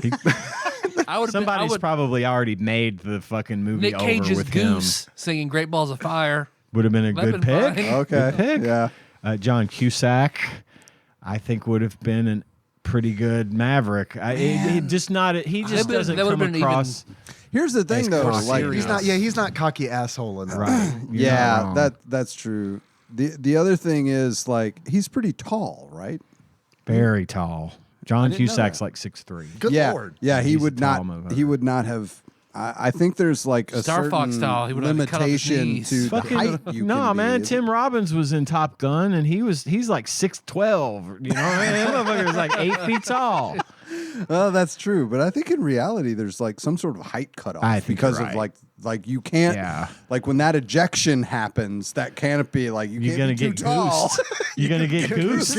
Speaker 2: I would.
Speaker 4: Somebody's probably already made the fucking movie
Speaker 2: Nick
Speaker 4: over
Speaker 2: Cage's
Speaker 4: with him.
Speaker 2: Goose singing "Great Balls of Fire."
Speaker 4: Would have been a
Speaker 2: That'd
Speaker 4: good
Speaker 2: been
Speaker 4: pick.
Speaker 2: fine.
Speaker 5: Okay.
Speaker 4: Good pick.
Speaker 5: Yeah.
Speaker 4: John Cusack, I think would have been a pretty good Maverick. He just doesn't
Speaker 2: that would've
Speaker 4: come
Speaker 2: been
Speaker 4: across.
Speaker 5: Here's the thing, though.
Speaker 4: cocky.
Speaker 5: Like,
Speaker 3: he's not cocky asshole enough.
Speaker 4: Right. You're
Speaker 5: yeah,
Speaker 4: not wrong.
Speaker 5: that's true. The other thing is like he's pretty tall, right?
Speaker 4: Very tall. John
Speaker 3: didn't know
Speaker 4: Cusack's
Speaker 3: that.
Speaker 4: like 6'3".
Speaker 3: Good
Speaker 5: yeah,
Speaker 3: Lord.
Speaker 5: yeah. He
Speaker 4: He's
Speaker 5: would
Speaker 4: a tall
Speaker 5: not.
Speaker 4: motherfucker.
Speaker 5: He would not have. I think there's like a
Speaker 2: Star Fox
Speaker 5: certain
Speaker 2: style, he would have to cut off his
Speaker 5: limitation
Speaker 2: knees.
Speaker 5: to the height. You
Speaker 4: no,
Speaker 5: can
Speaker 4: man.
Speaker 5: be.
Speaker 4: Tim Robbins was in Top Gun, and he's like 6'12". You know, that motherfucker was like 8 feet tall.
Speaker 5: Well, that's true, but I think in reality there's like some sort of height cutoff
Speaker 4: I think
Speaker 5: because
Speaker 4: you're
Speaker 5: of
Speaker 4: right.
Speaker 5: like you can't like when that ejection happens, that canopy like
Speaker 4: You're
Speaker 5: can't
Speaker 4: gonna
Speaker 5: be too
Speaker 4: get
Speaker 5: tall.
Speaker 4: goosed. You're gonna get goosed.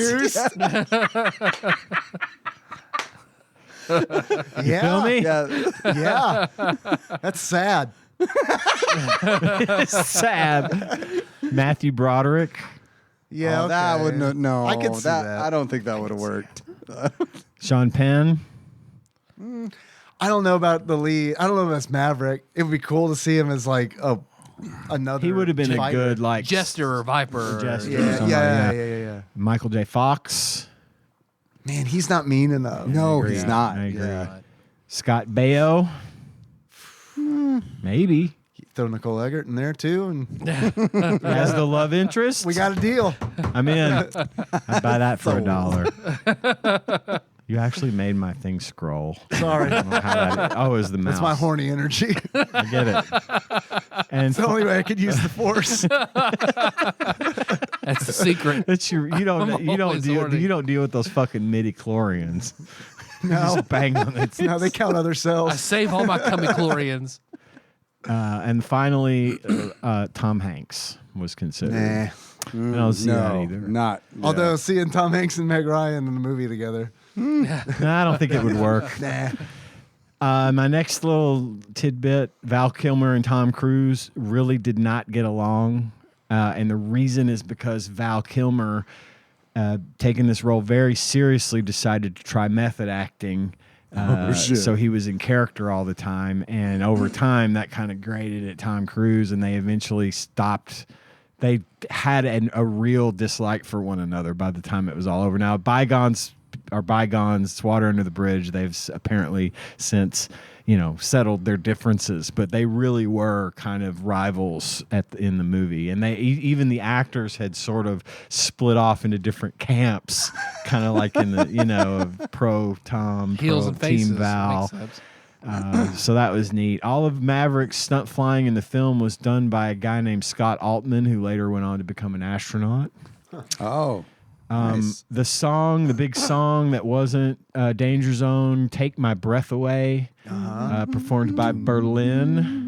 Speaker 3: Yeah.
Speaker 4: Feel me?
Speaker 5: Yeah,
Speaker 3: Yeah. That's sad.
Speaker 4: It's sad. Matthew Broderick,
Speaker 3: Yeah.
Speaker 5: that
Speaker 3: okay.
Speaker 5: wouldn't. No,
Speaker 3: I could see that.
Speaker 5: I don't think that would have worked.
Speaker 4: Sean Penn.
Speaker 3: I don't know about the lead. I don't know if that's Maverick. It would be cool to see him as like another.
Speaker 4: He would have been a
Speaker 3: fighter.
Speaker 4: good like
Speaker 2: Jester or Viper. or-
Speaker 4: Jester.
Speaker 3: Yeah,
Speaker 4: Somebody,
Speaker 3: yeah.
Speaker 4: Michael J. Fox,
Speaker 3: Man, he's not mean enough.
Speaker 5: No,
Speaker 4: agree.
Speaker 5: he's not.
Speaker 4: I agree.
Speaker 5: Yeah.
Speaker 4: Scott Baio, maybe
Speaker 3: Throw Nicole Eggert in there too, and
Speaker 4: as the love interest.
Speaker 3: we got a deal.
Speaker 4: I'm in. I'd buy that for $1. You actually made my thing scroll.
Speaker 3: Sorry,
Speaker 4: I don't know how that is. Oh, it was the mouse.
Speaker 3: that's my horny energy.
Speaker 4: I get it. And
Speaker 3: it's the only way I could use the Force.
Speaker 2: That's the secret.
Speaker 4: That's you don't deal with those fucking midi-chlorians.
Speaker 3: No,
Speaker 4: just bang on it.
Speaker 3: No, they count other cells.
Speaker 2: I save all my chlorians.
Speaker 4: And finally, Tom Hanks was considered.
Speaker 3: Nah.
Speaker 4: I don't see that either.
Speaker 5: Not. Yeah.
Speaker 3: Although seeing Tom Hanks and Meg Ryan in the movie together.
Speaker 4: I don't think it would work. My next little tidbit, Val Kilmer and Tom Cruise really did not get along. And the reason is because Val Kilmer, taking this role very seriously, decided to try method acting. So he was in character all the time. And over time, that kind of grated at Tom Cruise, and they eventually stopped. They had a real dislike for one another by the time it was all over. Now, bygones are bygones. It's water under the bridge. They've apparently since, settled their differences, but they really were kind of rivals in the movie. And even the actors had sort of split off into different camps, kind of like in the, pro Tom,
Speaker 2: Heels
Speaker 4: pro
Speaker 2: and faces.
Speaker 4: Team Val. So that was neat. All of Maverick's stunt flying in the film was done by a guy named Scott Altman, who later went on to become an astronaut.
Speaker 5: Oh, nice.
Speaker 4: The big song that wasn't Danger Zone, Take My Breath Away, performed by Berlin.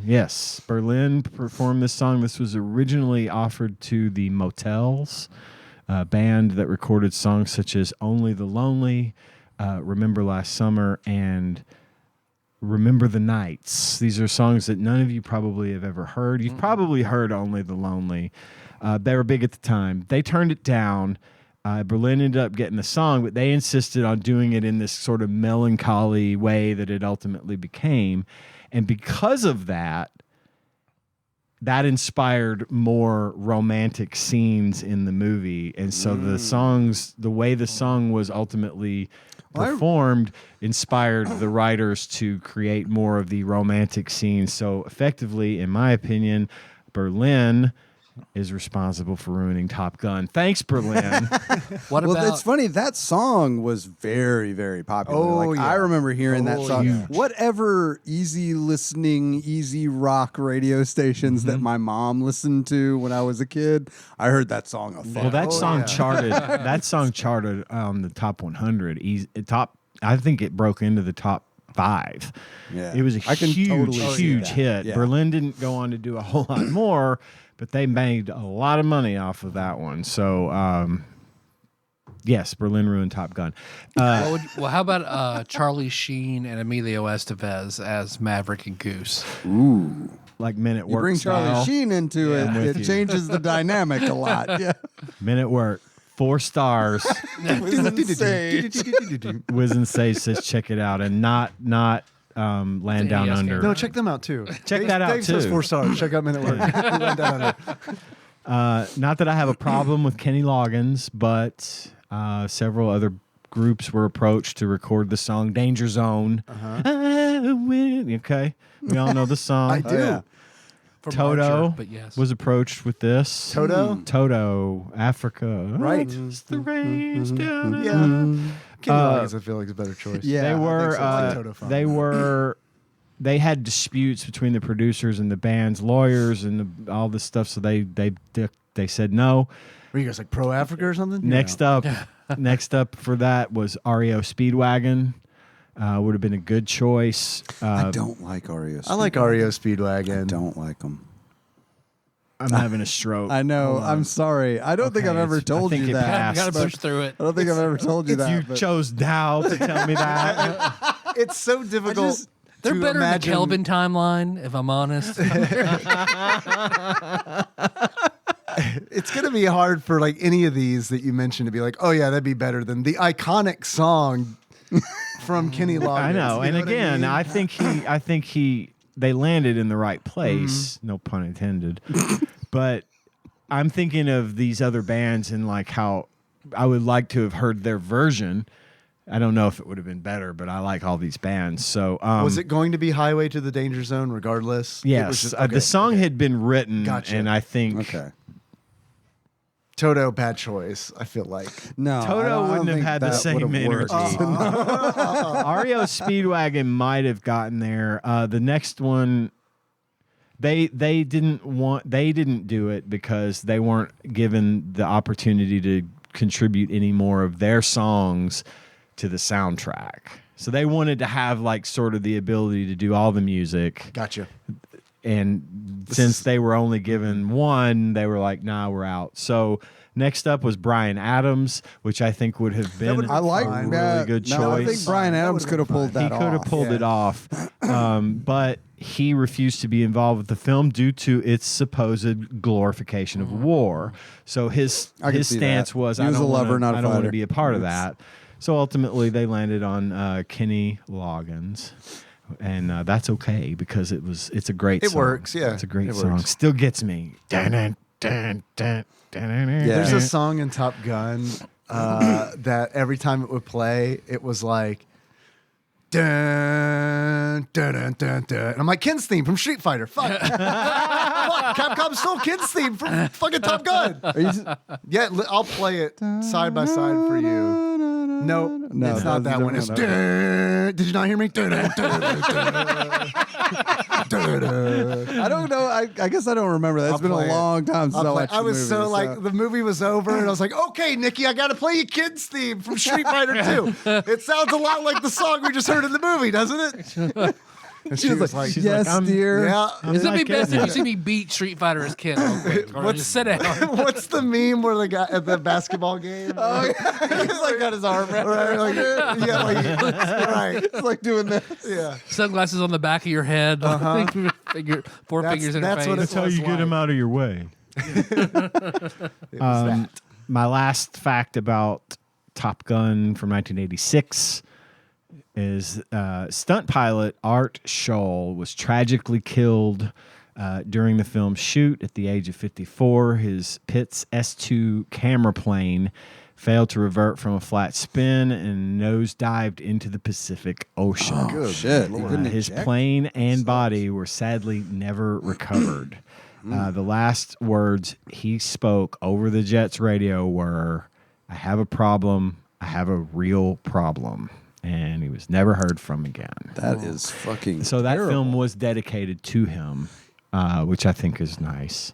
Speaker 4: Yes, Berlin performed this song. This was originally offered to the Motels, a band that recorded songs such as Only the Lonely, Remember Last Summer, and Remember the Nights. These are songs that none of you probably have ever heard. You've probably heard Only the Lonely. They were big at the time. They turned it down. Berlin ended up getting the song, but they insisted on doing it in this sort of melancholy way that it ultimately became. And because of that, that inspired more romantic scenes in the movie. And so the way the song was ultimately performed inspired the writers to create more of the romantic scenes. So effectively, in my opinion, Berlin is responsible for ruining Top Gun. Thanks, Berlin.
Speaker 5: Well, it's funny. That song was very, very popular. I remember hearing that song.
Speaker 3: Yeah.
Speaker 5: Whatever easy listening, easy rock radio stations that my mom listened to when I was a kid, I heard that song a fuck.
Speaker 4: Well, that song charted. That song charted on the top 100. I think it broke into the top 5.
Speaker 5: Yeah,
Speaker 4: it was a huge hit.
Speaker 5: Yeah.
Speaker 4: Berlin didn't go on to do a whole lot more, but they made a lot of money off of that one. So, yes, Berlin ruined Top Gun.
Speaker 2: Well, how about Charlie Sheen and Emilio Estevez as Maverick and Goose?
Speaker 4: Ooh. Like Men at Work.
Speaker 5: You bring
Speaker 4: style.
Speaker 5: Charlie Sheen into it, it changes the dynamic a lot. Yeah.
Speaker 4: Men at Work. 4 stars. Wiz and Say says check it out, and not Land Down Under.
Speaker 3: No, check them out too.
Speaker 4: Check that out
Speaker 3: Dave
Speaker 4: too.
Speaker 3: says 4 stars. Check out Men at Work. Land Down Under.
Speaker 4: Not that I have a problem with Kenny Loggins, but several other groups were approached to record the song Danger Zone. Okay, we all know the song.
Speaker 3: I do.
Speaker 4: Toto
Speaker 2: but yes.
Speaker 4: was approached with this. Toto, Africa.
Speaker 3: Right.
Speaker 4: Just the rains down.
Speaker 3: Yeah. Kenny Loggins, I feel like, is a better choice.
Speaker 5: Yeah,
Speaker 4: they were. They had disputes between the producers and the band's lawyers and all this stuff. So they said no.
Speaker 3: Were you guys like pro Africa or something?
Speaker 4: Next up for that was REO Speedwagon. Would have been a good choice.
Speaker 5: I don't like REO Speedwagon.
Speaker 3: I like REO Speedwagon.
Speaker 5: I don't like them.
Speaker 4: I'm having a stroke.
Speaker 5: I know. I'm sorry. I don't think I've ever told you that.
Speaker 2: You got to push through it.
Speaker 5: I don't think I've ever told you that.
Speaker 4: You chose now to tell me that.
Speaker 3: It's so difficult.
Speaker 2: They're better than the Kelvin timeline, if I'm honest.
Speaker 3: It's going to be hard for like any of these that you mentioned to be like, oh yeah, that'd be better than the iconic song from Kenny Loggins.
Speaker 4: I know. And again, I think they landed in the right place. No pun intended. But I'm thinking of these other bands and like how I would like to have heard their version. I don't know if it would have been better, but I like all these bands. So
Speaker 3: was it going to be Highway to the Danger Zone regardless?
Speaker 4: Yes. The song had been written, and I think
Speaker 3: Toto, bad choice. I feel like
Speaker 5: no,
Speaker 4: Toto wouldn't have had the same energy. REO Speedwagon might have gotten there. The next one, they didn't do it because they weren't given the opportunity to contribute any more of their songs to the soundtrack. So they wanted to have like sort of the ability to do all the music.
Speaker 3: Gotcha.
Speaker 4: And since they were only given one, they were like, nah, we're out. So next up was Bryan Adams, which I think would have been a really good choice.
Speaker 5: I think Bryan Adams could have pulled that off.
Speaker 4: He could have pulled it off. But he refused to be involved with the film due to its supposed glorification of war. So his stance was, I don't want to be a part of that. So ultimately, they landed on Kenny Loggins. And that's okay because it's a great song.
Speaker 3: It works, yeah.
Speaker 4: It's a great song. Still gets me. Dun, dun, dun,
Speaker 3: There's a song in Top Gun that every time it would play, it was like dun dun dun dun dun. And I'm like, Ken's theme from Street Fighter. Fuck. Fuck. Capcom stole Ken's theme from fucking Top Gun. Yeah, I'll play it side by side for you. No, it's not that one. It's did you not hear me?
Speaker 5: I don't know. I guess I don't remember that. It's been a long time since I watched the movie.
Speaker 3: The movie was over, and I was like, okay, Nikki, I got to play you Kid's theme from Street Fighter 2. It sounds a lot like the song we just heard in the movie, doesn't it? And she was like,
Speaker 5: yes, dear.
Speaker 3: Yeah.
Speaker 2: It's going to be best if you see me beat Street Fighter as Kid. Just sit down.
Speaker 3: What's the meme where the guy at the basketball game?
Speaker 5: Oh, yeah. He's like got his arm around.
Speaker 3: Right.
Speaker 5: It's like doing this.
Speaker 3: Yeah.
Speaker 2: Sunglasses on the back of your head. Four fingers in your face.
Speaker 4: That's how you get him out of your way. My last fact about Top Gun from 1986 is stunt pilot Art Scholl was tragically killed during the film's shoot at the age of 54. His Pitts S2 camera plane failed to revert from a flat spin and nosedived into the Pacific Ocean.
Speaker 5: Oh, good shit.
Speaker 4: His plane and body were sadly never recovered. The last words he spoke over the jet's radio were, "I have a problem. I have a real problem." And he was never heard from again.
Speaker 5: That is fucking
Speaker 4: So that
Speaker 5: terrible.
Speaker 4: film was dedicated to him, which I think is nice.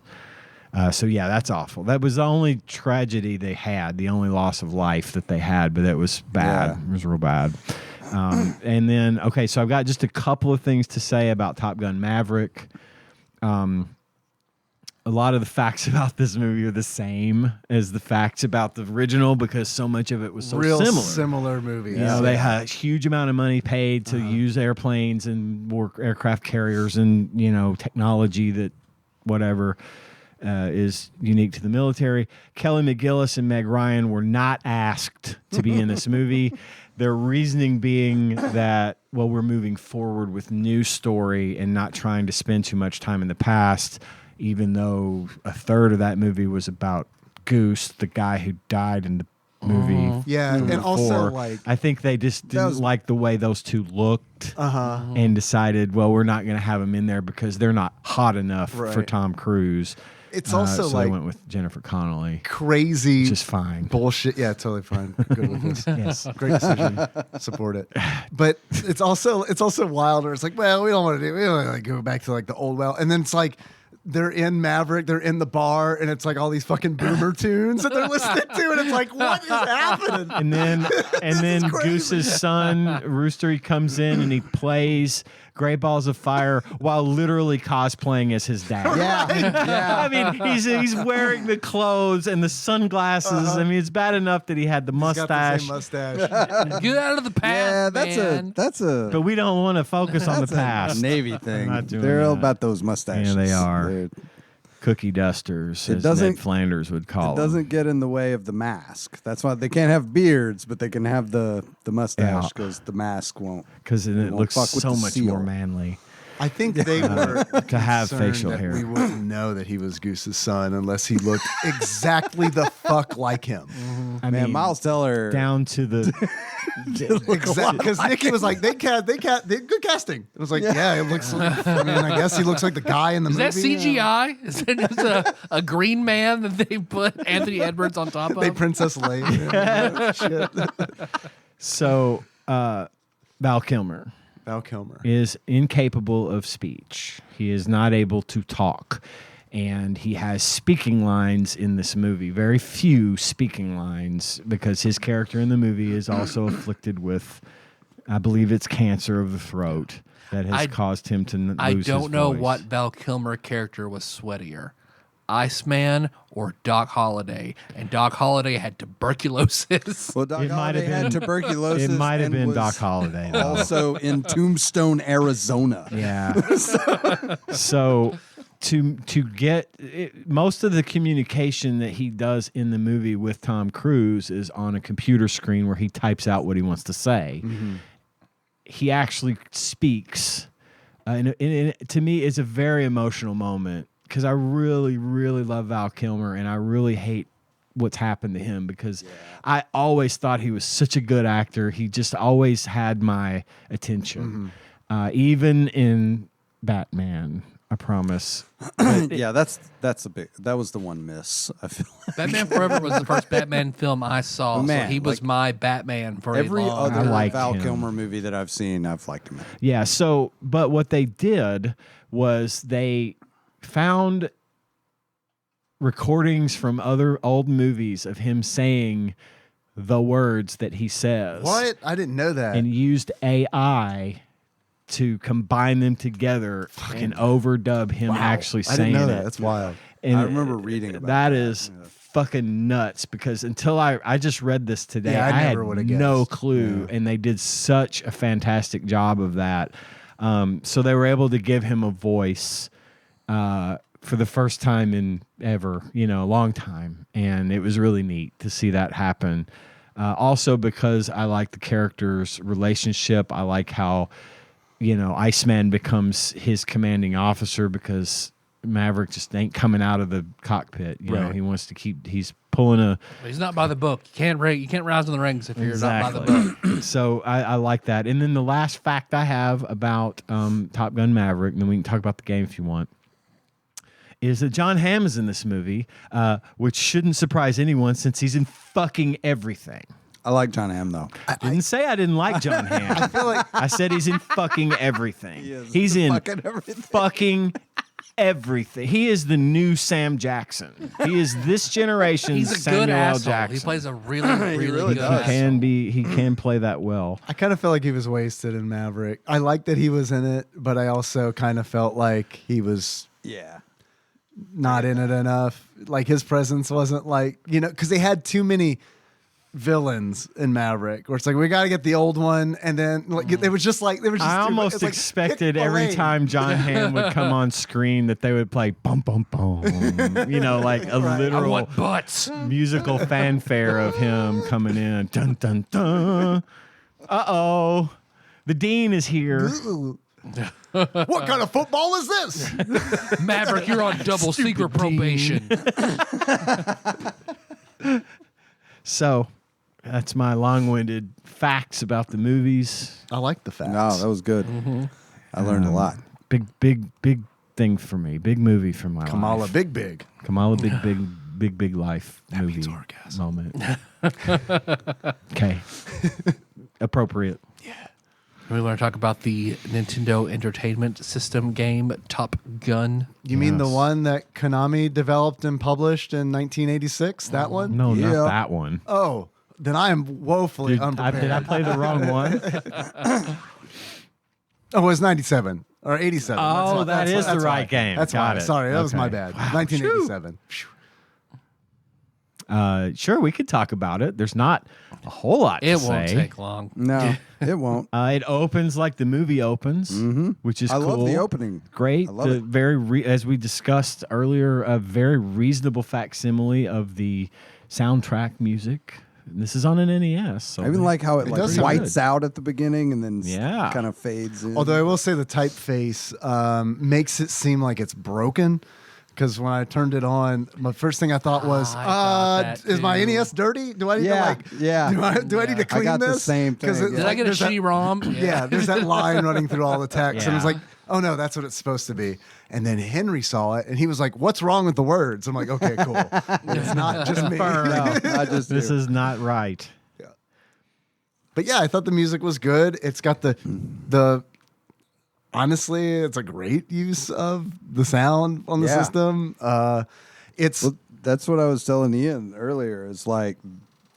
Speaker 4: So yeah, that's awful. That was the only tragedy they had, the only loss of life that they had, but it was bad. Yeah. It was real bad. And then, okay, so I've got just a couple of things to say about Top Gun Maverick. A lot of the facts about this movie are the same as the facts about the original because so much of it was so
Speaker 3: similar movie.
Speaker 4: You know, they had a huge amount of money paid to use airplanes and work aircraft carriers and, you know, technology that whatever is unique to the military. Kelly McGillis and Meg Ryan were not asked to be in this movie. Their reasoning being that, well, we're moving forward with new story and not trying to spend too much time in the past, even though a third of that movie was about Goose, the guy who died in the movie.
Speaker 3: Yeah, and also, like,
Speaker 4: I think they just didn't like the way those two looked and decided, well, we're not going to have them in there because they're not hot enough for Tom Cruise.
Speaker 3: It's also
Speaker 4: so
Speaker 3: like
Speaker 4: they went with Jennifer Connelly.
Speaker 3: Crazy,
Speaker 4: which is fine.
Speaker 3: Bullshit. Yeah, totally fine. Good with this.
Speaker 4: Yes,
Speaker 3: great decision. Support it. But it's also wilder. It's like, well, we don't want to like go back to like the old well, and then it's like they're in Maverick, they're in the bar, and it's like all these fucking boomer tunes that they're listening to, and it's like, what is happening?
Speaker 4: And then Goose's son Rooster, he comes in and he plays Great Balls of Fire while literally cosplaying as his dad.
Speaker 5: Yeah.
Speaker 4: I mean, he's wearing the clothes and the sunglasses. I mean, it's bad enough that he had the mustache.
Speaker 3: He's got the same mustache.
Speaker 2: Get out of the past.
Speaker 5: Yeah, that's a.
Speaker 4: But we don't want to focus on the past.
Speaker 5: A Navy thing.
Speaker 4: Not doing
Speaker 5: They're all
Speaker 4: that.
Speaker 5: about those mustaches.
Speaker 4: Yeah, they are.
Speaker 5: They're-
Speaker 4: Cookie dusters, as Ned Flanders would call
Speaker 5: It
Speaker 4: them.
Speaker 5: doesn't get in the way of the mask. That's why they can't have beards, but they can have the mustache because the mask won't.
Speaker 4: Because it looks
Speaker 5: fuck with
Speaker 4: so
Speaker 5: the
Speaker 4: much
Speaker 5: seal.
Speaker 4: more manly.
Speaker 3: I think they were
Speaker 4: to have facial
Speaker 3: that
Speaker 4: hair.
Speaker 3: We wouldn't know that he was Goose's son unless he looked exactly the fuck like him.
Speaker 5: I mean, Miles Teller
Speaker 4: down to the
Speaker 3: exactly because Nikki was like, they good casting. It was like, yeah, it looks. I mean, I guess he looks like the guy in the movie.
Speaker 2: Is that CGI? Is it just a green man that they put Anthony Edwards on top of?
Speaker 3: They Princess Leia. Shit.
Speaker 4: So, Val Kilmer is incapable of speech. He is not able to talk. And he has speaking lines in this movie. Very few speaking lines because his character in the movie is also afflicted with, I believe it's cancer of the throat that has caused him to lose his voice.
Speaker 2: I don't know what Val Kilmer character was sweatier, Iceman or Doc Holliday. And Doc Holliday had tuberculosis.
Speaker 5: Well, Doc Holliday had tuberculosis.
Speaker 4: It might have been Doc Holliday.
Speaker 5: Also in Tombstone, Arizona.
Speaker 4: Yeah. So to get most of the communication that he does in the movie with Tom Cruise is on a computer screen where he types out what he wants to say. Mm-hmm. He actually speaks, and to me, it's a very emotional moment because I really, really love Val Kilmer, and I really hate what's happened to him because I always thought he was such a good actor. He just always had my attention, even in Batman. I promise.
Speaker 5: Yeah, that was the one miss. I feel like.
Speaker 2: Batman Forever was the first Batman film I saw.
Speaker 5: Man,
Speaker 2: so he was my Batman for
Speaker 5: every
Speaker 2: a long
Speaker 5: other
Speaker 2: time.
Speaker 5: Val Kilmer movie that I've seen, I've liked him in.
Speaker 4: Yeah. So, but what they did was they found recordings from other old movies of him saying the words that he says.
Speaker 3: What? I didn't know that.
Speaker 4: And used AI to combine them together and overdub him actually saying
Speaker 3: I didn't know that.
Speaker 4: it.
Speaker 3: That's wild.
Speaker 4: And
Speaker 5: I remember reading about
Speaker 4: that. That is fucking nuts because until I just read this today, I had no clue, and they did such a fantastic job of that. So they were able to give him a voice for the first time in ever, a long time, and it was really neat to see that happen. Also because I like the characters' relationship. I like how Iceman becomes his commanding officer because Maverick just ain't coming out of the cockpit. You know, he wants to keep. He's pulling a.
Speaker 2: He's not by the book. You can't rise in the ranks if you're not by the book.
Speaker 4: So I like that. And then the last fact I have about Top Gun Maverick, and then we can talk about the game if you want, is that John Hamm is in this movie, which shouldn't surprise anyone since he's in fucking everything.
Speaker 5: I like John Hamm though.
Speaker 4: I didn't say I didn't like John Hamm.
Speaker 3: I feel like
Speaker 4: I said he's in fucking everything. He's in fucking everything. He is the new Sam Jackson. He is this generation's
Speaker 2: He's a
Speaker 4: Samuel
Speaker 2: good
Speaker 4: L.
Speaker 2: asshole.
Speaker 4: Jackson.
Speaker 2: He plays a really good asshole.
Speaker 4: He can play that well.
Speaker 3: I kind of felt like he was wasted in Maverick. I like that he was in it, but I also kind of felt like he was not in it enough. Like his presence wasn't because they had too many villains in Maverick, where it's like we got to get the old one, and then they were just.
Speaker 4: I almost expected every time John Hamm would come on screen that they would play bum bum bum, like a literal
Speaker 2: I want butts.
Speaker 4: musical fanfare of him coming in. Dun dun dun. The Dean is here.
Speaker 3: What kind of football is this?
Speaker 2: Maverick, you're on double secret probation.
Speaker 4: So, that's my long-winded facts about the movies.
Speaker 3: I like the facts.
Speaker 5: No, that was good. Mm-hmm. I learned a lot.
Speaker 4: Big thing for me. Big movie for my
Speaker 3: Kamala,
Speaker 4: life.
Speaker 3: big.
Speaker 4: Kamala, big life
Speaker 3: that
Speaker 4: movie
Speaker 3: means orgasm.
Speaker 4: Moment. Okay. Appropriate.
Speaker 2: Yeah. We want to talk about the Nintendo Entertainment System game Top Gun.
Speaker 3: You mean the one that Konami developed and published in 1986? That one?
Speaker 4: No, not that one.
Speaker 3: Oh, then I am woefully unprepared.
Speaker 4: Did I play the wrong one?
Speaker 3: Oh, it was 97 or 87.
Speaker 4: Oh, that is the right game.
Speaker 3: That's
Speaker 4: Got
Speaker 3: why.
Speaker 4: it.
Speaker 3: Sorry, that was my
Speaker 4: Okay.
Speaker 3: bad.
Speaker 4: Wow.
Speaker 3: 1987.
Speaker 4: Sure, we could talk about it. There's not a whole lot to
Speaker 2: It
Speaker 4: say.
Speaker 2: won't take long.
Speaker 5: No, it won't.
Speaker 4: It opens like the movie opens, which is
Speaker 5: I
Speaker 4: cool.
Speaker 5: love the opening.
Speaker 4: Great.
Speaker 5: I love it.
Speaker 4: Very as we discussed earlier, a very reasonable facsimile of the soundtrack music This is on an NES. So
Speaker 5: I even like how it
Speaker 3: does
Speaker 5: whites out at the beginning and then kind of fades in.
Speaker 3: Although I will say the typeface makes it seem like it's broken. Because when I turned it on, my first thing I thought was, is my NES dirty? Do I need to do I need to clean this?
Speaker 5: I got the same thing.
Speaker 2: Did I get a shitty ROM?
Speaker 3: Yeah, there's that line running through all the text. And it's like, oh no, that's what it's supposed to be. And then Henry saw it and he was like, what's wrong with the words? I'm like, okay, cool. It's not just me.
Speaker 4: This is not right.
Speaker 3: Yeah. But yeah, I thought the music was good. It's got the honestly, it's a great use of the sound on the system.
Speaker 5: That's what I was telling Ian earlier. Is like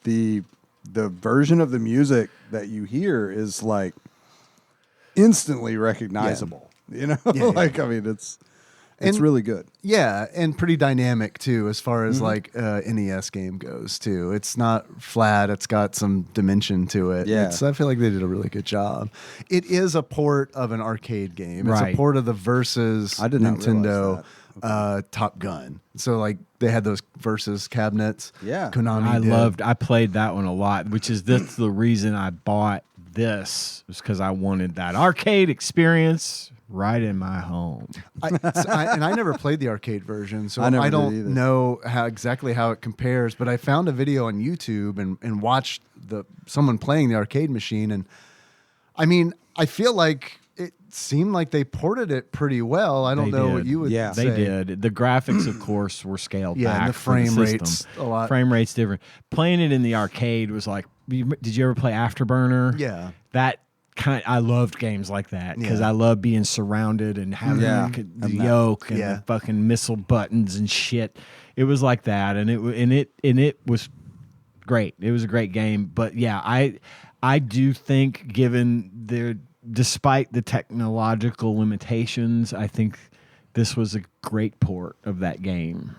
Speaker 5: the version of the music that you hear is like instantly recognizable. You know, like I mean, it's really good.
Speaker 3: Yeah, and pretty dynamic too, as far as like NES game goes too. It's not flat; it's got some dimension to it.
Speaker 5: Yeah,
Speaker 3: I feel like they did a really good job. It is a port of an arcade game. It's a port of the Versus Nintendo Top Gun. So like they had those Versus cabinets.
Speaker 5: Yeah,
Speaker 3: Konami.
Speaker 4: I played that one a lot, which is that's the reason I bought this, was because I wanted that arcade experience right in my home.
Speaker 3: I never played the arcade version, so I don't know exactly how it compares, but I found a video on YouTube and watched someone playing the arcade machine, and I mean, I feel like it seemed like they ported it pretty well. I don't know what you would say.
Speaker 4: They did. The graphics, of course, were scaled back.
Speaker 3: And the frame rates a lot.
Speaker 4: Frame rates different. Playing it in the arcade was like, did you ever play Afterburner?
Speaker 3: Yeah.
Speaker 4: I loved games like that because I love being surrounded and having the yoke and the fucking missile buttons and shit. It was like that, and it was great. It was a great game, but yeah, I do think, despite the technological limitations, I think this was a great port of that game.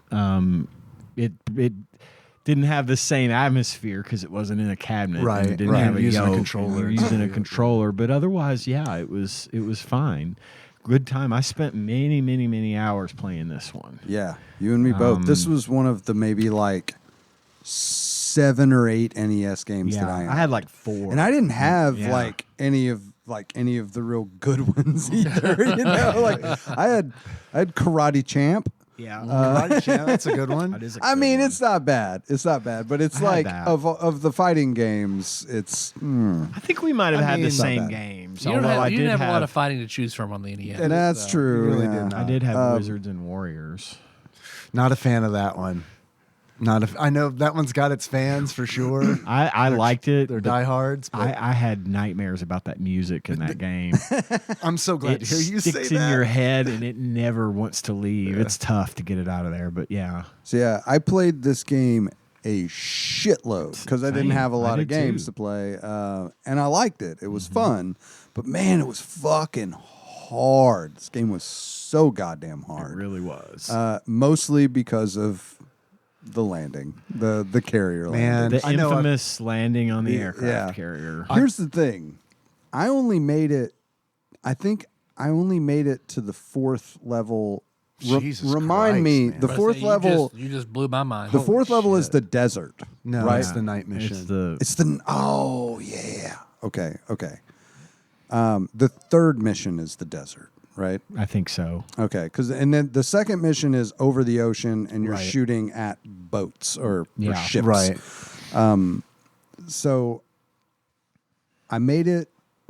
Speaker 4: It didn't have the same atmosphere because it wasn't in a cabinet.
Speaker 3: Right.
Speaker 4: It didn't have a
Speaker 3: using
Speaker 4: yoke.
Speaker 3: a controller.
Speaker 4: You're using a controller, but otherwise, it was fine. Good time. I spent many, many, many hours playing this one.
Speaker 5: Yeah, you and me both. This was one of the maybe like 7 or 8 NES games that I owned.
Speaker 4: I had like 4,
Speaker 5: and I didn't have like any of the real good ones either. You know, like I had Karate Champ.
Speaker 4: Yeah,
Speaker 3: Karate Champ, that's a good one.
Speaker 5: I mean, it's not bad. It's not bad, but it's like of the fighting games, it's.
Speaker 4: I think we might have had the same games.
Speaker 2: You didn't have a lot of fighting to choose from on the NES.
Speaker 5: And that's true.
Speaker 3: Really did not.
Speaker 4: I did have Wizards and Warriors.
Speaker 3: Not a fan of that one. I know that one's got its fans for sure.
Speaker 4: I liked it.
Speaker 3: They're diehards.
Speaker 4: I had nightmares about that music in that game.
Speaker 3: I'm so glad to hear you say that.
Speaker 4: It sticks in your head and it never wants to leave. It's tough to get it out of there, but yeah.
Speaker 5: So I played this game a shitload because I didn't have a lot of games to play, and I liked it. It was fun, but man, it was fucking hard. This game was so goddamn hard.
Speaker 4: It really was.
Speaker 5: Mostly because of the landing, the carrier landing.
Speaker 4: The infamous landing on the aircraft carrier.
Speaker 5: Here's the thing. I only made it, I think I only made it to the 4th level. Remind me, the 4th level.
Speaker 2: You just blew my mind.
Speaker 5: The 4th level is the desert.
Speaker 3: No,
Speaker 5: right?
Speaker 3: It's the night mission.
Speaker 5: Oh, yeah. Okay. The 3rd mission is the desert. Right,
Speaker 4: I think so.
Speaker 5: Okay, and then the 2nd mission is over the ocean, and you're shooting at boats or ships.
Speaker 3: Right.
Speaker 5: So I made it.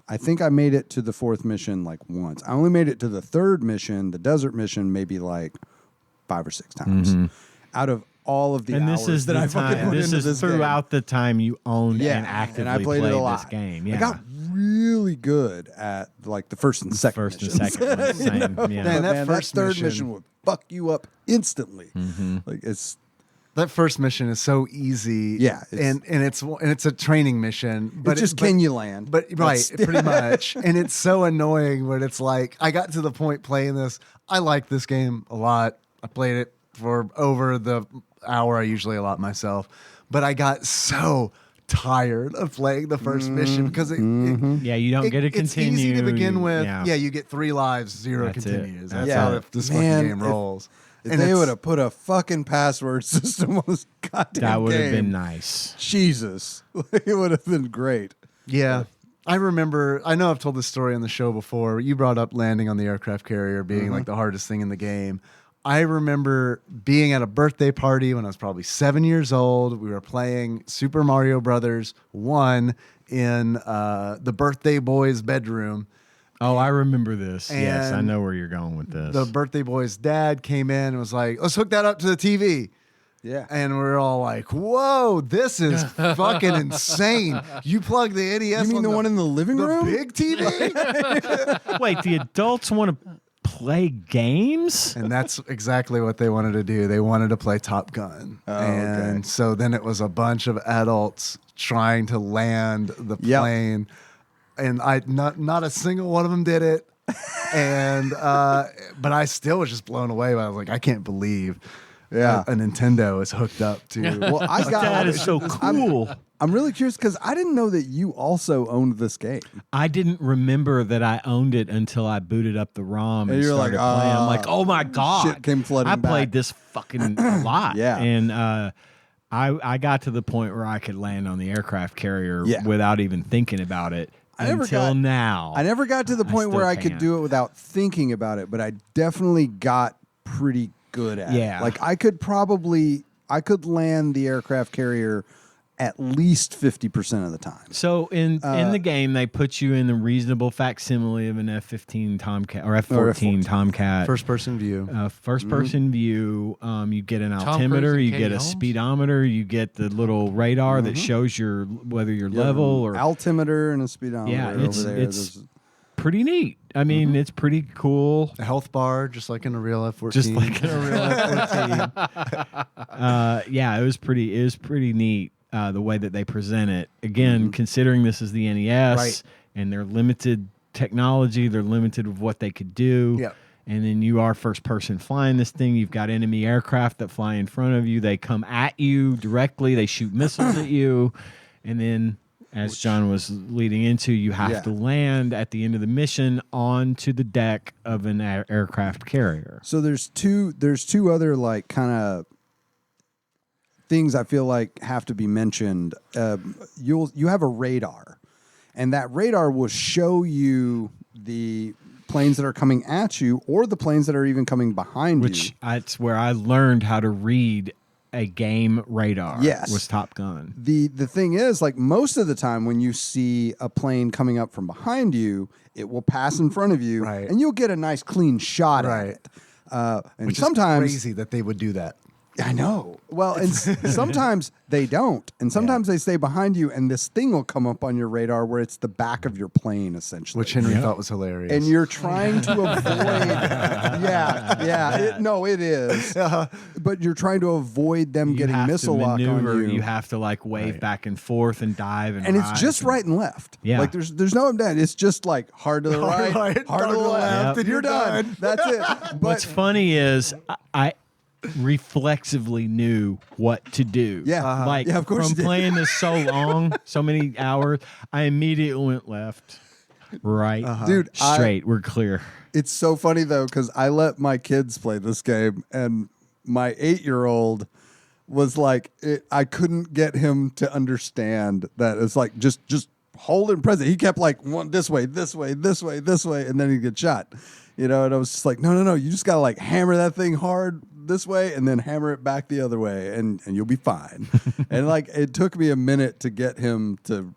Speaker 5: I think I made it to the 4th mission like once. I only made it to the 3rd mission, the desert mission, maybe like 5 or 6 times. Out of all of the hours that I fucking put into this
Speaker 4: throughout the time you owned and actively
Speaker 5: and I played it a lot.
Speaker 4: This game. Yeah.
Speaker 5: I got really good at like the first and second missions.
Speaker 4: And second one, same. Yeah.
Speaker 3: Man,
Speaker 5: that 3rd mission would fuck you up instantly. Like
Speaker 3: that first mission is so easy.
Speaker 5: Yeah,
Speaker 3: and it's a training mission. But
Speaker 5: can you land?
Speaker 3: But pretty much. And it's so annoying when it's like I got to the point playing this. I like this game a lot. I played it for over the hour I usually allot myself, but I got so tired of playing the first mission because
Speaker 4: you don't get to continue.
Speaker 3: It's easy to begin with. Yeah, you get 3 lives, 0 continues. That's how this fucking game rolls.
Speaker 5: If they would have put a fucking password system on this goddamn
Speaker 4: that would have
Speaker 5: game,
Speaker 4: been nice.
Speaker 5: Jesus, it would have been great.
Speaker 3: Yeah. I remember, I know I've told this story on the show before. You brought up landing on the aircraft carrier being like the hardest thing in the game. I remember being at a birthday party when I was probably 7 years old. We were playing Super Mario Brothers 1 in the birthday boy's bedroom.
Speaker 4: Oh, I remember this. Yes, I know where you're going with this.
Speaker 3: The birthday boy's dad came in and was like, let's hook that up to the TV.
Speaker 5: Yeah.
Speaker 3: And we're all like, whoa, this is fucking insane. You plug the NES
Speaker 5: You mean the one in the living room?
Speaker 3: The big TV?
Speaker 4: Wait, the adults want to play games?
Speaker 3: And that's exactly what they wanted to do. They wanted to play Top Gun. And so then it was a bunch of adults trying to land the plane. And not a single one of them did it. And but I still was just blown away. I was like, I can't believe a Nintendo is hooked up to.
Speaker 5: Well,
Speaker 4: That is so cool.
Speaker 5: I'm really curious because I didn't know that you also owned this game.
Speaker 4: I didn't remember that I owned it until I booted up the ROM and
Speaker 5: you're
Speaker 4: started
Speaker 5: like,
Speaker 4: playing. I'm like, oh my God.
Speaker 5: Shit came flooding
Speaker 4: I
Speaker 5: back.
Speaker 4: played this fucking a lot.
Speaker 5: Yeah.
Speaker 4: And I got to the point where I could land on the aircraft carrier without even thinking about it. Now.
Speaker 5: I never got to the point where I could do it without thinking about it, but I definitely got pretty good at it. Like I could land the aircraft carrier at least 50% of the time.
Speaker 4: So in the game, they put you in the reasonable facsimile of an F-15 Tomcat or F-14 Tomcat.
Speaker 3: First-person view.
Speaker 4: First-person view. You get an altimeter, you get a speedometer, you get the little radar that shows whether you're level or
Speaker 5: altimeter and a speedometer.
Speaker 4: Yeah,
Speaker 5: over there.
Speaker 4: It's pretty neat. I mean, it's pretty cool.
Speaker 3: A health bar, just like in a real F-14.
Speaker 4: Just like in a real F-14. Yeah, it was pretty neat. The way that they present it. Again, considering this is the NES and they're limited technology, they're limited with what they could do.
Speaker 3: Yep.
Speaker 4: And then you are first person flying this thing. You've got enemy aircraft that fly in front of you. They come at you directly. They shoot missiles at you. And then, as John was leading into, you have to land at the end of the mission onto the deck of an aircraft carrier.
Speaker 5: So there's two other like kind of things I feel like have to be mentioned. You have a radar, and that radar will show you the planes that are coming at you or the planes that are even coming behind you.
Speaker 4: Which that's where I learned how to read a game radar.
Speaker 5: Yes.
Speaker 4: Was Top Gun.
Speaker 5: The thing is, like most of the time when you see a plane coming up from behind you, it will pass in front of you, and you'll get a nice clean shot at it. And
Speaker 3: which
Speaker 5: sometimes
Speaker 3: is crazy that they would do that.
Speaker 5: I know. Well, and sometimes they don't. And sometimes they stay behind you, and this thing will come up on your radar where it's the back of your plane, essentially.
Speaker 3: Which Henry thought was hilarious.
Speaker 5: And you're trying to avoid... it is. But you're trying to avoid them getting missile lock on you.
Speaker 4: You have to like wave back and forth and dive and
Speaker 5: it's just right and left.
Speaker 4: Yeah.
Speaker 5: Like there's no up down. It's just like hard to the right, hard to the left, and you're done. That's it. But
Speaker 4: what's funny is I reflexively knew what to do.
Speaker 5: Of course
Speaker 4: from playing this so long, so many hours, I immediately went left, right,
Speaker 5: dude,
Speaker 4: straight. We're clear.
Speaker 5: It's so funny though because I let my kids play this game, and my 8-year-old was like, I couldn't get him to understand that it's like just hold and press it. He kept like one this way, and then he'd get shot. And I was just like, no, you just gotta like hammer that thing hard this way and then hammer it back the other way and you'll be fine. And like it took me a minute to get him to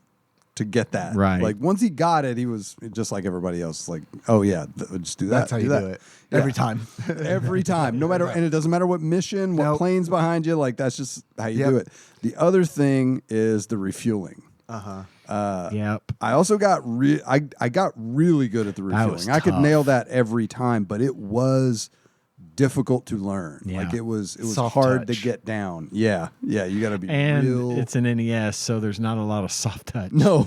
Speaker 5: get that.
Speaker 4: Right.
Speaker 5: Like once he got it, he was just like everybody else. Like, oh yeah, just do that.
Speaker 3: That's how you do it. Every time.
Speaker 5: Every time. No matter, and it doesn't matter what mission, what plane's behind you, like that's just how you do it. The other thing is the refueling.
Speaker 4: Yep.
Speaker 5: I also got I got really good at the refueling. I could nail that every time, but it was difficult to learn.
Speaker 4: Yeah.
Speaker 5: Like it was
Speaker 3: Soft
Speaker 5: hard
Speaker 3: touch.
Speaker 5: to get down. Yeah. You got to be
Speaker 4: And it's an NES, so there's not a lot of soft touch.
Speaker 5: No.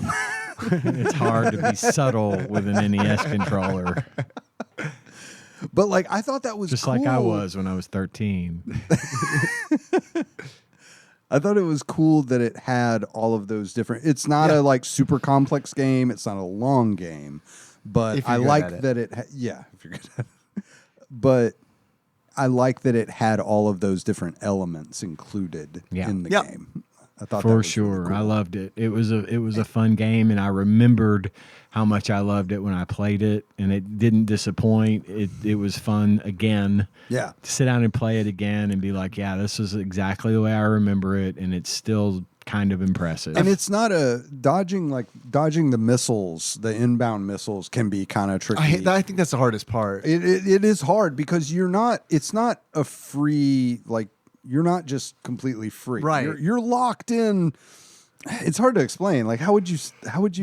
Speaker 4: It's hard to be subtle with an NES controller.
Speaker 5: But like I thought that was
Speaker 4: just
Speaker 5: cool.
Speaker 4: like I was when I was 13.
Speaker 5: I thought it was cool that it had all of those different. It's not a like super complex game. It's not a long game, but I like that it. If you're good at it. But I like that it had all of those different elements included in the game. I thought
Speaker 4: for
Speaker 5: that
Speaker 4: sure.
Speaker 5: Really cool.
Speaker 4: I loved it. It was a fun game, and I remembered how much I loved it when I played it, and it didn't disappoint. It was fun again.
Speaker 5: Yeah,
Speaker 4: to sit down and play it again and be like, yeah, this is exactly the way I remember it, and it's still kind of impressive.
Speaker 5: And it's not dodging the missiles, the inbound missiles can be kind of tricky.
Speaker 3: I think that's the hardest part.
Speaker 5: It is hard because it's not a free, like, you're not just completely free.
Speaker 3: Right.
Speaker 5: You're locked in. It's hard to explain. Like, how would you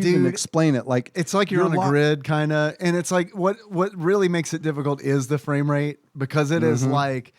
Speaker 5: even explain it? Like,
Speaker 3: it's like you're on a grid kind of, and it's like what really makes it difficult is the frame rate, because it is like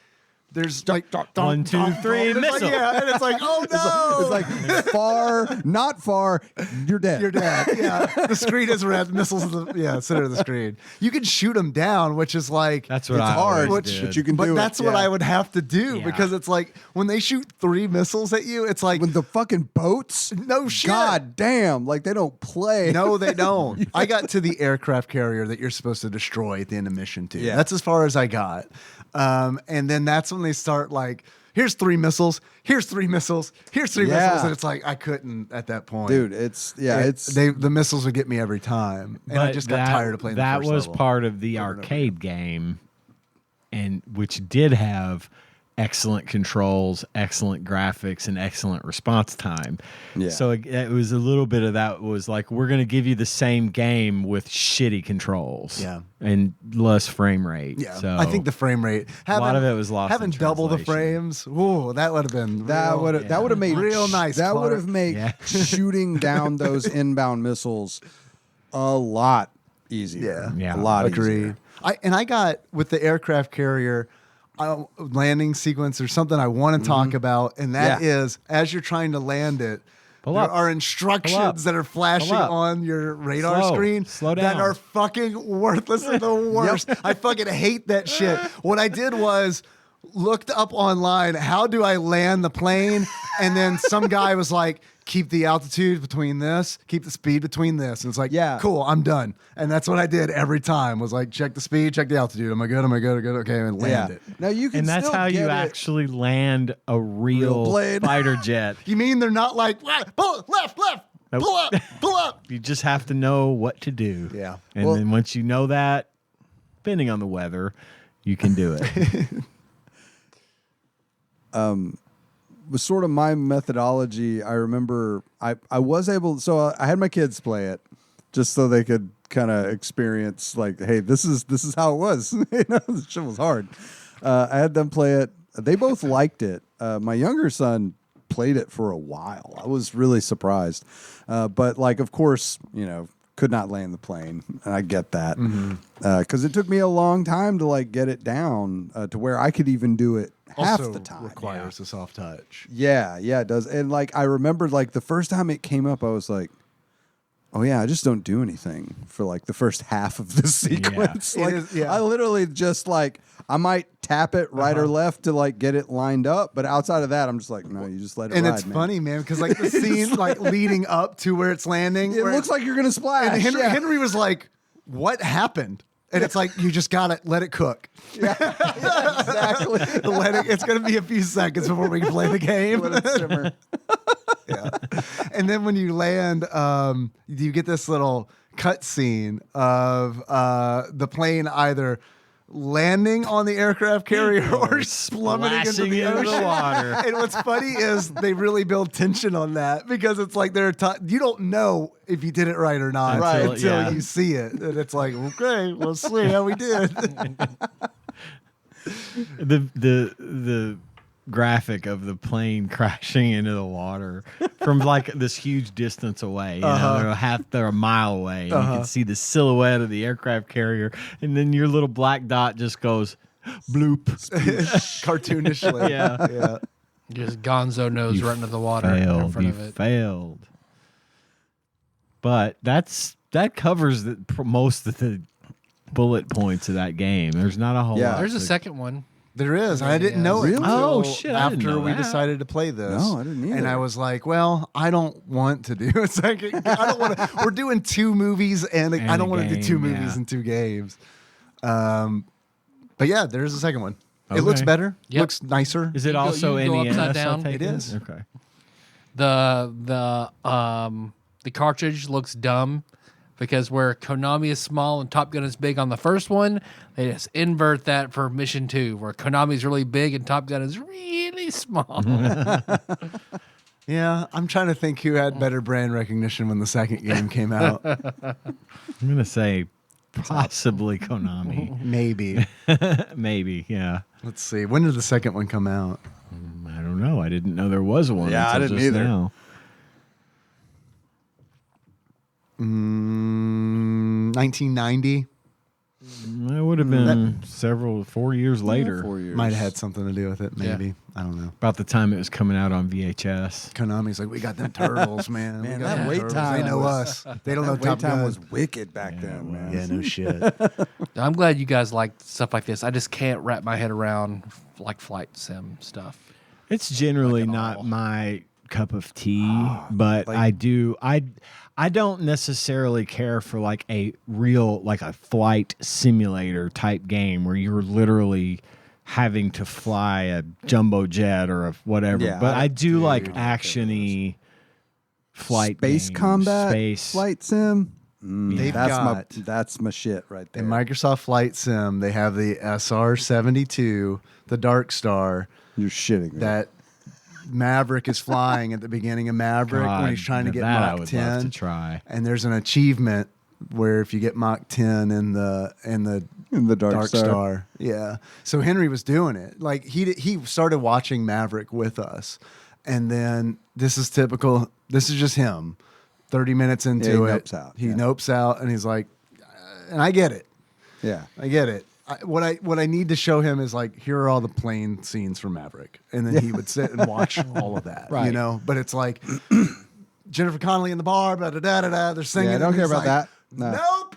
Speaker 3: there's like
Speaker 4: 1, 2, 3 missile.
Speaker 3: And it's like, oh no,
Speaker 5: it's like far, not far, you're dead.
Speaker 3: You're dead. Yeah, the screen is red. Missiles in the center of the screen. You can shoot them down, which is like
Speaker 4: that's what
Speaker 5: it's hard, but you can.
Speaker 3: But that's what I would have to do because it's like when they shoot 3 missiles at you, it's like
Speaker 5: when the fucking boats.
Speaker 3: No shit.
Speaker 5: God damn! Like they don't play.
Speaker 3: No, they don't. I got to the aircraft carrier that you're supposed to destroy at the end of mission 2. Yeah. That's as far as I got. And then that's when they start like, here's 3 missiles, here's 3 missiles, here's 3 missiles, and it's like I couldn't at that point,
Speaker 5: dude. The
Speaker 3: missiles would get me every time, and I just got tired of playing.
Speaker 4: That
Speaker 3: the first
Speaker 4: was
Speaker 3: level.
Speaker 4: part of the arcade game, and which did have excellent controls, excellent graphics, and excellent response time. Yeah. So it was a little bit of that. Was like, we're going to give you the same game with shitty controls, and less frame rate.
Speaker 3: Yeah,
Speaker 4: so
Speaker 3: I think the frame rate,
Speaker 4: a lot of it was lost.
Speaker 3: Having double the frames, whoa, that would have been
Speaker 5: that would have made
Speaker 3: real nice.
Speaker 5: That would have made shooting down those inbound missiles a lot easier.
Speaker 4: Yeah,
Speaker 5: a lot
Speaker 3: Agreed.
Speaker 5: easier.
Speaker 3: I got with the aircraft carrier. Landing sequence or something I want to talk about, and that is as you're trying to land it, there are instructions that are flashing on your radar screen that are fucking worthless and the worst. I fucking hate that shit. What I did was looked up online, how do I land the plane? And then some guy was like, keep the altitude between this, keep the speed between this. And it's like, cool, I'm done. And that's what I did every time, was like, check the speed, check the altitude. Am I good? Okay, and land it.
Speaker 5: Now you can
Speaker 4: and that's how you actually land a real fighter jet.
Speaker 3: You mean they're not like, pull left,
Speaker 4: Nope.
Speaker 3: pull up.
Speaker 4: You just have to know what to do.
Speaker 3: Yeah.
Speaker 4: And then once you know that, depending on the weather, you can do it.
Speaker 5: Was sort of my methodology. I remember I was able, so I had my kids play it just so they could kind of experience like, hey, this is how it was. This shit was hard. I had them play it. They both liked it. My younger son played it for a while. I was really surprised. But like, of course, could not land the plane. And I get that. Because it took me a long time to like get it down to where I could even do it half the time.
Speaker 3: Requires a soft touch.
Speaker 5: Yeah, it does. And like I remember like the first time it came up, I was like, oh yeah, I just don't do anything for like the first half of the sequence. I literally just like I might tap it right or left to like get it lined up, but outside of that, I'm just like, no, you just let it
Speaker 3: ride.
Speaker 5: And
Speaker 3: it's funny, man, because like the scene like leading up to where it's landing,
Speaker 5: it looks like you're gonna splash.
Speaker 3: And Henry was like, what happened? And it's like, you just gotta let it cook.
Speaker 5: Yeah, exactly.
Speaker 3: It's gonna be a few seconds before we can play the game.
Speaker 5: Let it simmer.
Speaker 3: Yeah. And then when you land, you get this little cut scene of the plane either landing on the aircraft carrier or plummeting into the ocean.
Speaker 4: Water.
Speaker 3: And what's funny is they really build tension on that, because it's like you don't know if you did it right or not until you see it. And it's like, okay, we'll see how we did.
Speaker 4: The graphic of the plane crashing into the water from like this huge distance away. They're a mile away. And you can see the silhouette of the aircraft carrier, and then your little black dot just goes bloop.
Speaker 3: Cartoonishly.
Speaker 4: Yeah.
Speaker 2: Just gonzo nose right into the water in front of it.
Speaker 4: Failed. But that covers most of the bullet points of that game. There's not a whole lot.
Speaker 2: There's a second one.
Speaker 3: There is. I didn't know it.
Speaker 4: Oh shit!
Speaker 3: After we decided to play this,
Speaker 5: no, I didn't either.
Speaker 3: And I was like, "Well, I don't want to do." It's like I don't want to. We're doing 2 movies, and I don't want to do 2 movies and 2 games. But yeah, there's a second one. It looks better.
Speaker 2: Yep.
Speaker 3: Looks nicer.
Speaker 4: Is it also
Speaker 2: you go
Speaker 4: NES?
Speaker 2: upside down?
Speaker 3: It is.
Speaker 4: Okay.
Speaker 2: The cartridge looks dumb because where Konami is small and Top Gun is big on the first one, they just invert that for Mission 2, where Konami is really big and Top Gun is really small.
Speaker 3: Yeah, I'm trying to think who had better brand recognition when the second game came out.
Speaker 4: I'm going to say possibly Konami.
Speaker 3: Maybe.
Speaker 4: Maybe, yeah.
Speaker 3: Let's see. When did the second one come out?
Speaker 4: I don't know. I didn't know there was one.
Speaker 5: Yeah, I didn't either.
Speaker 4: Now.
Speaker 3: 1990.
Speaker 4: It would have been 4 years later.
Speaker 5: 4 years.
Speaker 3: Might have had something to do with it, maybe.
Speaker 2: Yeah.
Speaker 3: I don't know.
Speaker 4: About the time it was coming out on VHS.
Speaker 3: Konami's like, we got them turtles, man.
Speaker 5: Man,
Speaker 3: We got
Speaker 5: that
Speaker 3: them
Speaker 5: wait
Speaker 3: turtles.
Speaker 5: time
Speaker 3: They know
Speaker 5: was-
Speaker 3: us. They don't know
Speaker 5: Wait
Speaker 3: Top
Speaker 5: time
Speaker 3: Gun.
Speaker 5: was wicked back then, man.
Speaker 3: Yeah, no shit.
Speaker 2: I'm glad you guys like stuff like this. I just can't wrap my head around like flight sim stuff.
Speaker 4: It's generally not my cup of tea, but
Speaker 3: like-
Speaker 4: I don't necessarily care for like a real like a flight simulator type game where you're literally having to fly a jumbo jet or a whatever.
Speaker 5: Yeah,
Speaker 4: but I do like
Speaker 3: dude,
Speaker 4: actiony flight
Speaker 5: Space
Speaker 4: games,
Speaker 5: combat,
Speaker 4: space
Speaker 5: flight sim.
Speaker 3: They've
Speaker 5: That's my shit right there.
Speaker 3: In Microsoft Flight Sim, they have the SR-72, the Dark Star,
Speaker 5: You're shitting me.
Speaker 3: that Maverick is flying at the beginning of Maverick when he's trying to get
Speaker 4: that I
Speaker 3: Mach
Speaker 4: would
Speaker 3: 10.
Speaker 4: love to try.
Speaker 3: And there's an achievement where if you get Mach 10 in the
Speaker 5: in the Dark Star.
Speaker 3: Yeah. So Henry was doing it. Like he started watching Maverick with us. And then this is typical. This is just him. 30 minutes into
Speaker 5: he
Speaker 3: it.
Speaker 5: nopes out.
Speaker 3: He
Speaker 5: Yeah.
Speaker 3: nopes out and he's like, and I get it.
Speaker 5: Yeah.
Speaker 3: I get it. What I need to show him is like, here are all the plane scenes from Maverick, and then he would sit and watch all of that,
Speaker 2: Right.
Speaker 3: you know. But it's like Jennifer Connelly in the bar, blah, da, da, da, da, they're singing.
Speaker 5: Yeah, I don't
Speaker 3: and
Speaker 5: care
Speaker 3: he's
Speaker 5: about
Speaker 3: like,
Speaker 5: that. No.
Speaker 3: Nope,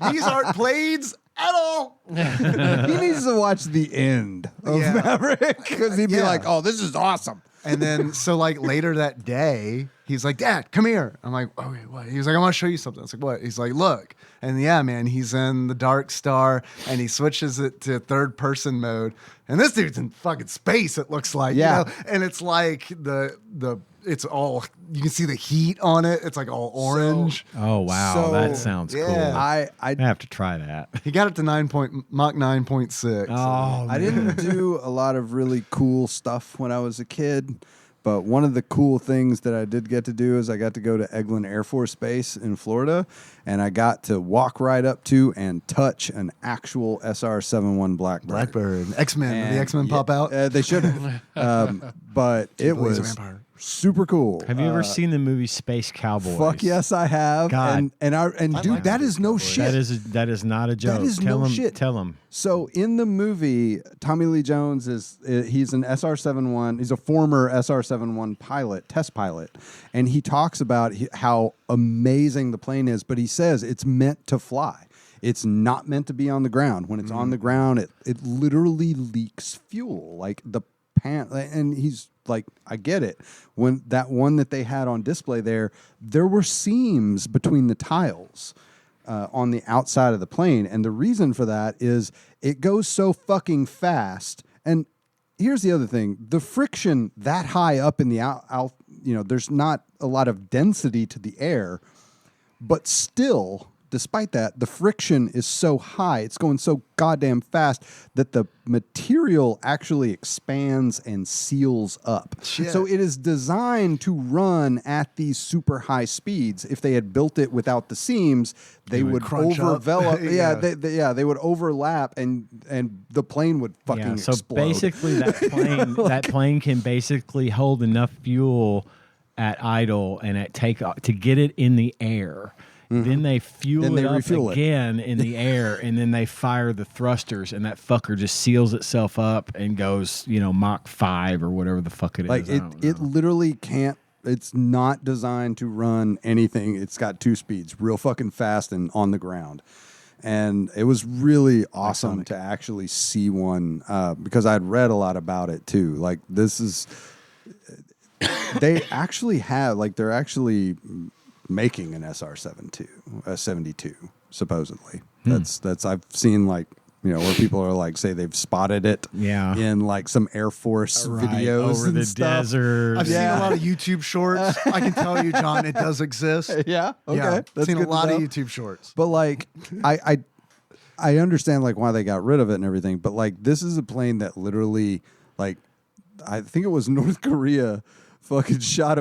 Speaker 3: nope, these aren't planes at all.
Speaker 5: He needs to watch the end of
Speaker 3: Yeah.
Speaker 5: Maverick because he'd be
Speaker 3: Yeah.
Speaker 5: like, "Oh, this is awesome."
Speaker 3: And then so like later that day, he's like, "Dad, come here." I'm like, "Okay, what?" He was like, "I want to show you something." I was like, "What?" He's like, "Look." And yeah, man, he's in the Dark Star and he switches it to third person mode. And this dude's in fucking space, it looks like.
Speaker 5: Yeah.
Speaker 3: You know? And it's like it's all, you can see the heat on it. It's like all orange.
Speaker 4: Oh wow,
Speaker 5: So-
Speaker 4: that sounds cool.
Speaker 3: Yeah.
Speaker 5: I
Speaker 4: I have to try that.
Speaker 3: He got it to Mach 9.6.
Speaker 4: Oh,
Speaker 5: I didn't do a lot of really cool stuff when I was a kid, but one of the cool things that I did get to do is I got to go to Eglin Air Force Base in Florida, and I got to walk right up to and touch an actual SR-71 Blackbird.
Speaker 3: X-Men. Did the X-Men pop out?
Speaker 5: They should have. But it
Speaker 3: He's a
Speaker 5: was
Speaker 3: vampire.
Speaker 5: super cool.
Speaker 4: Have you ever seen the movie Space Cowboys?
Speaker 5: Fuck yes, I have.
Speaker 4: God.
Speaker 5: And dude,
Speaker 3: like
Speaker 5: that
Speaker 3: Space
Speaker 5: is no
Speaker 3: Cowboys.
Speaker 5: shit.
Speaker 4: That is not a joke.
Speaker 5: is
Speaker 4: tell
Speaker 5: no
Speaker 4: him,
Speaker 5: shit.
Speaker 4: Tell him.
Speaker 5: So in the movie, Tommy Lee Jones he's an SR-71. He's a former SR-71 pilot, test pilot, and he talks about how amazing the plane is. But he says it's meant to fly. It's not meant to be on the ground. When it's on the ground, it literally leaks fuel. Like the pan, and he's like, I get it. When that one that they had on display there were seams between the tiles. On the outside of the plane. And the reason for that is it goes so fucking fast. And here's the other thing. The friction that high up in the out, there's not a lot of density to the air, but still, despite that, the friction is so high, it's going so goddamn fast that the material actually expands and seals up.
Speaker 3: Shit.
Speaker 5: So it is designed to run at these super high speeds. If they had built it without the seams, they would
Speaker 3: crunch up.
Speaker 5: overdevelop.
Speaker 3: Yeah.
Speaker 5: They would overlap, and the plane would fucking
Speaker 4: So
Speaker 5: explode.
Speaker 4: basically, that plane can basically hold enough fuel at idle and at takeoff to get it in the air. Then they fuel
Speaker 5: Then
Speaker 4: it
Speaker 5: they
Speaker 4: up
Speaker 5: refuel it.
Speaker 4: again in the air, and then they fire the thrusters, and that fucker just seals itself up and goes, Mach 5 or whatever the fuck it is.
Speaker 5: Like
Speaker 4: I don't know.
Speaker 5: it literally can't. It's not designed to run anything. It's got two speeds, real fucking fast and on the ground. And it was really awesome to actually see one because I'd read a lot about it too. Like this is, they actually have they're actually making an SR-72 supposedly. That's I've seen where people are like, say they've spotted it in like some Air Force videos
Speaker 4: over the desert.
Speaker 3: I've seen a lot of YouTube shorts. I can tell you, John, it does exist.
Speaker 5: Yeah. Okay.
Speaker 3: Yeah,
Speaker 5: I've
Speaker 3: seen a lot of YouTube shorts.
Speaker 5: But like, I understand like why they got rid of it and everything. But like, this is a plane that literally, like, I think it was North Korea fucking shot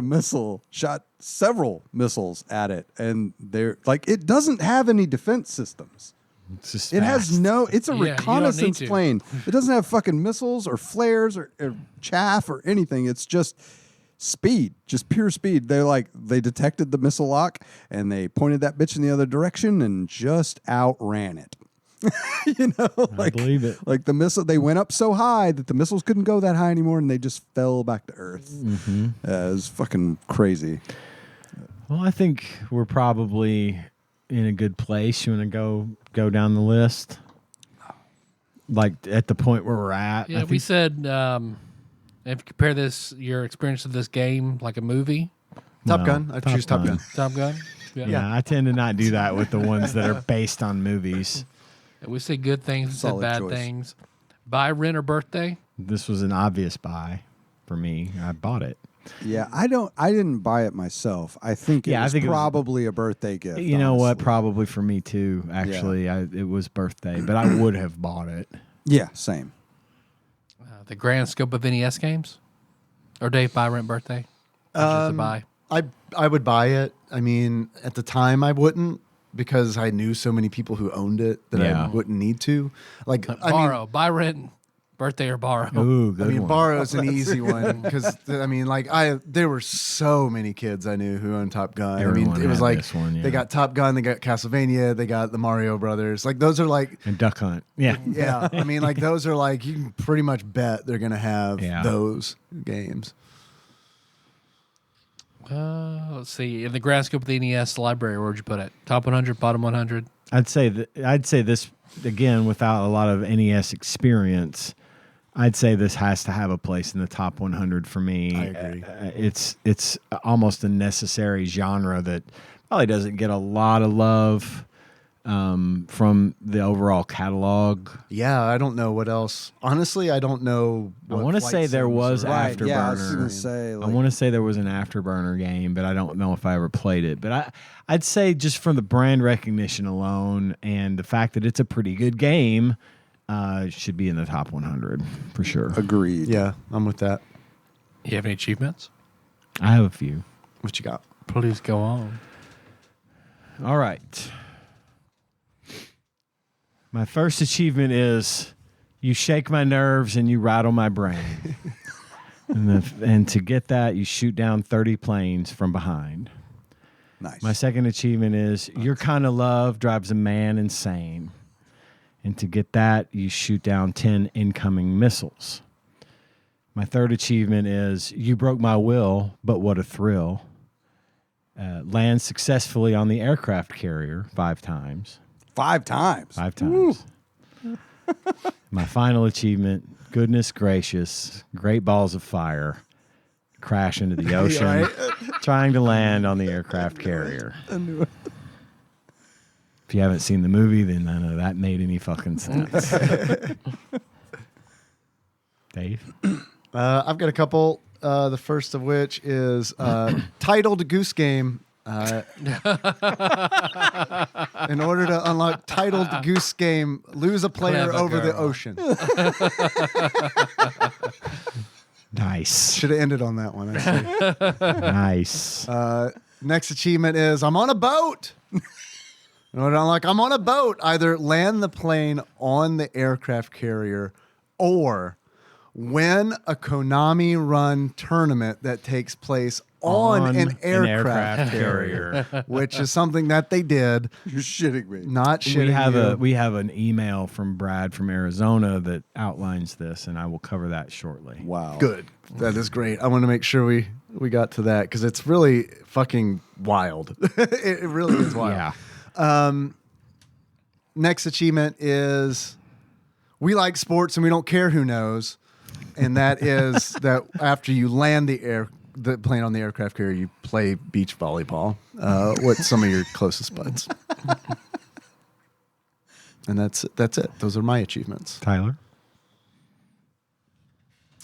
Speaker 5: several missiles at it, and they're like, it doesn't have any defense systems.
Speaker 4: It's just
Speaker 5: it
Speaker 4: fast.
Speaker 5: has no. It's a reconnaissance plane. It doesn't have fucking missiles or flares or chaff or anything. It's just speed, just pure speed. They detected the missile lock and they pointed that bitch in the other direction and just outran it.
Speaker 4: I believe it.
Speaker 5: Like the missile, they went up so high that the missiles couldn't go that high anymore, and they just fell back to Earth.
Speaker 4: Mm-hmm.
Speaker 5: It was fucking crazy.
Speaker 4: Well, I think we're probably in a good place. You want to go down the list, like at the point where we're at.
Speaker 2: Yeah, we said if you compare your experience of this game like a movie.
Speaker 3: Top Gun. I choose Top Gun.
Speaker 2: Top Gun.
Speaker 4: Yeah, I tend to not do that with the ones that are based on movies.
Speaker 2: We say good things instead of bad things. Buy, rent, or birthday?
Speaker 4: This was an obvious buy for me. I bought it.
Speaker 5: Yeah, I didn't buy it myself. I think it was probably a birthday gift.
Speaker 4: You know what? Probably for me too. Actually, it was birthday, but I would have bought it.
Speaker 5: Yeah, same.
Speaker 2: The grand scope of NES games, or Dave, buy, rent, birthday? Just a buy.
Speaker 3: I would buy it. I mean, at the time I wouldn't, because I knew so many people who owned it that I wouldn't need to. Like
Speaker 2: borrow, buy, rent, birthday, or borrow.
Speaker 4: Ooh, good one.
Speaker 3: Borrow's an easy one because there were so many kids I knew who owned Top Gun.
Speaker 4: Everyone
Speaker 3: it was like
Speaker 4: this one,
Speaker 3: they got Top Gun, they got Castlevania, they got the Mario Brothers. Like those are like
Speaker 4: and Duck Hunt. Yeah,
Speaker 3: yeah. I mean, like those are like you can pretty much bet they're gonna have those games.
Speaker 2: Let's see. In the grand scope of the NES library, where would you put it? Top 100, bottom 100?
Speaker 4: I'd say this again without a lot of NES experience. I'd say this has to have a place in the top 100 for me.
Speaker 3: I agree.
Speaker 4: It's almost a necessary genre that probably doesn't get a lot of love from the overall catalog.
Speaker 3: Yeah, I don't know what else. Honestly, I don't know.
Speaker 4: I want to say there was Afterburner.
Speaker 5: Yeah, I was going to say.
Speaker 4: I want to say there was an Afterburner game, but I don't know if I ever played it. But I'd say just from the brand recognition alone and the fact that it's a pretty good game, should be in the top 100 for sure.
Speaker 5: Agreed.
Speaker 3: Yeah, I'm with that.
Speaker 2: You have any achievements?
Speaker 4: I have a few.
Speaker 3: What you got?
Speaker 2: Please go on.
Speaker 4: All right. My first achievement is you shake my nerves and you rattle my brain. and to get that, you shoot down 30 planes from behind.
Speaker 5: Nice.
Speaker 4: My second achievement is your kind of love drives a man insane. And to get that, you shoot down 10 incoming missiles. My third achievement is you broke my will, but what a thrill. Land successfully on the aircraft carrier 5 times.
Speaker 5: 5 times?
Speaker 4: 5 times. My final achievement, goodness gracious, great balls of fire, crash into the ocean, trying to land on the aircraft carrier.
Speaker 5: I knew it.
Speaker 4: If you haven't seen the movie, then none of that made any fucking sense. Dave?
Speaker 3: I've got a couple. The first of which is titled Goose Game. In order to unlock titled Goose Game, lose a player over the ocean.
Speaker 4: Nice.
Speaker 3: Should have ended on that one.
Speaker 4: Nice.
Speaker 3: Next achievement is I'm on a boat. In order to unlock, I'm on a boat. Either land the plane on the aircraft carrier or win a Konami run tournament that takes place on an aircraft carrier, which is something that they did.
Speaker 5: You're shitting me.
Speaker 3: Not shitting
Speaker 4: We have an email from Brad from Arizona that outlines this, and I will cover that shortly.
Speaker 5: Wow.
Speaker 3: Good. That is great. I want to make sure we got to that because it's really fucking wild. It really is wild.
Speaker 4: Yeah.
Speaker 3: Next achievement is we like sports and we don't care who knows. And that is that after you land the plane on the aircraft carrier, you play beach volleyball with some of your closest buds. And that's it. Those are my achievements.
Speaker 4: Tyler?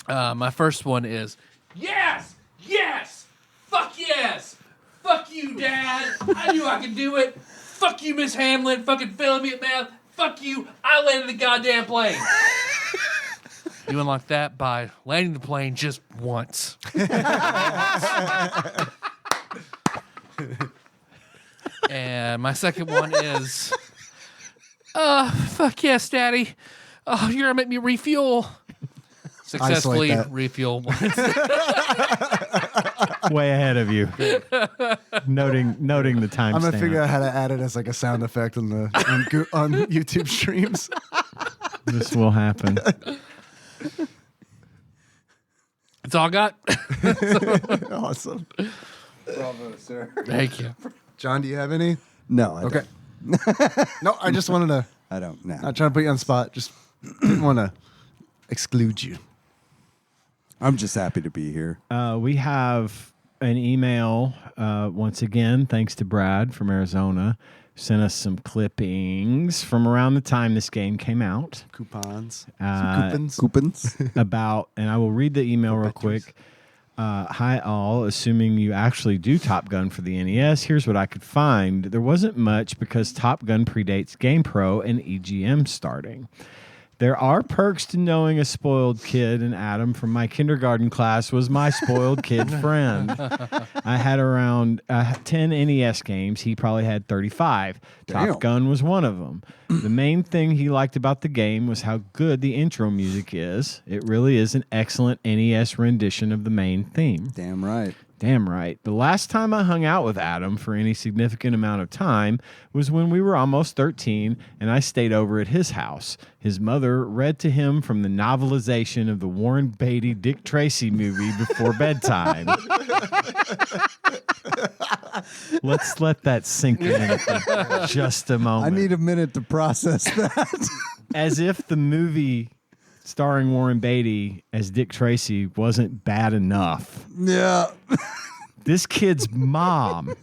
Speaker 2: My first one is yes, fuck yes, fuck you, Dad. I knew I could do it. Fuck you, Miss Hamlin, fucking failing me at math. Fuck you, I landed the goddamn plane. You unlock that by landing the plane just once. And my second one is, fuck yes, Daddy. Oh, you're gonna make me refuel. Successfully refuel once.
Speaker 4: Way ahead of you. Noting the time.
Speaker 3: I'm gonna figure out how to add it as like a sound effect on YouTube streams.
Speaker 4: This will happen.
Speaker 2: That's all I got.
Speaker 3: Awesome.
Speaker 5: Bravo, sir.
Speaker 2: Thank you.
Speaker 3: John, do you have any?
Speaker 5: No, I
Speaker 3: don't. No, I just wanted to.
Speaker 5: I don't. No.
Speaker 3: Not trying to put you on the spot. Just didn't want to exclude you.
Speaker 5: I'm just happy to be here.
Speaker 4: We have an email, once again, thanks to Brad from Arizona. Sent us some clippings from around the time this game came out.
Speaker 3: Coupons.
Speaker 5: Coupons.
Speaker 4: About, and I will read the email real quick. Hi all, assuming you actually do Top Gun for the NES, here's what I could find. There wasn't much because Top Gun predates GamePro and EGM starting. There are perks to knowing a spoiled kid, and Adam from my kindergarten class was my spoiled kid friend. I had around 10 NES games. He probably had 35.
Speaker 5: Damn.
Speaker 4: Top Gun was one of them. The main thing he liked about the game was how good the intro music is. It really is an excellent NES rendition of the main theme.
Speaker 5: Damn right.
Speaker 4: Damn right. The last time I hung out with Adam for any significant amount of time was when we were almost 13 and I stayed over at his house. His mother read to him from the novelization of the Warren Beatty Dick Tracy movie before bedtime. Let's let that sink in for just a moment.
Speaker 5: I need a minute to process that.
Speaker 4: As if the movie starring Warren Beatty as Dick Tracy wasn't bad enough.
Speaker 5: Yeah.
Speaker 4: This kid's mom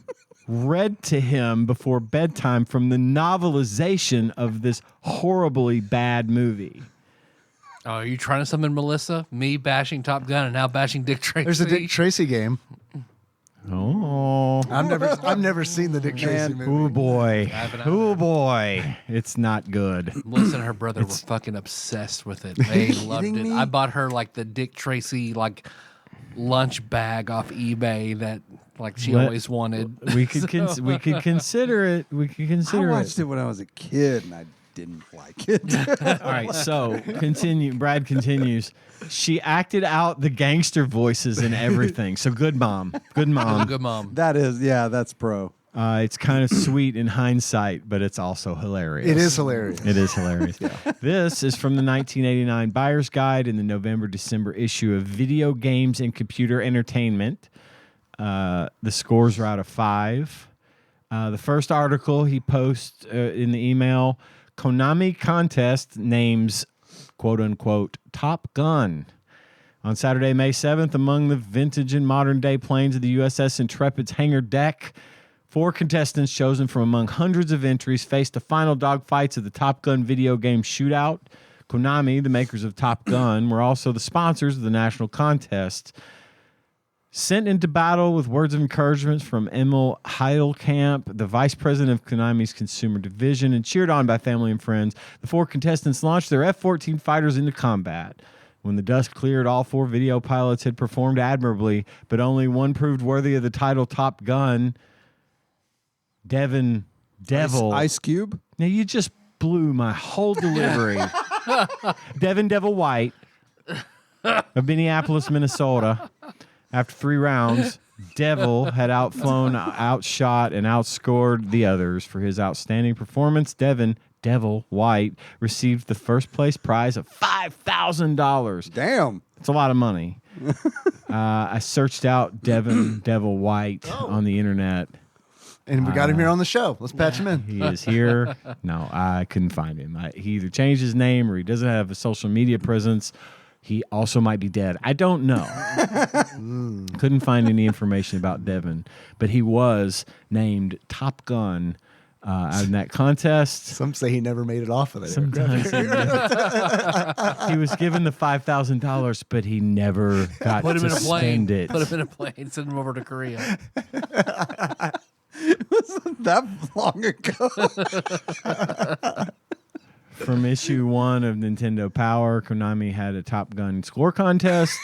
Speaker 4: read to him before bedtime from the novelization of this horribly bad movie.
Speaker 2: Oh, are you trying to summon Melissa? Me bashing Top Gun and now bashing Dick Tracy?
Speaker 3: There's a Dick Tracy game.
Speaker 4: Oh.
Speaker 3: I've never seen the Dick Tracy movie.
Speaker 4: Oh boy. Oh boy. It's not good.
Speaker 2: Melissa and her brother were fucking obsessed with it. They loved it.
Speaker 5: me?
Speaker 2: I bought her like the Dick Tracy like lunch bag off eBay that like she always wanted.
Speaker 4: We could we could consider it. We could consider
Speaker 5: I watched it when I was a kid and I didn't like it.
Speaker 4: All right, so continue. Brad continues. She acted out the gangster voices and everything. So good mom. Good mom.
Speaker 2: Good mom.
Speaker 5: That is, yeah, that's pro.
Speaker 4: It's kind of sweet in hindsight, but it's also hilarious.
Speaker 3: It is hilarious.
Speaker 4: It is hilarious. Yeah. This is from the 1989 Buyer's Guide in the November-December issue of Video Games and Computer Entertainment. The scores are out of 5. The first article he posts in the email, Konami contest names, quote-unquote, Top Gun. On Saturday, May 7th, among the vintage and modern-day planes of the USS Intrepid's hangar deck, 4 contestants chosen from among hundreds of entries faced the final dogfights of the Top Gun video game shootout. Konami, the makers of Top Gun, were also the sponsors of the national contest. Sent into battle with words of encouragement from Emil Heidelkamp, the vice president of Konami's consumer division, and cheered on by family and friends, the 4 contestants launched their F-14 fighters into combat. When the dust cleared, all 4 video pilots had performed admirably, but only one proved worthy of the title Top Gun. Devin Devil.
Speaker 5: Ice Cube?
Speaker 4: Now you just blew my whole delivery. Devin Devil White of Minneapolis, Minnesota. After 3 rounds, Devil had outflown, outshot, and outscored the others. For his outstanding performance, Devil White received the first place prize of $5,000.
Speaker 5: Damn.
Speaker 4: It's a lot of money. I searched out Devil White on the internet.
Speaker 3: And we got him here on the show. Let's patch him in.
Speaker 4: He is here. No, I couldn't find him. He either changed his name or he doesn't have a social media presence. He also might be dead. I don't know. Couldn't find any information about Devin, but he was named Top Gun in that contest.
Speaker 3: Some say he never made it off of it.
Speaker 4: Sometimes he was given the $5,000, but he never got
Speaker 2: Put him
Speaker 4: to
Speaker 2: in a plane.
Speaker 4: spend it.
Speaker 2: Put him in a plane. Send him over to Korea.
Speaker 5: It wasn't that long ago.
Speaker 4: From issue 1 of Nintendo Power, Konami had a Top Gun score contest,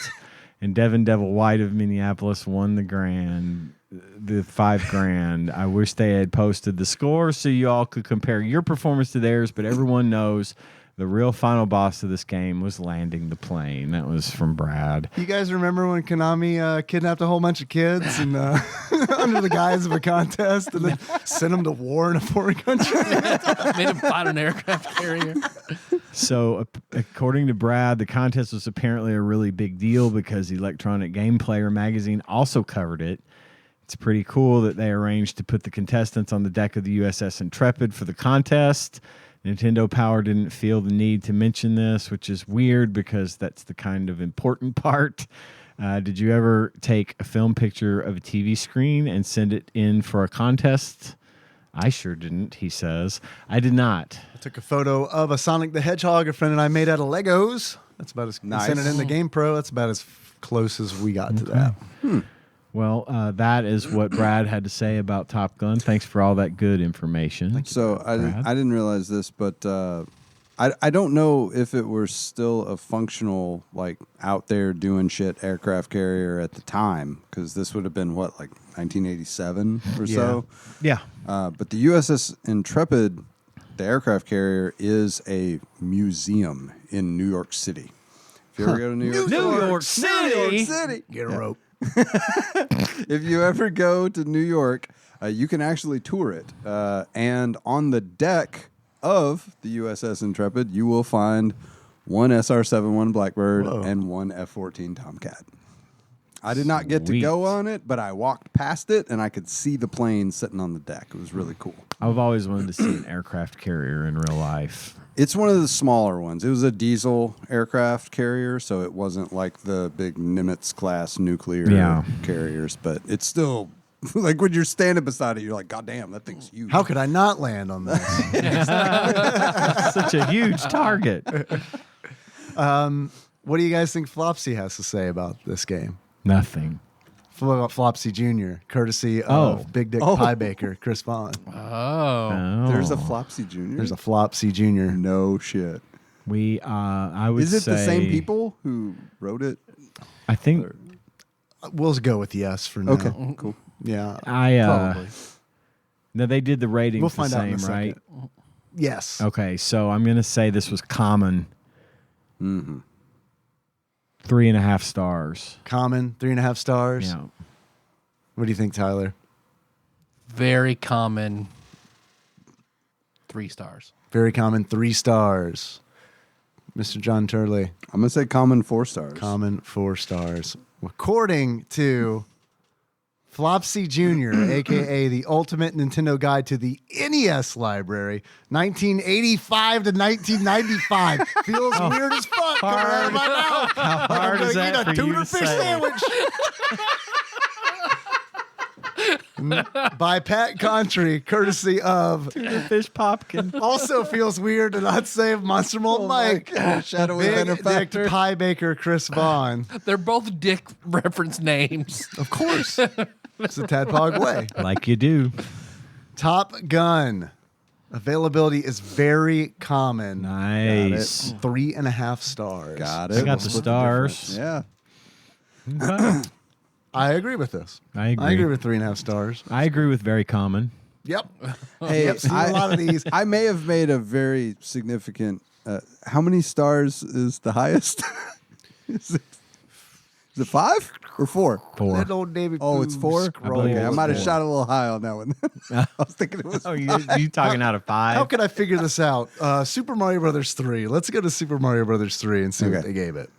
Speaker 4: and Devin Devil White of Minneapolis won the $5,000. I wish they had posted the score so you all could compare your performance to theirs, but everyone knows the real final boss of this game was landing the plane. That was from Brad.
Speaker 3: You guys remember when Konami kidnapped a whole bunch of kids and under the guise of a contest and then sent them to war in a foreign country?
Speaker 2: Made him fight an aircraft carrier.
Speaker 4: So, according to Brad, the contest was apparently a really big deal because Electronic Game Player magazine also covered it. It's pretty cool that they arranged to put the contestants on the deck of the USS Intrepid for the contest. Nintendo Power didn't feel the need to mention this, which is weird because that's the kind of important part. Did you ever take a film picture of a TV screen and send it in for a contest? I sure didn't, he says. I did not.
Speaker 3: I took a photo of a Sonic the Hedgehog a friend and I made out of Legos. That's about as nice. Sent it in the Game Pro. That's about as close as we got to that.
Speaker 4: Well, that is what Brad had to say about Top Gun. Thanks for all that good information.
Speaker 5: So I didn't realize this, but I don't know if it were still a functional, like, out there doing shit aircraft carrier at the time, because this would have been, what, like 1987 or so?
Speaker 4: Yeah.
Speaker 5: But the USS Intrepid, the aircraft carrier, is a museum in New York City. If you ever go to New York City,
Speaker 3: get a rope.
Speaker 5: If you ever go to New York, you can actually tour it. And on the deck of the USS Intrepid, you will find one SR-71 Blackbird and one F-14 Tomcat. I did not get to go on it, but I walked past it, and I could see the plane sitting on the deck. It was really cool.
Speaker 4: I've always wanted to see an aircraft carrier in real life.
Speaker 5: It's one of the smaller ones. It was a diesel aircraft carrier, so it wasn't like the big Nimitz-class nuclear carriers, but it's still, like when you're standing beside it, you're like, God damn, that thing's huge.
Speaker 3: How could I not land on this?
Speaker 4: Such a huge target.
Speaker 3: What do you guys think Flopsy has to say about this game?
Speaker 4: Nothing.
Speaker 3: Flopsy Jr., courtesy of Big Dick Pie Baker, Chris Vaughn.
Speaker 2: Oh.
Speaker 5: There's a Flopsy Jr.?
Speaker 3: There's a Flopsy Jr.
Speaker 5: No shit.
Speaker 4: I would say...
Speaker 5: Is it the same people who wrote it?
Speaker 4: I think...
Speaker 3: We'll go with yes for now.
Speaker 5: Okay, cool.
Speaker 3: Yeah.
Speaker 2: Probably.
Speaker 4: No, they did the ratings
Speaker 3: we'll find
Speaker 4: the same,
Speaker 3: out in a
Speaker 4: right?
Speaker 3: second. Yes.
Speaker 4: Okay, so I'm going to say this was common.
Speaker 5: Mm-hmm.
Speaker 4: 3.5 stars.
Speaker 3: Common, 3.5 stars.
Speaker 4: Yeah.
Speaker 3: What do you think, Tyler?
Speaker 2: Very common. 3 stars.
Speaker 3: Very common, 3 stars. Mr. John Turley.
Speaker 5: I'm going to say common 4 stars.
Speaker 3: Common 4 stars. According to Flopsy Jr., a.k.a. the Ultimate Nintendo Guide to the NES Library, 1985 to 1995. Feels weird as fuck coming out of my mouth.
Speaker 4: How hard is that
Speaker 3: I'm
Speaker 4: for
Speaker 3: gonna
Speaker 4: you
Speaker 3: eat a
Speaker 4: to
Speaker 3: tuna fish
Speaker 4: say?
Speaker 3: sandwich. By Pat Contry, courtesy of
Speaker 4: Fish Popkin.
Speaker 3: also feels weird to not say Monster Malt Mike.
Speaker 5: Shadowy
Speaker 3: Big
Speaker 5: benefactor.
Speaker 3: Dick Pie Baker, Chris Vaughn.
Speaker 2: They're both dick reference names.
Speaker 3: Of course. It's the Tadpog way.
Speaker 4: Like you do.
Speaker 3: Top Gun. Availability is very common.
Speaker 4: Nice.
Speaker 3: 3.5 stars.
Speaker 5: Got it.
Speaker 4: I got the
Speaker 5: Split
Speaker 4: stars.
Speaker 5: Yeah.
Speaker 4: Okay.
Speaker 3: I agree with this.
Speaker 4: I agree.
Speaker 3: I agree with 3.5 stars.
Speaker 4: I agree with very common.
Speaker 3: Yep.
Speaker 5: Hey,
Speaker 3: Yep, seen a lot of these.
Speaker 5: I may have made a very significant. How many stars is the highest? Is it 5 or 4?
Speaker 4: 4.
Speaker 3: That old David
Speaker 5: Oh, it's 4.
Speaker 4: believe
Speaker 5: Okay, I
Speaker 4: it's
Speaker 5: might have
Speaker 4: 4.
Speaker 5: shot a little high on that one. I was thinking it was.
Speaker 4: Oh, you talking out of 5?
Speaker 3: How can I figure this out? Super Mario Brothers 3. Let's go to Super Mario Brothers 3 and see what they gave it.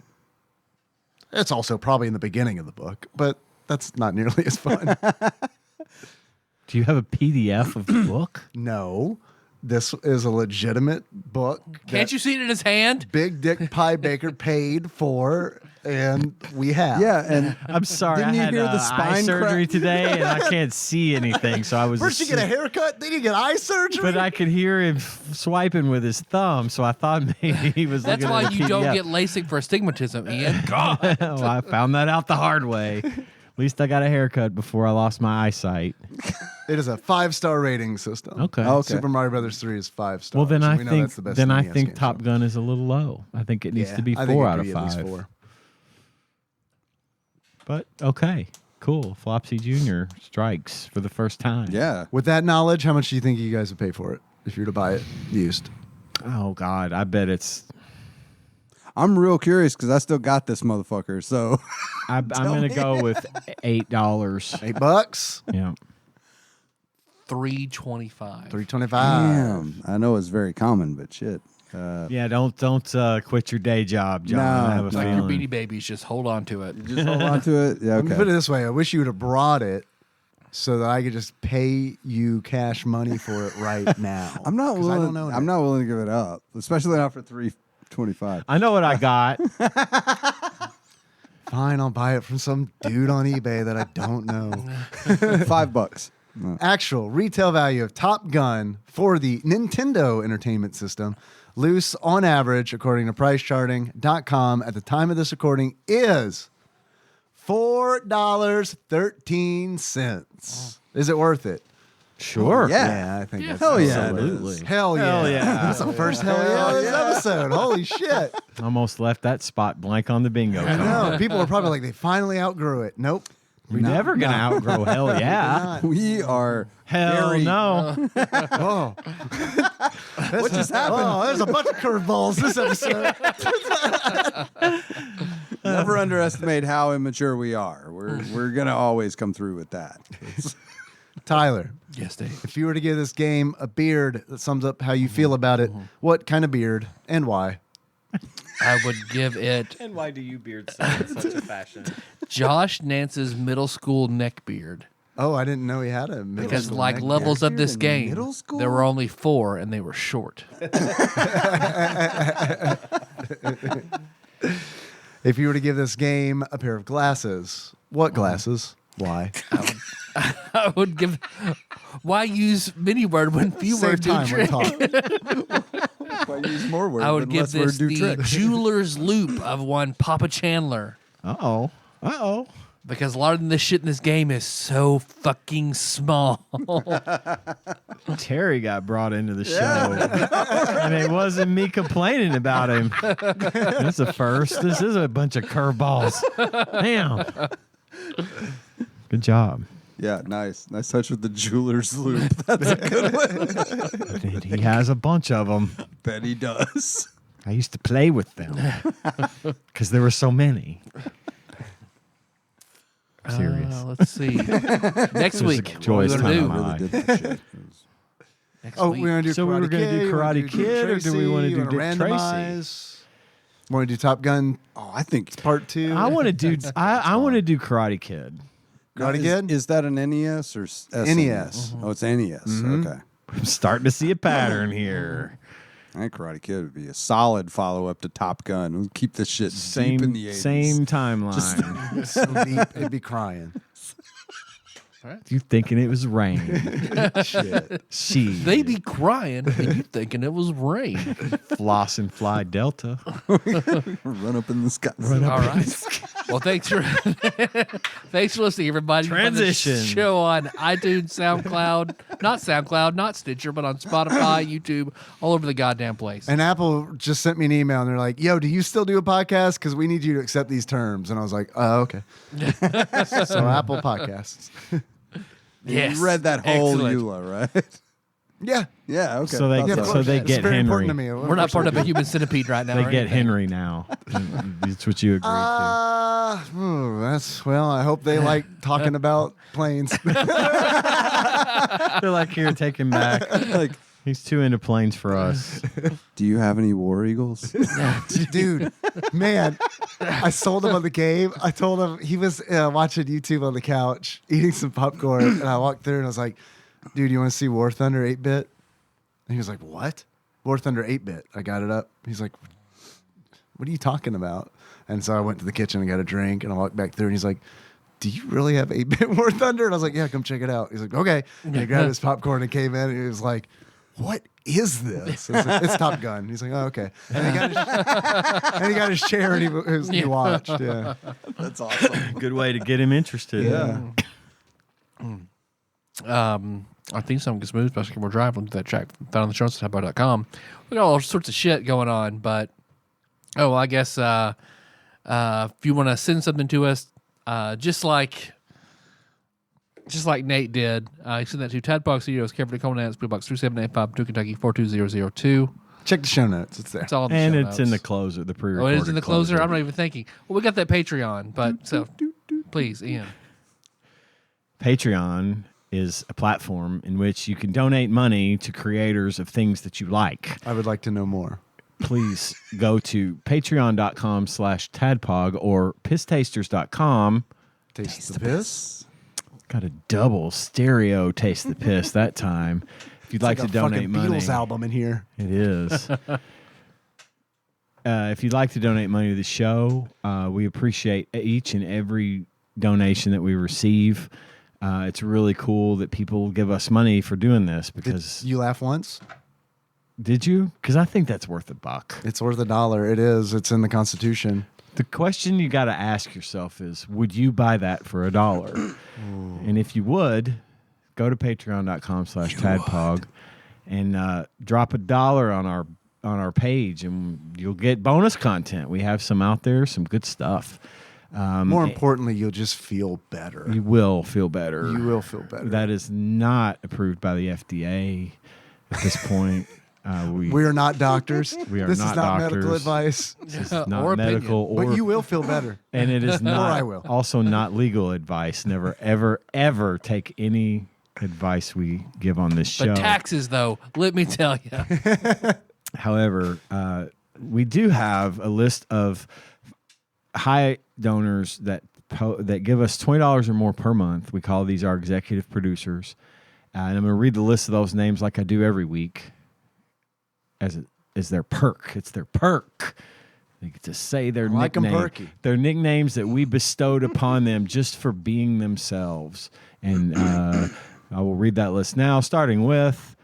Speaker 3: It's also probably in the beginning of the book, but that's not nearly as fun.
Speaker 4: Do you have a PDF of the book?
Speaker 3: No, this is a legitimate book.
Speaker 2: Can't you see it in his hand?
Speaker 3: Big Dick Pie Baker paid for and we have.
Speaker 5: Yeah, and
Speaker 4: I'm sorry.
Speaker 5: Didn't
Speaker 4: I
Speaker 5: you
Speaker 4: had
Speaker 5: hear the
Speaker 4: eye
Speaker 5: spine
Speaker 4: surgery today, and I can't see anything. So I was
Speaker 3: First you get a haircut, then you get eye surgery.
Speaker 4: But I could hear him swiping with his thumb, so I thought maybe he was.
Speaker 2: That's
Speaker 4: looking
Speaker 2: why
Speaker 4: at the
Speaker 2: you don't
Speaker 4: PDF.
Speaker 2: get LASIK for astigmatism, Ian. God.
Speaker 4: Well, I found that out the hard way. At least I got a haircut before I lost my eyesight.
Speaker 3: It is a 5-star rating system.
Speaker 4: Okay.
Speaker 3: Super Mario Brothers 3 is 5 stars.
Speaker 4: Well, then I
Speaker 3: We know
Speaker 4: think
Speaker 3: that's the best NES game,
Speaker 4: Top
Speaker 3: so.
Speaker 4: Gun is a little low. I think it needs to be
Speaker 3: I think
Speaker 4: 4
Speaker 3: it
Speaker 4: out
Speaker 3: could
Speaker 4: of
Speaker 3: be at least
Speaker 4: 5.
Speaker 3: 4.
Speaker 4: But okay, cool. Flopsy Jr. strikes for the first time.
Speaker 5: yeah.
Speaker 3: With that knowledge, how much do you think you guys would pay for it if you were to buy it used?
Speaker 4: Oh God, I bet it's.
Speaker 5: I'm real curious because I still got this motherfucker. So
Speaker 4: I'm gonna go with $8.
Speaker 3: $8?
Speaker 4: Yeah.
Speaker 2: $3.25.
Speaker 3: $3.25.
Speaker 5: damn, I know it's very common, but shit.
Speaker 4: Yeah. Don't quit your day job, John.
Speaker 5: No,
Speaker 4: I have a
Speaker 2: Like your
Speaker 4: feeling.
Speaker 2: Beanie Babies, just hold on to it.
Speaker 5: Just hold on to it. Yeah,
Speaker 3: Let me
Speaker 5: okay.
Speaker 3: put it this way. I wish you would have brought it so that I could just pay you cash money for it right now.
Speaker 5: I'm not
Speaker 3: 'Cause I
Speaker 5: willing.
Speaker 3: don't know
Speaker 5: I'm
Speaker 3: now.
Speaker 5: not willing to give it up, especially not for $3.25.
Speaker 4: I know what I got.
Speaker 3: Fine, I'll buy it from some dude on eBay that I don't know.
Speaker 5: $5.
Speaker 3: Actual retail value of Top Gun for the Nintendo Entertainment System, loose on average, according to PriceCharting.com, at the time of this recording, is $4.13. Is it worth it?
Speaker 4: Sure.
Speaker 5: Yeah.
Speaker 3: I think that's
Speaker 5: Hell yeah, it
Speaker 3: absolutely.
Speaker 5: is.
Speaker 3: Hell yeah.
Speaker 4: Hell yeah.
Speaker 3: That's the first hell yeah of this episode. Holy shit.
Speaker 4: Almost left that spot blank on the bingo
Speaker 3: I
Speaker 4: card.
Speaker 3: know. People are probably like, they finally outgrew it. Nope.
Speaker 4: We're never gonna outgrow hell yeah.
Speaker 5: We are
Speaker 4: Hell
Speaker 5: very,
Speaker 4: no.
Speaker 3: Oh.
Speaker 5: What just happened?
Speaker 3: Oh, there's a bunch of curveballs this episode.
Speaker 5: Never underestimate how immature we are. We're gonna always come through with that.
Speaker 3: Tyler,
Speaker 2: Yes, Dave.
Speaker 3: if you were to give this game a beard that sums up how you feel about it, what kind of beard and why?
Speaker 2: I would give it
Speaker 4: And why do you beard so in such a fashion?
Speaker 2: Josh Nance's middle school neck beard.
Speaker 3: Oh, I didn't know he had a middle
Speaker 2: Because
Speaker 3: school
Speaker 2: like
Speaker 3: neck
Speaker 2: levels
Speaker 3: beard.
Speaker 2: of this
Speaker 5: in
Speaker 2: game,
Speaker 5: middle school?
Speaker 2: there were only 4 and they were short.
Speaker 3: If you were to give this game a pair of glasses, what glasses? Why?
Speaker 2: I would give. Why use many word when few
Speaker 3: Save
Speaker 2: words do
Speaker 3: time when
Speaker 2: trick?
Speaker 3: talking.
Speaker 5: If I use more words,
Speaker 2: I would
Speaker 5: then
Speaker 2: give
Speaker 5: less
Speaker 2: this
Speaker 5: words do
Speaker 2: the
Speaker 5: trick.
Speaker 2: jeweler's loop of one Papa Chandler.
Speaker 4: Uh oh.
Speaker 2: Because a lot of this shit in this game is so fucking small.
Speaker 4: Terry got brought into the show. And it wasn't me complaining about him. That's a first. This is a bunch of curveballs. Damn. Good job.
Speaker 5: Yeah, nice touch with the jeweler's loop. That's a good one.
Speaker 4: He has a bunch of them.
Speaker 5: Bet he does.
Speaker 4: I used to play with them because there were so many. Serious.
Speaker 2: Let's see. Next week, what
Speaker 4: joyous
Speaker 2: are we
Speaker 4: time
Speaker 2: gonna
Speaker 4: of
Speaker 2: do?
Speaker 4: my life.
Speaker 5: Did that shit.
Speaker 2: Next
Speaker 3: Oh,
Speaker 2: week.
Speaker 3: we're gonna do
Speaker 4: So we
Speaker 3: Karate
Speaker 4: were gonna
Speaker 3: Kid,
Speaker 4: do
Speaker 3: you wanna
Speaker 4: Karate Kid, or do we
Speaker 3: Tracy,
Speaker 4: wanna
Speaker 3: you
Speaker 4: do Dick Tracy?
Speaker 3: randomize? Want to do Top Gun
Speaker 5: Oh, I think
Speaker 3: Part 2?
Speaker 4: I want to do. I want to do Karate Kid.
Speaker 3: Karate
Speaker 5: is,
Speaker 3: Kid?
Speaker 5: Is that an NES or SNES?
Speaker 3: NES.
Speaker 5: Oh, it's NES. Okay.
Speaker 4: I'm starting to see a pattern here.
Speaker 5: I think Karate Kid would be a solid follow up to Top Gun. We'll keep this shit deep in the 80s.
Speaker 4: Same timeline.
Speaker 3: So deep, it'd be crying.
Speaker 4: You thinking it was rain?
Speaker 3: Shit.
Speaker 4: She
Speaker 2: They be crying, and you thinking it was rain.
Speaker 4: floss and fly Delta.
Speaker 5: Run up in the sky.
Speaker 2: All right. Well, thanks for listening, everybody. You can find this
Speaker 4: Transition.
Speaker 2: show on iTunes, SoundCloud, not Stitcher, but on Spotify, YouTube, all over the goddamn place.
Speaker 3: And Apple just sent me an email and they're like, yo, do you still do a podcast? Because we need you to accept these terms. And I was like, oh, okay. So Apple Podcasts.
Speaker 2: Yes.
Speaker 5: You read that whole
Speaker 2: Excellent.
Speaker 5: EULA, right?
Speaker 3: Yeah.
Speaker 5: Yeah, okay.
Speaker 4: So they-
Speaker 5: Thought
Speaker 3: Yeah, of
Speaker 4: so
Speaker 3: course.
Speaker 4: they
Speaker 3: It's
Speaker 4: get
Speaker 3: very important
Speaker 4: Henry.
Speaker 3: to me.
Speaker 2: We're not part of a human centipede right now.
Speaker 4: They
Speaker 2: or
Speaker 4: get
Speaker 2: anything.
Speaker 4: Henry now. That's what you agreed to.
Speaker 3: Well, I hope they like talking about planes.
Speaker 4: They're like, here, take him back.
Speaker 5: like,
Speaker 4: He's too into planes for us.
Speaker 5: do you have any War Eagles?
Speaker 3: Dude, man, I sold him on the game. I told him he was watching YouTube on the couch, eating some popcorn, and I walked through and I was like, dude, you want to see War Thunder 8-bit? And he was like, what? War Thunder 8-bit. I got it up. He's like, what are you talking about? And so I went to the kitchen and got a drink, and I walked back through, and he's like, do you really have 8-Bit War Thunder? And I was like, yeah, come check it out. He's like, okay. And he grabbed his popcorn and came in, and he was like, what is this? I was like, it's Top Gun. He's like, oh, okay. And he got his chair, and he watched. Yeah.
Speaker 5: That's awesome.
Speaker 4: Good way to get him interested.
Speaker 3: Yeah.
Speaker 2: Our theme song gets moved, especially when we're driving to that track found on the show at TADPOG.com. We got all sorts of shit going on, but I guess if you want to send something to us, just like Nate did, you send that to TADPOG Studios, Carefree Common P.O. Box 3785, 2 Kentucky 42002.
Speaker 3: Check the show notes. It's there.
Speaker 2: It's all in the
Speaker 4: And
Speaker 2: show
Speaker 4: it's
Speaker 2: notes.
Speaker 4: in the closer, the pre-recorded.
Speaker 2: Oh, it is in the closer? I'm not even thinking. Well, we got that Patreon, but please, Ian.
Speaker 4: Patreon is a platform in which you can donate money to creators of things that you like.
Speaker 3: I would like to know more.
Speaker 4: Please go to patreon.com/tadpog or pisstasters.com.
Speaker 3: Taste the piss.
Speaker 4: Got a double stereo Taste the Piss that time. If you'd like to donate money.
Speaker 3: Beatles album in here.
Speaker 4: It is. If you'd like to donate money to the show, we appreciate each and every donation that we receive. It's really cool that people give us money for doing this because...
Speaker 3: Did you laugh once?
Speaker 4: Did you? Because I think that's worth $1.
Speaker 3: It's worth $1. It is. It's in the Constitution.
Speaker 4: The question you got to ask yourself is, would you buy that for $1? And if you would, go to patreon.com/tadpog and drop $1 on our page, and you'll get bonus content. We have some out there, some good stuff.
Speaker 3: More importantly, you'll just feel better.
Speaker 4: You will feel better.
Speaker 3: You will feel better.
Speaker 4: That is not approved by the FDA at this point.
Speaker 3: We are not doctors. This is not medical advice.
Speaker 4: This is not medical,
Speaker 3: but you will feel better.
Speaker 4: And it is not.
Speaker 3: Or I will.
Speaker 4: Also not legal advice. Never, ever, ever take any advice we give on this show.
Speaker 2: But taxes, though, let me tell you.
Speaker 4: However, we do have a list of high donors that give us $20 or more per month. We call these our executive producers. And I'm going to read the list of those names like I do every week. As their perk. It's their perk. They get to say their nickname. Their nicknames that we bestowed upon them just for being themselves. And I will read that list now, starting with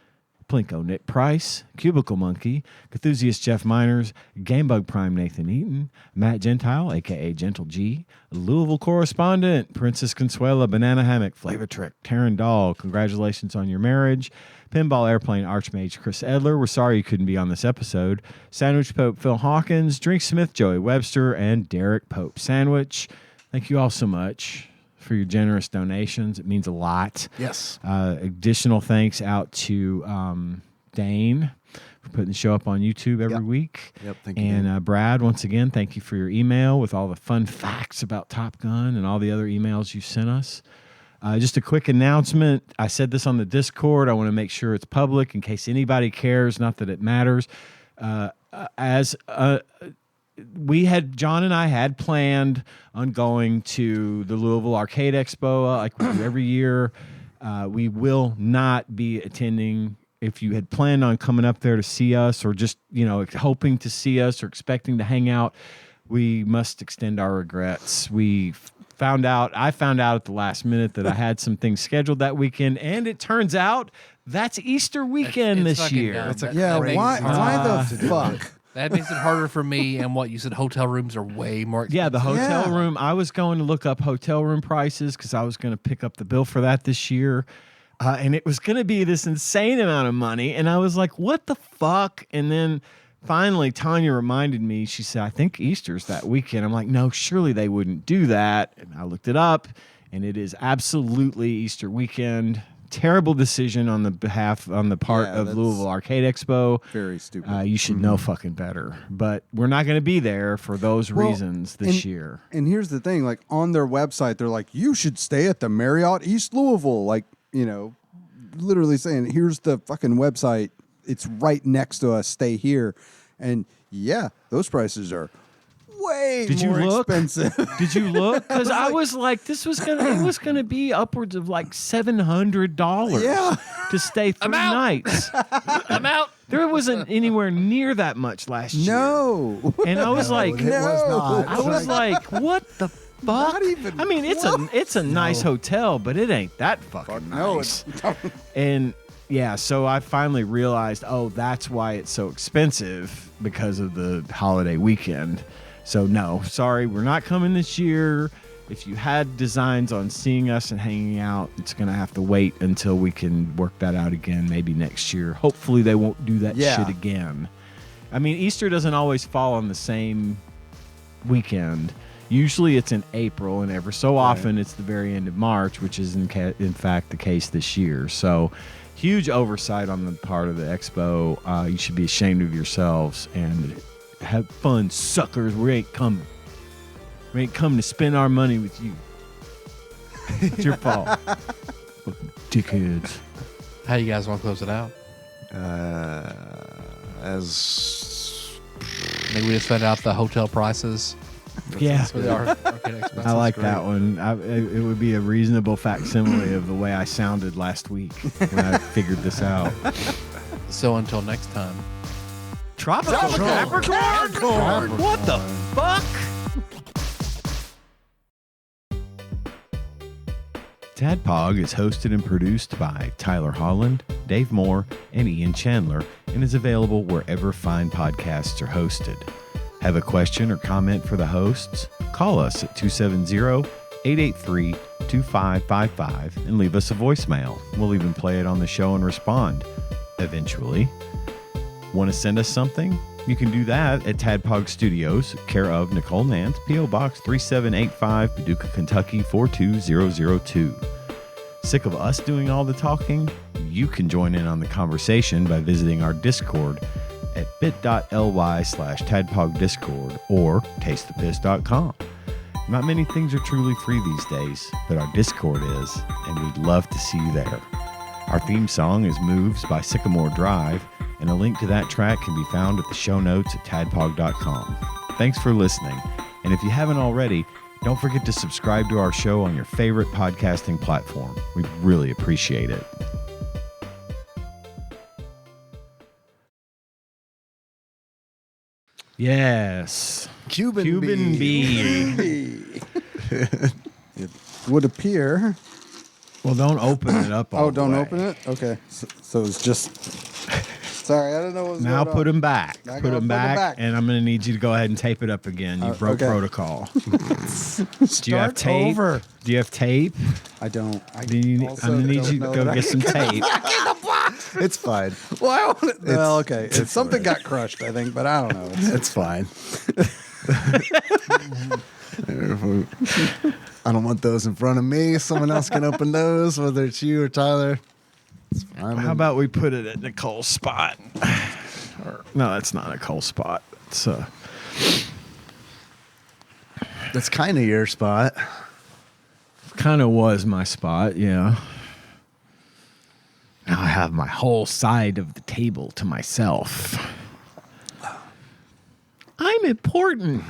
Speaker 4: Plinko Nick Price, Cubicle Monkey, Cthusiast Jeff Miners, Gamebug Prime Nathan Eaton, Matt Gentile, a.k.a. Gentle G, Louisville Correspondent, Princess Consuela, Banana Hammock, Flavor Trick, Taryn Dahl, congratulations on your marriage, Pinball Airplane Archmage Chris Edler, we're sorry you couldn't be on this episode, Sandwich Pope Phil Hawkins, Drink Smith Joey Webster, and Derek Pope Sandwich. Thank you all so much for your generous donations. It means a lot.
Speaker 3: Yes.
Speaker 4: Additional thanks out to Dane for putting the show up on YouTube every week.
Speaker 3: Yep, thank you.
Speaker 4: And Brad, once again, thank you for your email with all the fun facts about Top Gun and all the other emails you sent us. Just a quick announcement. I said this on the Discord. I want to make sure it's public in case anybody cares, not that it matters. John and I had planned on going to the Louisville Arcade Expo like we do every year. We will not be attending. If you had planned on coming up there to see us or just, hoping to see us or expecting to hang out, we must extend our regrets. I found out at the last minute that I had some things scheduled that weekend, and it turns out that's Easter weekend this year.
Speaker 5: Why the fuck?
Speaker 2: That makes it harder for me. And what you said, hotel rooms are way more expensive.
Speaker 4: Yeah, the hotel room. I was going to look up hotel room prices because I was going to pick up the bill for that this year. And it was going to be this insane amount of money. And I was like, what the fuck? And then finally, Tanya reminded me. She said, I think Easter's that weekend. I'm like, no, surely they wouldn't do that. And I looked it up, and it is absolutely Easter weekend. Terrible decision on the part of Louisville Arcade Expo.
Speaker 5: Very stupid.
Speaker 4: You should know fucking better. But we're not going to be there for those reasons this year.
Speaker 5: And here's the thing, like on their website, they're like, you should stay at the Marriott East Louisville. Like, literally saying, here's the fucking website. It's right next to us. Stay here. And yeah, those prices are way
Speaker 4: Did you
Speaker 5: more
Speaker 4: look?
Speaker 5: expensive.
Speaker 4: Did you look? Because I was like, it was gonna be upwards of like $700.
Speaker 5: Yeah.
Speaker 4: To stay 3 nights.
Speaker 2: I'm out.
Speaker 4: There wasn't anywhere near that much last year.
Speaker 5: No.
Speaker 4: And I was like,
Speaker 3: it was not.
Speaker 4: I was like, what the fuck?
Speaker 5: Not even.
Speaker 4: I mean, it's a nice hotel, but it ain't that fucking nice. And yeah, so I finally realized, oh, that's why it's so expensive, because of the holiday weekend. So no, sorry, we're not coming this year. If you had designs on seeing us and hanging out, it's going to have to wait until we can work that out again, maybe next year. Hopefully they won't do that shit again. I mean, Easter doesn't always fall on the same weekend. Usually it's in April, and ever so often it's the very end of March, which is in fact the case this year. So huge oversight on the part of the expo. You should be ashamed of yourselves and have fun, suckers. We ain't coming. We ain't coming to spend our money with you. It's your fault. Fucking dickheads.
Speaker 2: How you guys want to close it out?
Speaker 3: As
Speaker 2: Maybe we just send out the hotel prices.
Speaker 4: Yeah.
Speaker 2: For the arcade expenses.
Speaker 4: I like
Speaker 2: Great.
Speaker 4: that one. It would be a reasonable facsimile of the way I sounded last week when I figured this out.
Speaker 2: So until next time.
Speaker 4: Tropical Capricorn? What the fuck? TADPOG is hosted and produced by Tyler Holland, Dave Moore, and Ian Chandler, and is available wherever fine podcasts are hosted. Have a question or comment for the hosts? Call us at 270-883-2555 and leave us a voicemail. We'll even play it on the show and respond eventually. Want to send us something? You can do that at TADPOG Studios, care of Nicole Nance, P.O. Box 3785, Paducah, Kentucky 42002. Sick of us doing all the talking? You can join in on the conversation by visiting our Discord at bit.ly/TADPOG Discord or tastethepiss.com. Not many things are truly free these days, but our Discord is, and we'd love to see you there. Our theme song is Moves by Sycamore Drive, and a link to that track can be found at the show notes at tadpog.com. Thanks for listening, and if you haven't already, don't forget to subscribe to our show on your favorite podcasting platform. We really appreciate it. Yes.
Speaker 3: Cuban
Speaker 4: bee.
Speaker 5: It would appear.
Speaker 4: Well, don't open it up all
Speaker 5: don't
Speaker 4: the way.
Speaker 5: open it? Okay. So it's just... Sorry, I don't know what was
Speaker 4: Now
Speaker 5: going
Speaker 4: put
Speaker 5: on.
Speaker 4: them back.
Speaker 5: I
Speaker 4: Put
Speaker 5: gotta
Speaker 4: them back, and I'm going to need you to go ahead and tape it up again. You broke
Speaker 5: okay.
Speaker 4: protocol. Do you have
Speaker 5: Start
Speaker 4: tape?
Speaker 5: over.
Speaker 4: Do you have tape?
Speaker 5: I don't.
Speaker 4: I'm going to need you to go get some tape.
Speaker 3: It's fine.
Speaker 5: Well, I want it. Well, okay. Something got crushed, I think, but I don't know.
Speaker 3: It's fine. I don't want those in front of me. Someone else can open those, whether it's you or Tyler. It's fine.
Speaker 4: How about we put it at Nicole's spot? No, that's not Nicole's spot. It's
Speaker 3: That's kind of your spot.
Speaker 4: kind of was my spot, yeah. Now I have my whole side of the table to myself. I'm important.